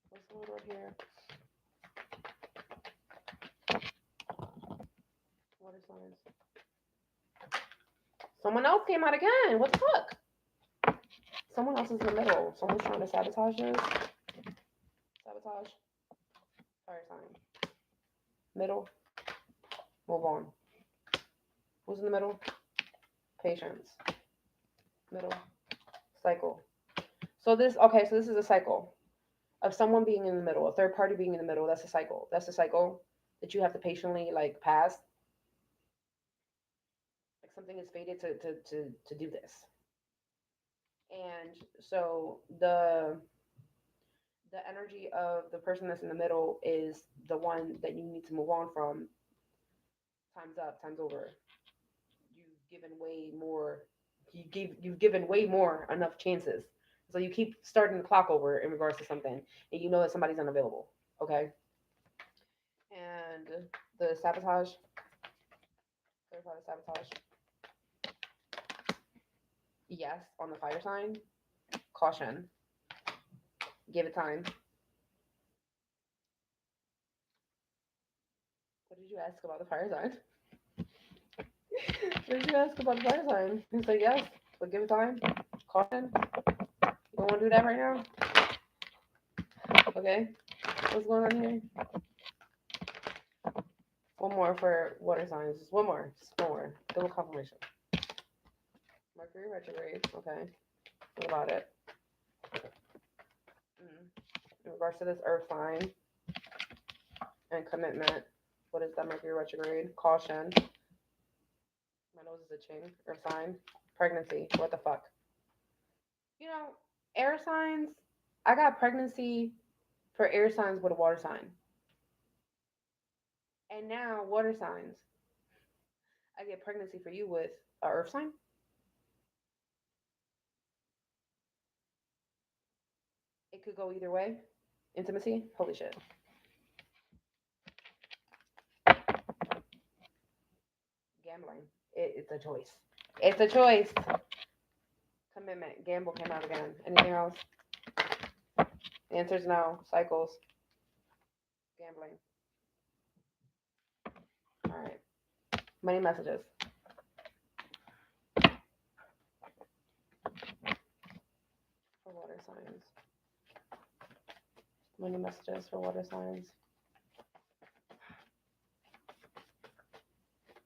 What's going on here? Water signs. Someone else came out again. What the fuck? Someone else is in the middle. Someone's trying to sabotage this. Sabotage. Fire sign. Middle. Move on. Who's in the middle? Patience. Middle. Cycle. So this, okay, so this is a cycle of someone being in the middle, a third party being in the middle. That's a cycle. That's a cycle that you have to patiently like pass. Like something is fated to do this. And so the energy of the person that's in the middle is the one that you need to move on from. Time's up, time's over. You've given way more. You've given way more enough chances. So you keep starting the clock over in regards to something, and you know that somebody's unavailable. Okay. And the sabotage, clarify the sabotage. Yes, on the fire sign. Caution. Give it time. What did you ask about the fire sign? What did you ask about the fire sign? You said yes, but give it time. Caution. You don't want to do that right now? Okay. What's going on here? One more for water signs. Just one more. Just one more. Double confirmation. Mercury retrograde. Okay. What about it? In regards to this earth sign and commitment, what is that Mercury retrograde? Caution. My nose is itching. Earth sign. Pregnancy. What the fuck? You know, air signs. I got pregnancy for air signs with a water sign. And now water signs. I get pregnancy for you with a earth sign. It could go either way. Intimacy. Holy shit. Gambling. It's a choice. It's a choice. Commitment. Gamble came out again. Anything else? The answer is no. Cycles. Gambling. All right. Money messages. For water signs. Money messages for water signs.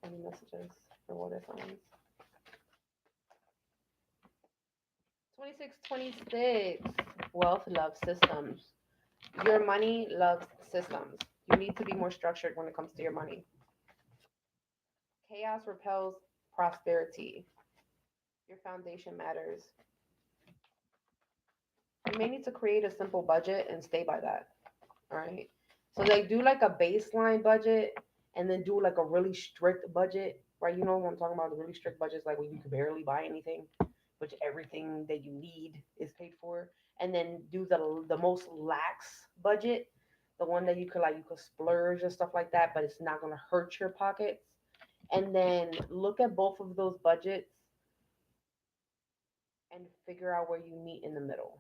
Money messages for water signs. 2626. Wealth loves systems. Your money loves systems. You need to be more structured when it comes to your money. Chaos repels prosperity. Your foundation matters. You may need to create a simple budget and stay by that. All right. So they do like a baseline budget and then do like a really strict budget, right? You know what I'm talking about? The really strict budgets, like when you can barely buy anything, which everything that you need is paid for. And then do the most lax budget, the one that you could splurge and stuff like that, but it's not gonna hurt your pockets. And then look at both of those budgets and figure out where you meet in the middle.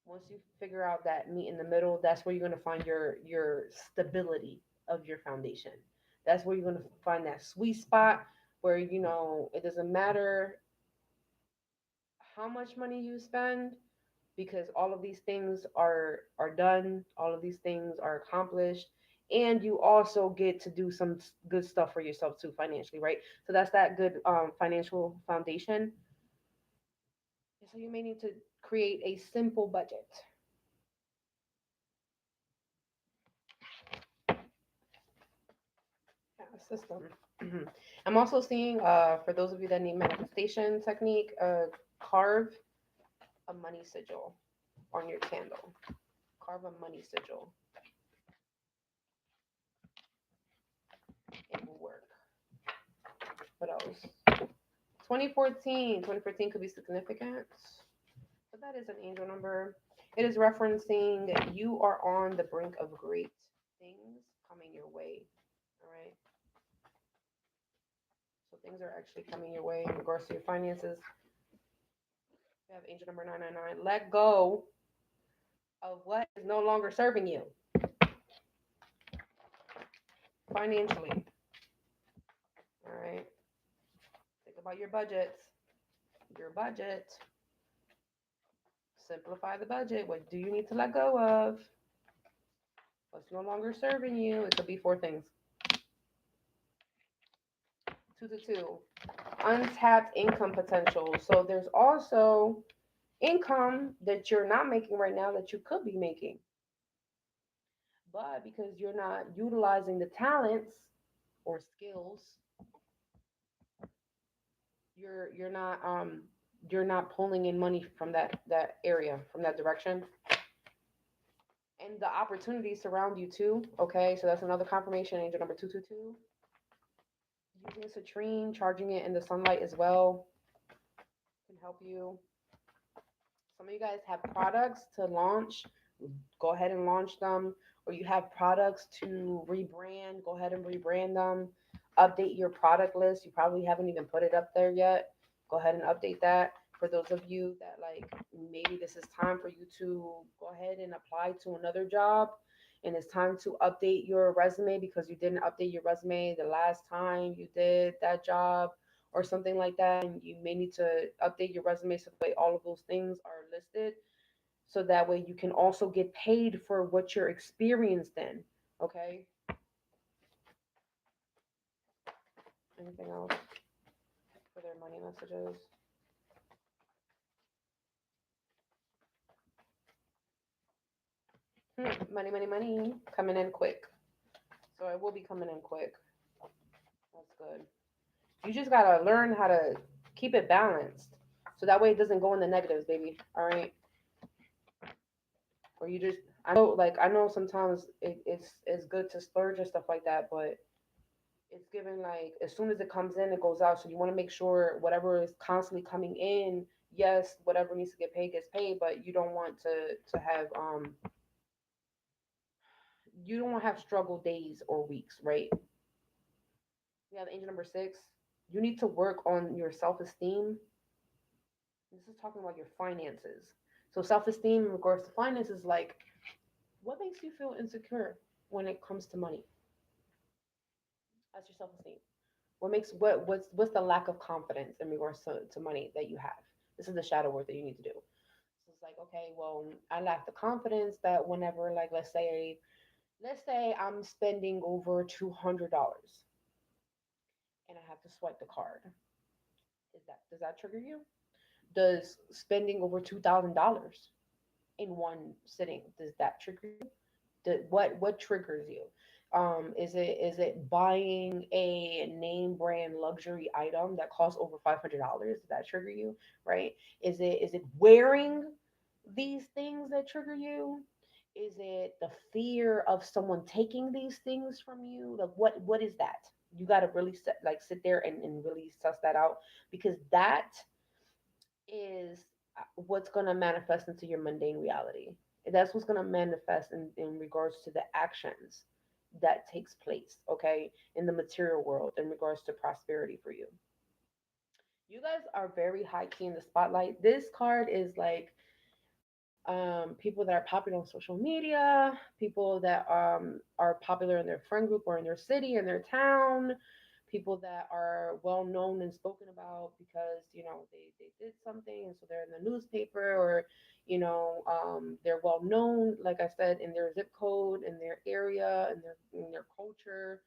Once you figure out that meet in the middle, that's where you're going to find your stability of your foundation. That's where you're going to find that sweet spot where it doesn't matter how much money you spend, because all of these things are done, all of these things are accomplished, and you also get to do some good stuff for yourself too financially, right? So that's that good financial foundation. So you may need to create a simple budget. Yeah, system. I'm also seeing, for those of you that need manifestation technique, carve a money sigil on your candle. Carve a money sigil. It will work. What else? 2014. 2014 could be significant, but that is an angel number. It is referencing you are on the brink of great things coming your way. All right. So things are actually coming your way in regards to your finances. We have angel number 999. Let go of what is no longer serving you financially. All right. about your budgets. Your budget. Simplify the budget. What do you need to let go of? What's no longer serving you? It could be four things. Two to two. Untapped income potential. So there's also income that you're not making right now that you could be making. But because you're not utilizing the talents or skills, you're not pulling in money from that area, from that direction. And the opportunities surround you too. Okay, so that's another confirmation. Angel number 222. Using citrine, charging it in the sunlight as well can help you. Some of you guys have products to launch. Go ahead and launch them. Or you have products to rebrand. Go ahead and rebrand them. Update your product list. You probably haven't even put it up there yet. Go ahead and update that. For those of you that like maybe this is time for you to go ahead and apply to another job, and it's time to update your resume because you didn't update your resume the last time you did that job or something like that, and you may need to update your resume so that way all of those things are listed, so that way you can also get paid for what you're experienced in. Okay. Anything else for their money messages? Money, money, money coming in quick. So it will be coming in quick. That's good. You just gotta learn how to keep it balanced, so that way it doesn't go in the negatives, baby. All right. Or you just, I know sometimes it's good to splurge and stuff like that, but it's given like as soon as it comes in, it goes out. So you want to make sure whatever is constantly coming in, yes, whatever needs to get paid gets paid, but you don't want to have you don't want to have struggle days or weeks, right? We have angel number 6. You need to work on your self esteem. This is talking about your finances. So self esteem in regards to finances, like what makes you feel insecure when it comes to money? That's your self esteem. What's the lack of confidence in regards to money that you have? This is the shadow work that you need to do. So it's like, okay, well, I lack the confidence that whenever, like, let's say I'm spending over $200 and I have to swipe the card. Does that trigger you? Does spending over $2,000 in one sitting, does that trigger you? What triggers you? Is it buying a name brand luxury item that costs over $500? Does that trigger you? Right? Is it wearing these things that trigger you? Is it the fear of someone taking these things from you? Like what is that? You got to really sit there and really suss that out, because that is what's going to manifest into your mundane reality. That's what's going to manifest in regards to the actions that takes place, okay, in the material world in regards to prosperity for you. You guys are very high key in the spotlight. This card is like people that are popular on social media, people that are popular in their friend group or in their city, in their town, people that are well known and spoken about because they did something and so they're in the newspaper, or they're well known, like I said, in their zip code, in their area, in their culture,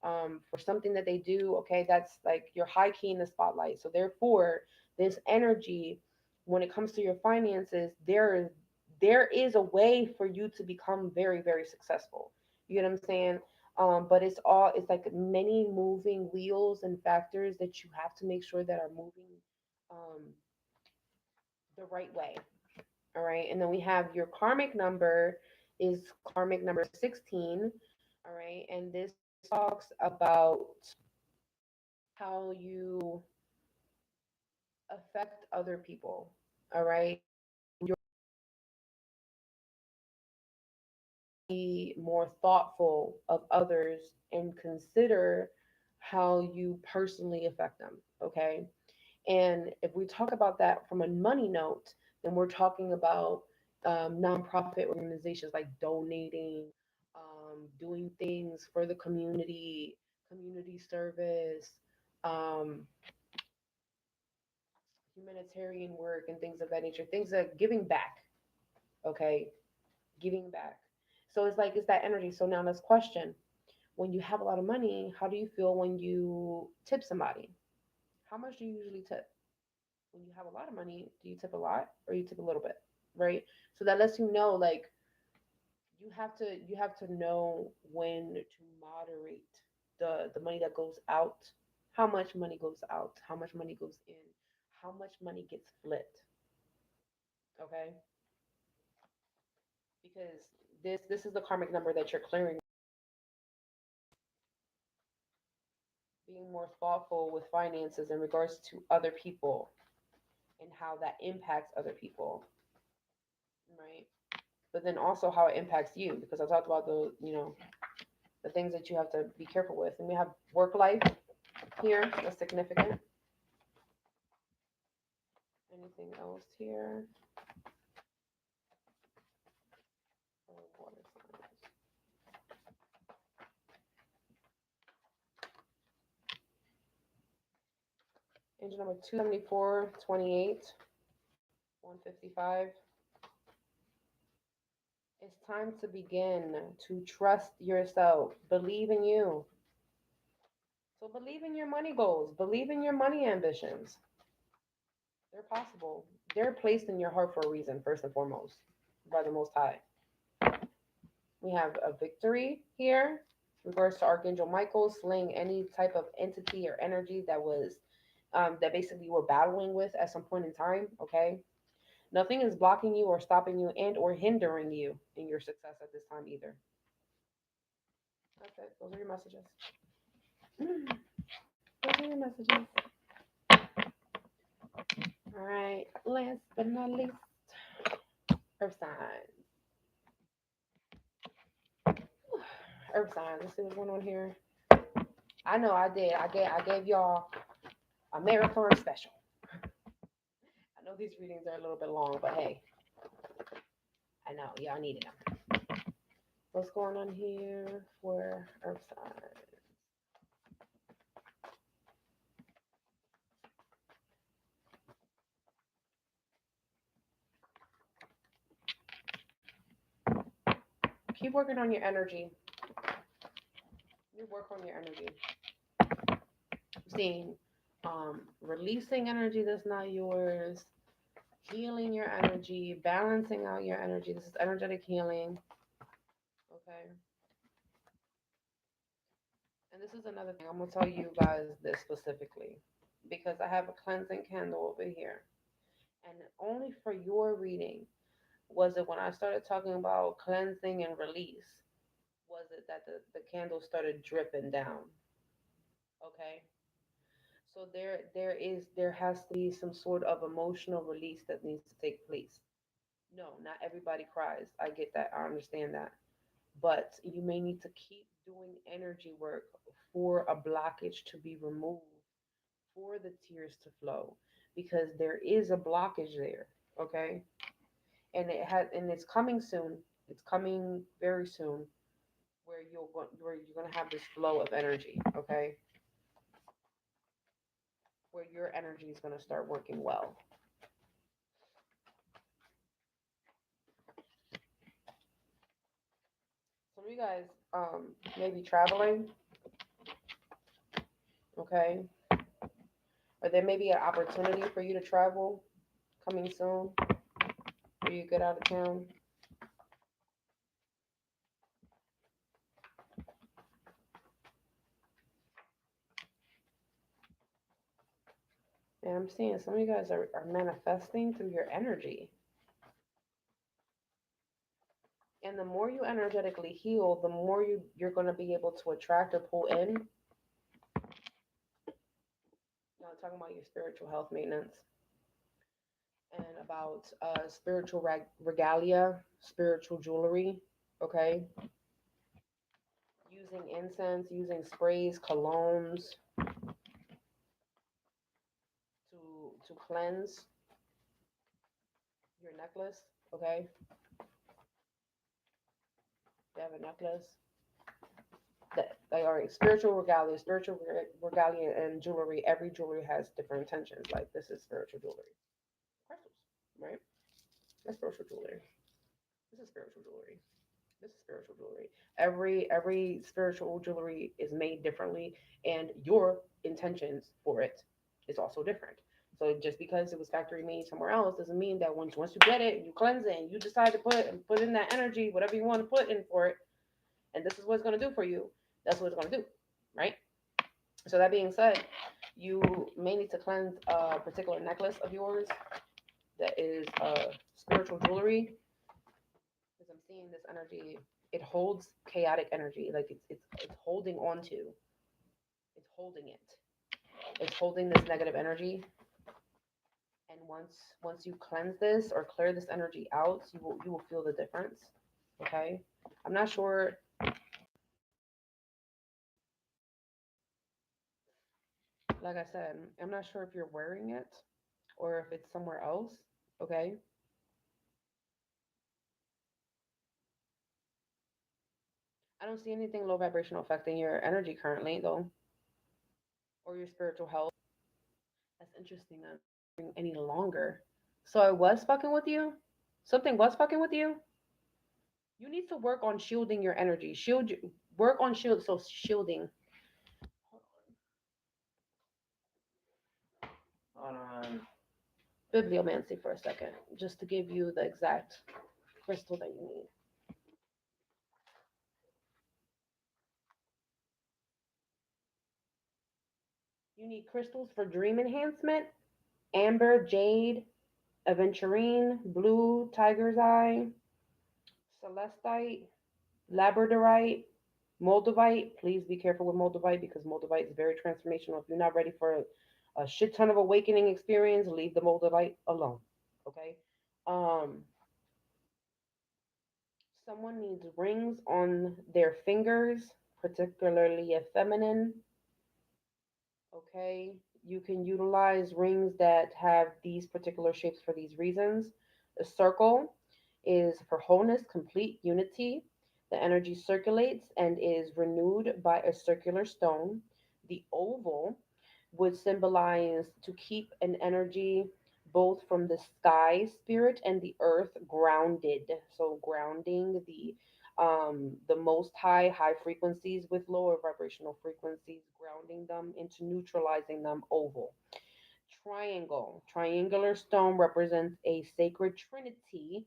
for something that they do. Okay, that's like you're high key in the spotlight. So therefore, this energy, when it comes to your finances, there is a way for you to become very, very successful. You know what I'm saying? But it's like many moving wheels and factors that you have to make sure that are moving um, the right way. All right. And then we have your karmic number is karmic number 16. All right. And this talks about how you affect other people. All right. Be more thoughtful of others and consider how you personally affect them. Okay. And if we talk about that from a money note, then we're talking about nonprofit organizations like donating, doing things for the community, community service, um, humanitarian work and things of that nature, things that giving back, okay? Giving back. So it's that energy. So now let's question, when you have a lot of money, how do you feel when you tip somebody? How much do you usually tip? When you have a lot of money, do you tip a lot or you tip a little bit? Right? So that lets you know, like, you have to know when to moderate the money that goes out, how much money goes out, how much money goes in, how much money gets flipped. Okay? Because this is the karmic number that you're clearing. Being more thoughtful with finances in regards to other people and how that impacts other people, right? But then also how it impacts you, because I talked about the things that you have to be careful with. And we have work life here, that's significant. Anything else here? Oh, water signs. Angel number 27428, 155. It's time to begin to trust yourself. Believe in you. So believe in your money goals. Believe in your money ambitions. They're possible. They're placed in your heart for a reason, first and foremost, by the Most High. We have a victory here in regards to Archangel Michael slaying any type of entity or energy that basically you were battling with at some point in time. Okay, nothing is blocking you or stopping you and or hindering you in your success at this time either. That's it. Those are your messages. Those are your messages. All right. Last but not least, Earth signs. Earth signs. Let's see what's going on here. I know I did. I gave y'all a marathon special. I know these readings are a little bit long, but hey, I know y'all needed them. What's going on here for Earth signs? Keep working on your energy. You work on your energy. Seeing, releasing energy that's not yours, healing your energy, balancing out your energy. This is energetic healing. Okay. And this is another thing. I'm gonna tell you guys this specifically because I have a cleansing candle over here, and only for your reading was it when I started talking about cleansing and release. Was it that the candle started dripping down? Okay. So there has to be some sort of emotional release that needs to take place. No, not everybody cries. I get that. I understand that. But you may need to keep doing energy work for a blockage to be removed, for the tears to flow, because there is a blockage there. Okay. And it's coming soon. It's coming very soon where you're gonna have this flow of energy, okay? Where your energy is gonna start working well. Some of you guys maybe traveling, okay? Or there may be an opportunity for you to travel coming soon, or you get out of town. And I'm seeing some of you guys are manifesting through your energy. And the more you energetically heal, the more you're gonna be able to attract or pull in. Now I'm talking about your spiritual health maintenance and about spiritual regalia, spiritual jewelry. Okay, using incense, using sprays, colognes to cleanse your necklace. Okay, you have a necklace. That they are spiritual regalia and jewelry. Every jewelry has different intentions. Like this is spiritual jewelry, crystals, right? That's spiritual jewelry. This is spiritual jewelry. This is spiritual jewelry. Every spiritual jewelry is made differently, and your intentions for it is also different. So just because it was factory made somewhere else doesn't mean that once you get it, you cleanse it, and you decide to put in that energy, whatever you want to put in for it, and this is what it's going to do for you. That's what it's going to do, right? So that being said, you may need to cleanse a particular necklace of yours that is spiritual jewelry, because I'm seeing this energy. It holds chaotic energy, like it's holding on to, it's holding it, it's holding this negative energy. And once you cleanse this or clear this energy out, you will feel the difference. Okay, I'm not sure. Like I said, I'm not sure if you're wearing it or if it's somewhere else. Okay, I don't see anything low vibrational affecting your energy currently though, or your spiritual health. That's interesting. That any longer. So I was fucking with you. Something was fucking with you. You need to work on shielding your energy. Work on shield. So shielding. Hold on. Bibliomancy for a second, just to give you the exact crystal that you need. You need crystals for dream enhancement: amber, jade, aventurine, blue, tiger's eye, celestite, labradorite, moldavite. Please be careful with moldavite because moldavite is very transformational. If you're not ready for a shit ton of awakening experience, leave the moldavite alone. Okay. Um, Someone needs rings on their fingers, particularly a feminine. Okay. You can utilize rings that have these particular shapes for these reasons. The circle is for wholeness, complete unity. The energy circulates and is renewed by a circular stone. The oval would symbolize to keep an energy both from the sky spirit and the earth grounded. So grounding the most high frequencies with lower vibrational frequencies, grounding them into neutralizing them. Oval. Triangle. Triangular stone represents a sacred trinity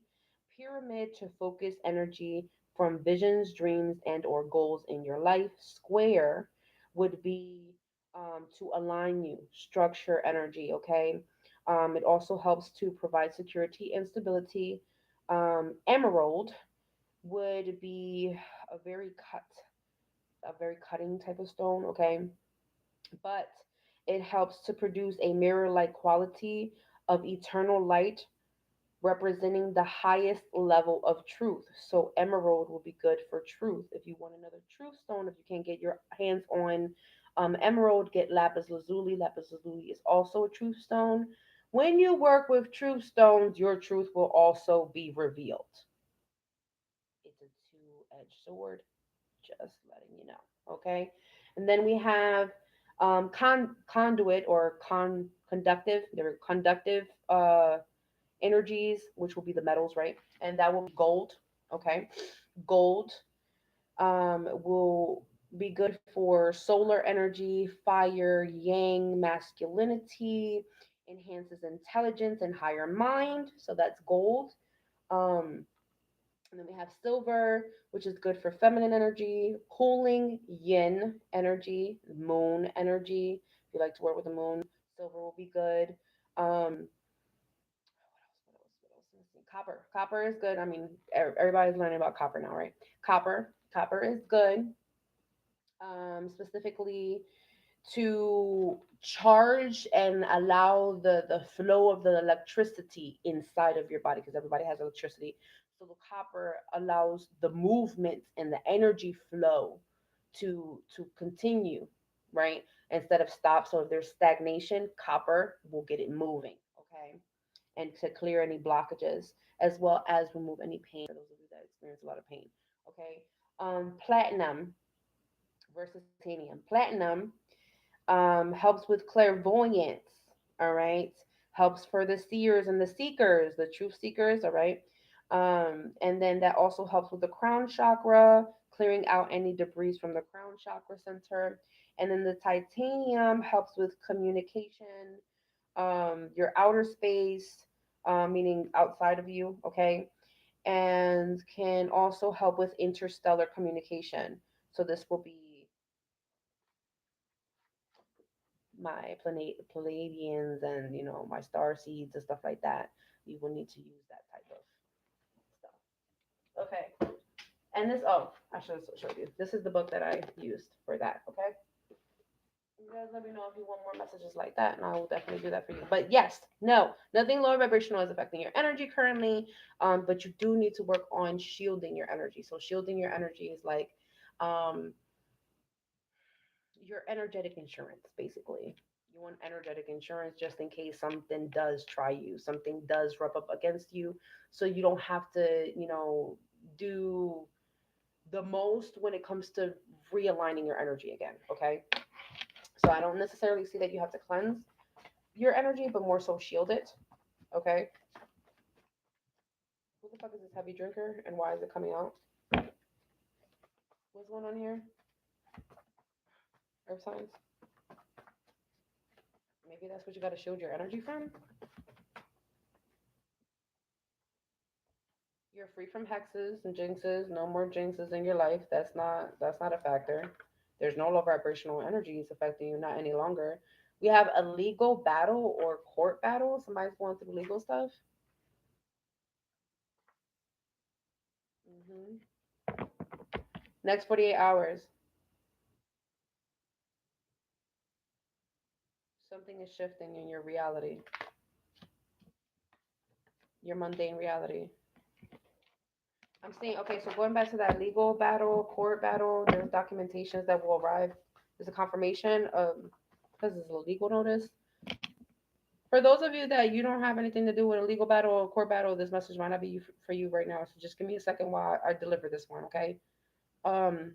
pyramid to focus energy from visions, dreams, and or goals in your life. Square would be to align you, structure energy. Okay. It also helps to provide security and stability. Emerald would be a very cut, a very cutting type of stone. Okay, but it helps to produce a mirror like quality of eternal light representing the highest level of truth. So emerald will be good for truth. If you want another truth stone, if you can't get your hands on emerald, get lapis lazuli. Lapis lazuli is also a truth stone. When you work with truth stones, your truth will also be revealed. It's a two-edged sword, just letting you know. Okay, and then we have conduit or conductive. They're conductive energies, which will be the metals, right? And that will be gold. Okay, gold will be good for solar energy, fire, yang, masculinity, enhances intelligence and higher mind. So that's gold. Um, and then we have silver, which is good for feminine energy, cooling yin energy, moon energy. If you like to work with the moon, silver will be good. What else? Copper. Copper is good. I mean, everybody's learning about copper now, right? Copper. Copper is good. Specifically to charge and allow the flow of the electricity inside of your body because everybody has electricity. So the copper allows the movement and the energy flow to continue, right? Instead of stop. So if there's stagnation, copper will get it moving, okay? And to clear any blockages as well as remove any pain for those of you that experience a lot of pain, okay? Platinum versus titanium. Platinum helps with clairvoyance, all right? Helps for the seers and the seekers, the truth seekers, all right? And then that also helps with the crown chakra, clearing out any debris from the crown chakra center. And then the titanium helps with communication, your outer space, meaning outside of you, okay? And can also help with interstellar communication. So this will be my Palladians and my star seeds and stuff like that. You will need to use that type of stuff. Okay. And this, oh, I should have showed you. This is the book that I used for that. Okay. You guys let me know if you want more messages like that, and I will definitely do that for you. But yes, no, nothing lower vibrational is affecting your energy currently. But you do need to work on shielding your energy. So shielding your energy is like, um, your energetic insurance, basically. You want energetic insurance just in case something does try you, something does rub up against you, so you don't have to, do the most when it comes to realigning your energy again. Okay. So I don't necessarily see that you have to cleanse your energy, but more so shield it. Okay. Who the fuck is this heavy drinker and why is it coming out? What's going on here? Earth signs. Maybe that's what you got to shield your energy from. You're free from hexes and jinxes. No more jinxes in your life. That's not a factor. There's no low vibrational energies affecting you, not any longer. We have a legal battle or court battle. Somebody's going through legal stuff. hmm Next 48 hours, something is shifting in your reality, your mundane reality. I'm saying, okay, so going back to that legal battle, court battle, there's documentations that will arrive. There's a confirmation of, because it's a legal notice. For those of you that you don't have anything to do with a legal battle or court battle, this message might not be for you right now. So just give me a second while I deliver this one, okay? Um,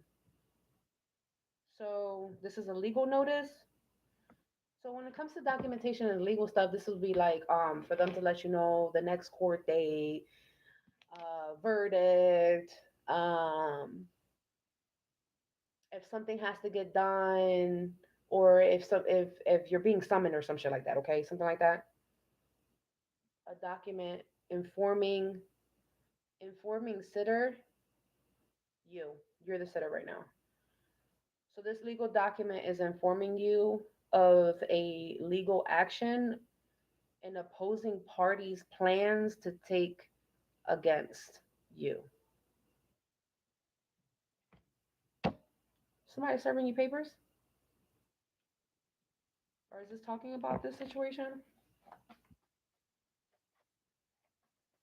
so this is a legal notice. So when it comes to documentation and legal stuff, this will be like for them to let you know the next court date, verdict, if something has to get done, or if you're being summoned or some shit like that, okay? Something like that. A document informing sitter, you're the sitter right now. So this legal document is informing you of a legal action and opposing parties' plans to take against you. Somebody serving you papers? Or is this talking about this situation?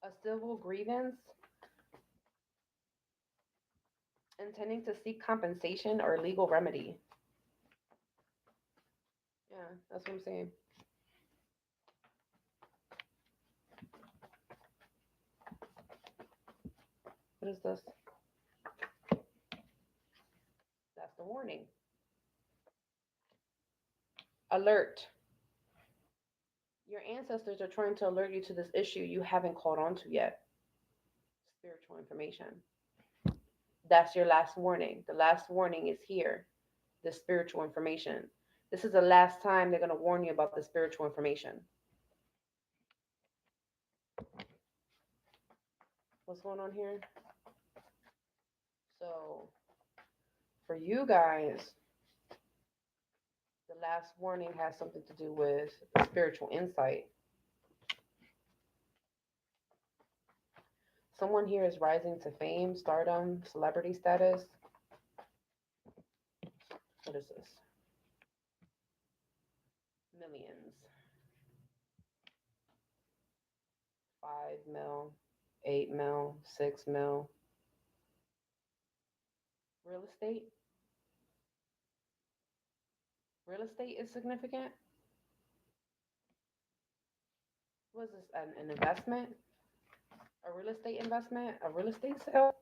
A civil grievance intending to seek compensation or legal remedy. Yeah, that's what I'm saying. What is this? That's the warning. Alert. Your ancestors are trying to alert you to this issue you haven't caught on to yet. Spiritual information. That's your last warning. The last warning is here. The spiritual information. This is the last time they're going to warn you about the spiritual information. What's going on here? So, for you guys, the last warning has something to do with spiritual insight. Someone here is rising to fame, stardom, celebrity status. What is this? Millions. 5 mil, 8 mil, 6 mil. Real estate. Real estate is significant. What is this? An investment? A real estate investment? A real estate sale?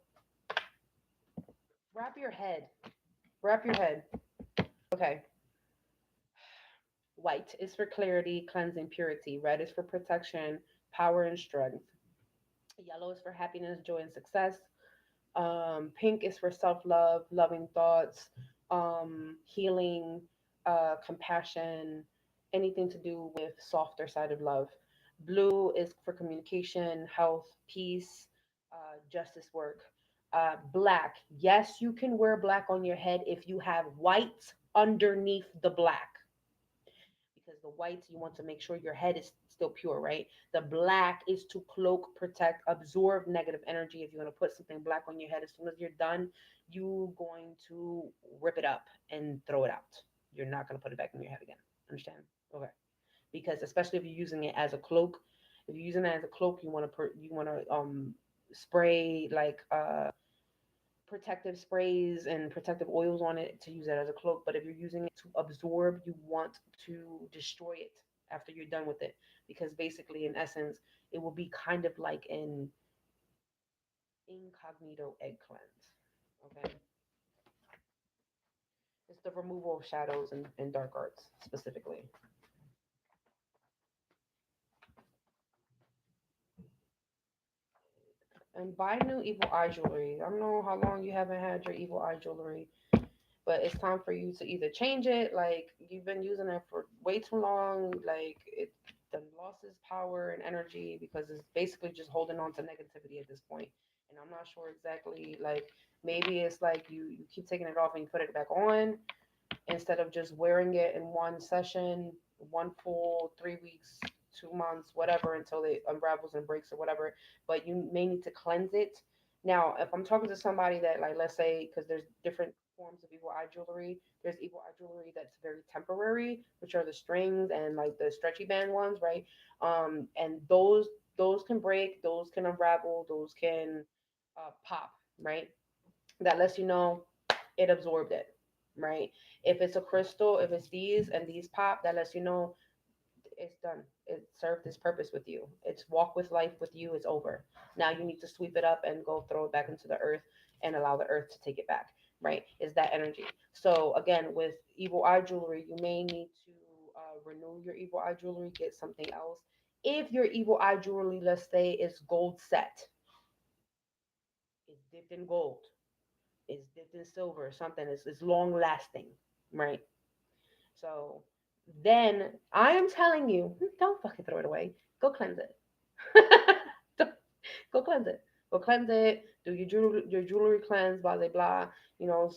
Wrap your head. Wrap your head. Okay. White is for clarity, cleansing, purity. Red is for protection, power, and strength. Yellow is for happiness, joy, and success. Pink is for self love, loving thoughts, healing, compassion, anything to do with softer side of love. Blue is for communication, health, peace, justice work. Black, yes, you can wear black on your head if you have white underneath the black, because the whites, you want to make sure your head is still pure, right? The black is to cloak, protect, absorb negative energy. If you're going to put something black on your head, as soon as you're done, you going to rip it up and throw it out. You're not going to put it back in your head again. Understand? Okay. Because especially if you're using it as a cloak, if you're using it as a cloak, you want to spray like protective sprays and protective oils on it to use it as a cloak. But if you're using it to absorb, you want to destroy it after you're done with it, because basically, in essence, it will be kind of like an incognito egg cleanse. Okay, it's the removal of shadows and dark arts specifically. And buy new evil eye jewelry. I don't know how long you haven't had your evil eye jewelry, but it's time for you to either change it, like you've been using it for way too long, like it then lost its power and energy, because it's basically just holding on to negativity at this point. And I'm not sure exactly, like maybe it's like you keep taking it off and you put it back on instead of just wearing it in one session, one full 3 weeks, 2 months, whatever, until it unravels and breaks or whatever. But you may need to cleanse it. Now, if I'm talking to somebody that, like, let's say, because there's different forms of evil eye jewelry, there's evil eye jewelry that's very temporary, which are the strings and like the stretchy band ones, right? And those can break, those can unravel, those can pop, right? That lets you know it absorbed it, right? If it's a crystal, if it's these and these pop, that lets you know it's done. It served its purpose with you. It's walk with life with you. It's over. Now you need to sweep it up and go throw it back into the earth and allow the earth to take it back, right? Is that energy. So again, with evil eye jewelry, you may need to renew your evil eye jewelry, get something else. If your evil eye jewelry, let's say, is gold set, is dipped in gold, is dipped in silver, something is long lasting, right? So then I am telling you, don't fucking throw it away. Go cleanse it. Go cleanse it. Go cleanse it. Do your jewelry cleanse, blah blah blah. You know,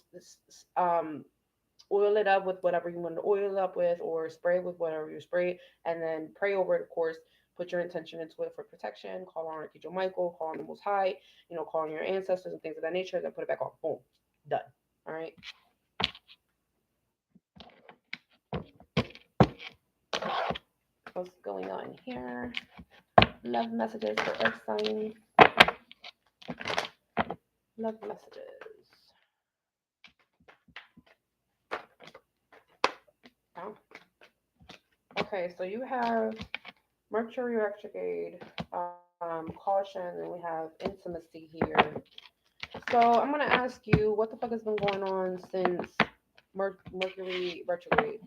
oil it up with whatever you want to oil it up with, or spray it with whatever you spray, and then pray over it. Of course, put your intention into it for protection. Call on Archangel Michael. Call on the Most High. You know, call on your ancestors and things of that nature. Then put it back on. Boom, done. All right. What's going on here? Love messages for Earth signs. Love messages. Oh. Okay, so you have Mercury retrograde, caution, and we have intimacy here. So I'm gonna ask you, what the fuck has been going on since Mercury retrograde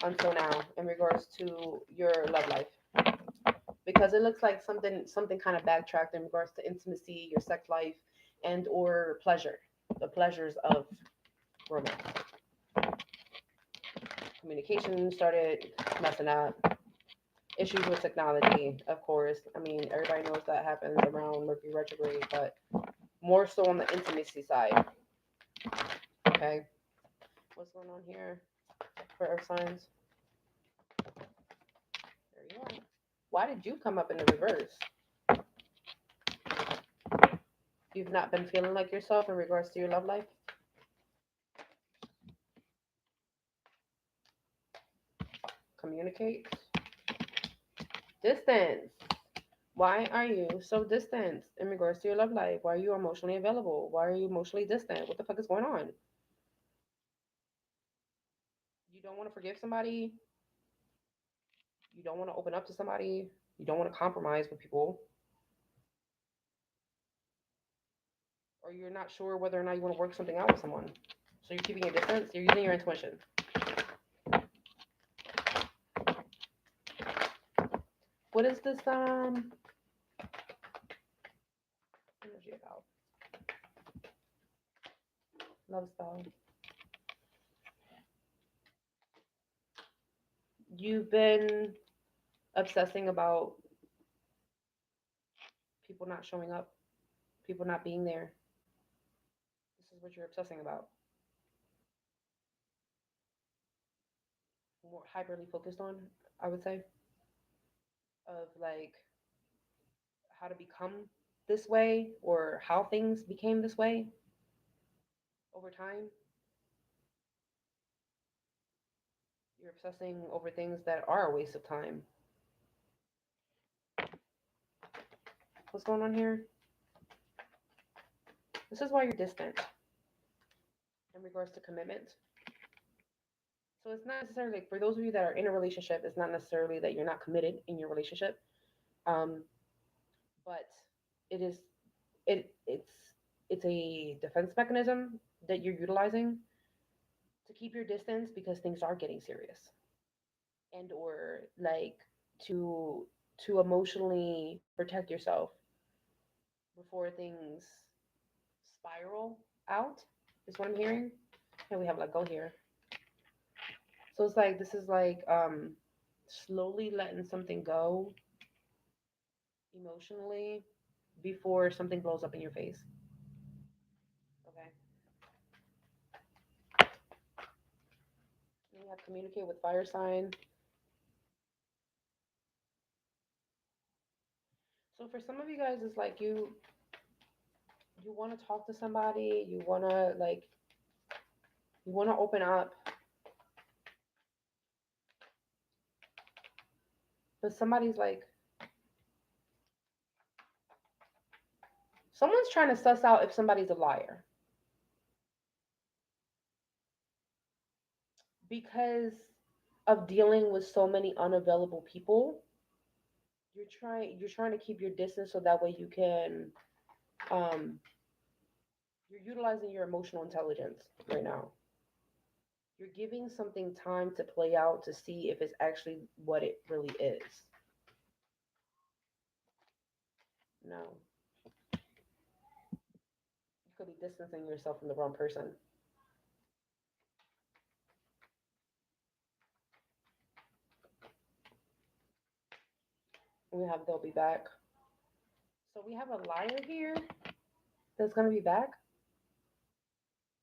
until now in regards to your love life? Because it looks like something kind of backtracked in regards to intimacy, your sex life, and or pleasure, the pleasures of romance. Communication started messing up. Issues with technology, of course. I mean, everybody knows that happens around Mercury retrograde, but more so on the intimacy side. Okay, what's going on here for Earth signs? There you are. Why did you come up in the reverse? You've not been feeling like yourself in regards to your love life? Communicate. Distance. Why are you so distant in regards to your love life? Why are you emotionally available? Why are you emotionally distant? What the fuck is going on? You don't want to forgive somebody. You don't want to open up to somebody. You don't want to compromise with people. Or you're not sure whether or not you want to work something out with someone. So you're keeping your distance. You're using your intuition. What is this energy about? Love spell. You've been obsessing about people not showing up, people not being there. This is what you're obsessing about. More hyperly focused on, I would say, of like how to become this way or how things became this way over time. You're obsessing over things that are a waste of time. What's going on here? This is why you're distant in regards to commitment. So it's not necessarily for those of you that are in a relationship. It's not necessarily that you're not committed in your relationship, um, but it is it's a defense mechanism that you're utilizing to keep your distance because things are getting serious, and or like to emotionally protect yourself before things spiral out. Is what I'm hearing. And we have let go here. So it's like this is like slowly letting something go emotionally before something blows up in your face. Okay. You have to communicate with fire sign. So for some of you guys, it's like you want to talk to somebody, you want to open up, but somebody's like someone's trying to suss out if somebody's a liar because of dealing with so many unavailable people. You're trying to keep your distance so that way you can um you're utilizing your emotional intelligence right now. You're giving something time to play out to see if it's actually what it really is. No, you could be distancing yourself from the wrong person. We have they'll be back. So we have a liar here that's going to be back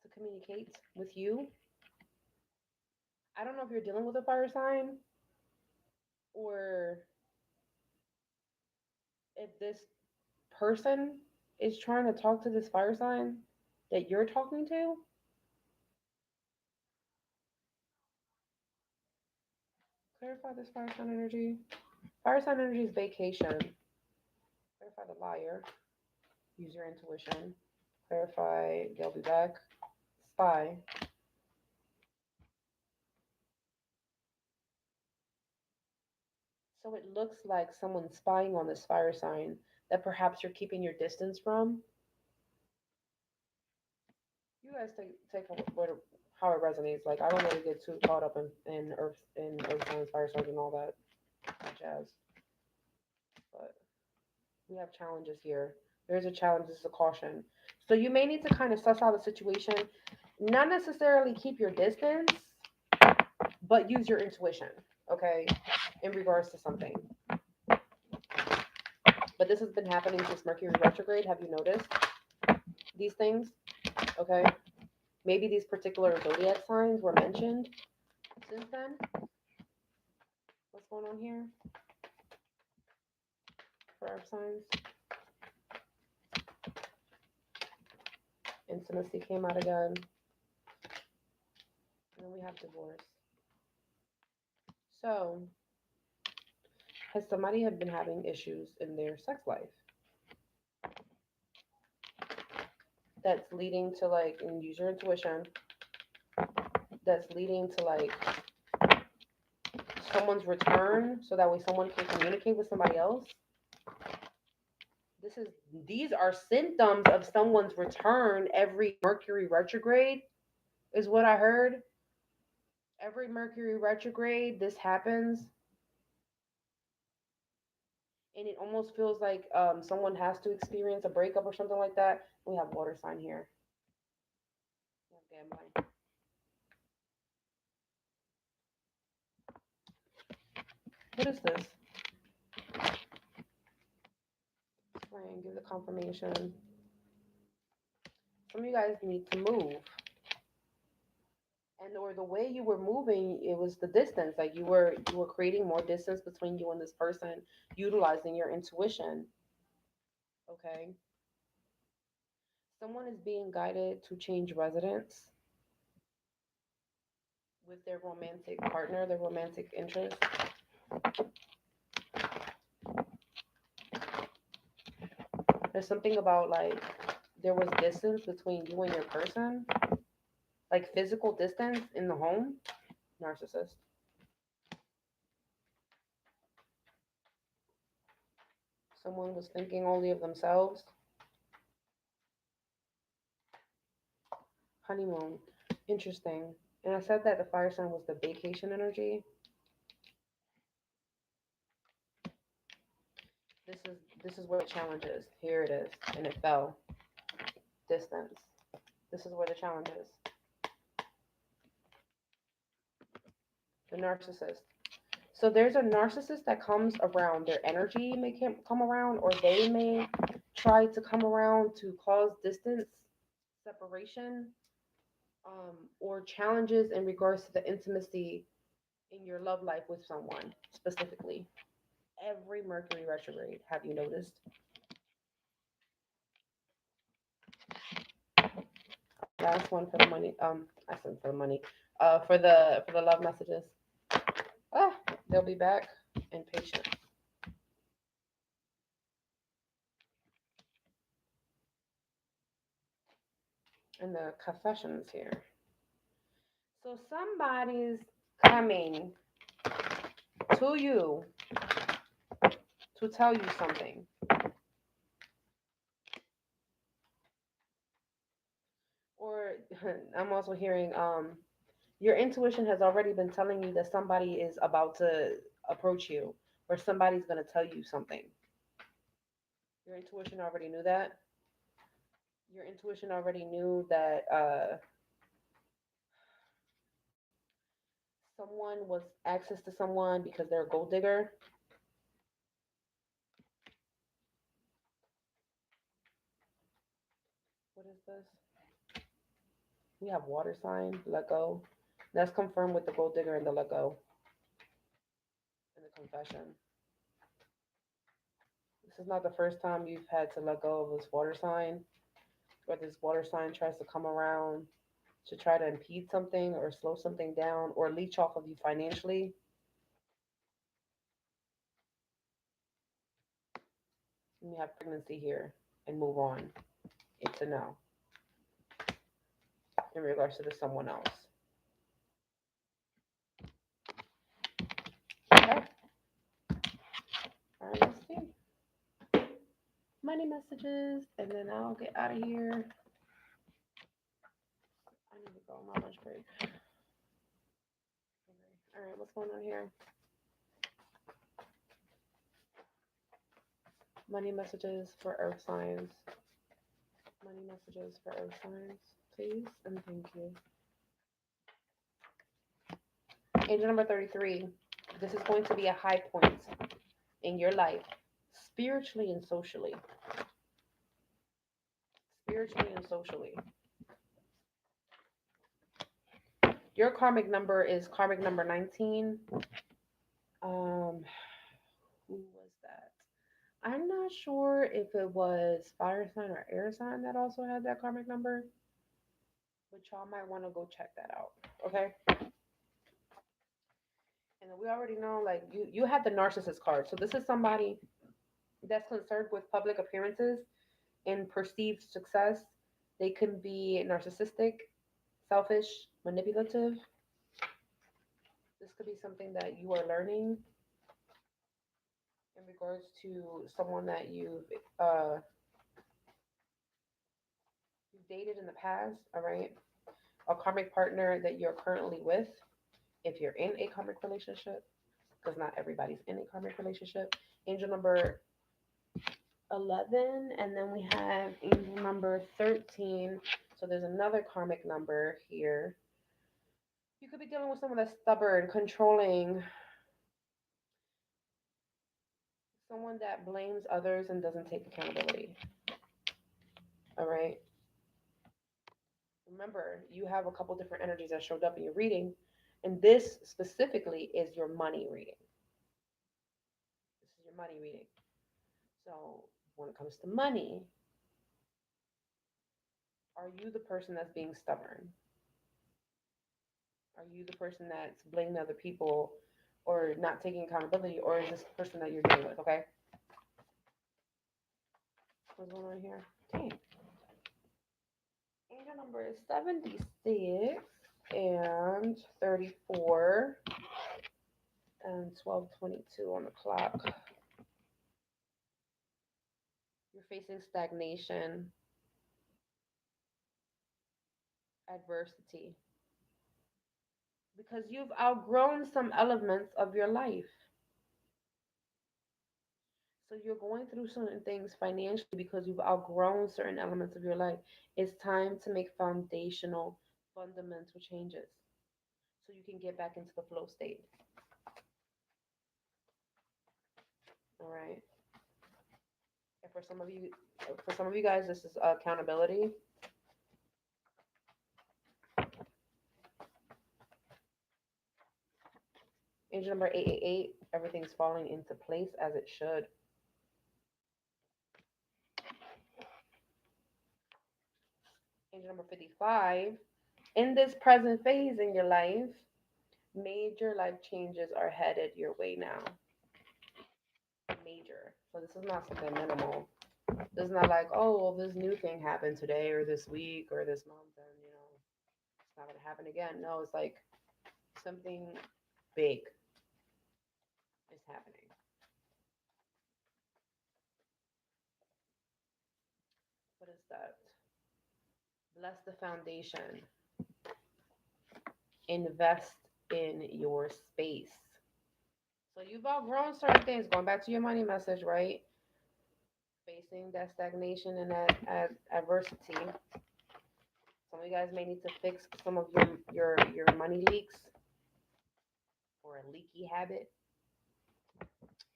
to communicate with you. I don't know if you're dealing with a fire sign or if this person is trying to talk to this fire sign that you're talking to. Clarify this fire sign energy. Fire sign energy is vacation. Clarify the liar. Use your intuition. Clarify they'll be back. Spy. So it looks like someone's spying on this fire sign that perhaps you're keeping your distance from. You guys take how it resonates. Like I don't really get too caught up in earth signs, fire signs, and all that jazz. But we have challenges here. There's a challenge. This is a caution. So you may need to kind of suss out the situation. Not necessarily keep your distance, but use your intuition. Okay, in regards to something. But this has been happening since Mercury retrograde. Have you noticed these things? Okay. Maybe these particular zodiac signs were mentioned since then. What's going on here for our signs? Intimacy came out again. And then we have divorce. So, has somebody have been having issues in their sex life? That's leading to like, and use your intuition, that's leading to like someone's return so that way someone can communicate with somebody else. These are symptoms of someone's return every Mercury retrograde. is what I heard. Every Mercury retrograde, this happens, and it almost feels like someone has to experience a breakup or something like that. We have water sign here. We have gambling. What is this? Explain. Give the confirmation. Some of you guys need to move, and or the way you were moving, it was the distance. Like you were creating more distance between you and this person, utilizing your intuition. Okay. Someone is being guided to change residence with their romantic partner, their romantic interest. There's something about like there was distance between you and your person, like physical distance in the home. Narcissist. Someone was thinking only of themselves. Honeymoon. Interesting. And I said that the fire sign was the vacation energy. This is where the challenge is. Here it is. And it fell. Distance. This is where the challenge is. The narcissist. So there's a narcissist that comes around. Their energy may come around, or they may try to come around to cause distance, separation, or challenges in regards to the intimacy in your love life with someone specifically. Every Mercury retrograde, have you noticed? Last one for the money. I said for the money. For the love messages. Ah, they'll be back and patient. And the confessions here. So somebody's coming to you to tell you something. Or I'm also hearing your intuition has already been telling you that somebody is about to approach you or somebody's going to tell you something. Your intuition already knew that. Your intuition already knew that someone was access to someone because they're a gold digger. What is this? We have water sign, let go. That's confirmed with the gold digger and the let go and the confession. This is not the first time you've had to let go of this water sign, or this water sign tries to come around to try to impede something or slow something down or leech off of you financially. And you have pregnancy here and move on. It's a no in regards to the someone else. Okay. All right, let's see. Money messages, and then I'll get out of here. I need to go on my lunch break. Okay. All right, what's going on here? Money messages for earth signs. Money messages for earth signs, please, and thank you. Angel number 33. This is going to be a high point in your life, spiritually and socially. Spiritually and socially. Your karmic number is karmic number 19. Who was that? I'm not sure if it was fire sign or air sign that also had that karmic number, but y'all might want to go check that out. Okay. And we already know, like you had the narcissist card, so this is somebody that's concerned with public appearances and perceived success. They can be narcissistic, selfish, manipulative. This could be something that you are learning in regards to someone that you've dated in the past. All right. a karmic partner that you're currently with, if you're in a karmic relationship, because not everybody's in a karmic relationship. Angel number 11, and then we have angel number 13. So there's another karmic number here. You could be dealing with someone that's stubborn, controlling, someone that blames others and doesn't take accountability. All right. Remember, you have a couple different energies that showed up in your reading, and this specifically is your money reading. This is your money reading. So when it comes to money, are you the person that's being stubborn? Are you the person that's blaming other people or not taking accountability, or is this the person that you're dealing with? Okay. What's going on here? Dang. Angel number is 76 and 34 and 12:22 on the clock. You're facing stagnation, adversity, because you've outgrown some elements of your life. So you're going through certain things financially because you've outgrown certain elements of your life. It's time to make foundational, fundamental changes so you can get back into the flow state. All right. And for some of you guys, this is accountability. Angel number 888, everything's falling into place as it should. Angel number 55, in this present phase in your life, major life changes are headed your way now. Major. So this is not something minimal. This is not like, oh, well, this new thing happened today or this week or this month, and it's not gonna happen again. No, it's like something big is happening. What is that? Bless the foundation. Invest in your space. So you've outgrown certain things. Going back to your money message, right? Facing that stagnation and that adversity. Some of you guys may need to fix some of your money leaks or a leaky habit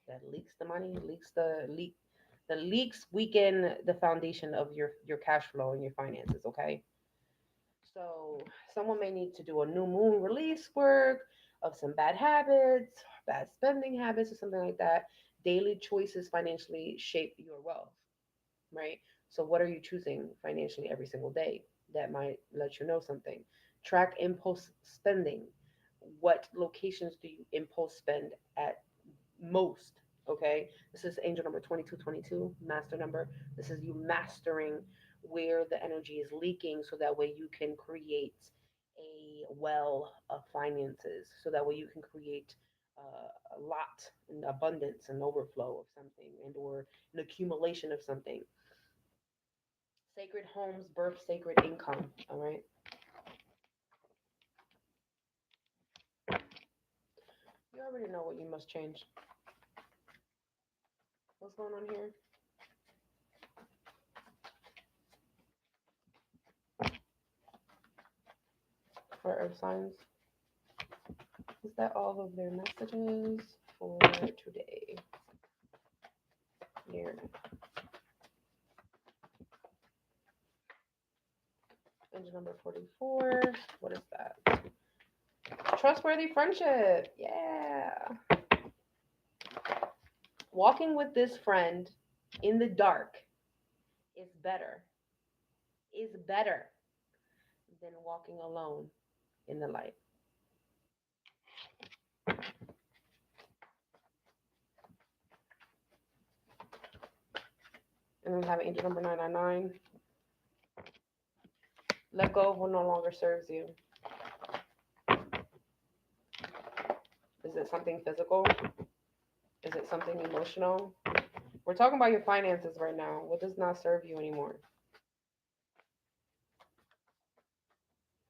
that leaks the money, the leaks weaken the foundation of your cash flow and your finances. Okay, so someone may need to do a new moon release work of some bad habits, bad spending habits, or something like that. Daily choices financially shape your wealth, right? So, what are you choosing financially every single day? That might let you know something. Track impulse spending. What locations do you impulse spend at most? Okay, this is angel number 2222, master number. This is you mastering where the energy is leaking so that way you can create a well of finances, so that way you can create a lot, an abundance, an overflow of something, and or an accumulation of something. Sacred homes birth sacred income. All right. You already know what you must change. What's going on here? For earth signs. Is that all of their messages for today? Here. Engine number 44. What is that? Trustworthy friendship. Yeah. Walking with this friend in the dark is better. Is better than walking alone in the light. And then we have angel number 999. Let go of what no longer serves you. Is it something physical? Is it something emotional? We're talking about your finances right now. What does not serve you anymore?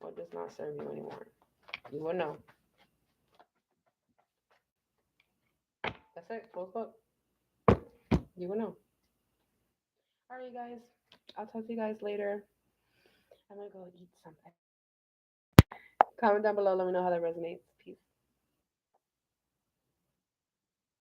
What does not serve you anymore? You will know. That's it. Close book. You will know. All right, you guys. I'll talk to you guys later. I'm gonna go eat something. Comment down below. Let me know how that resonates. Peace.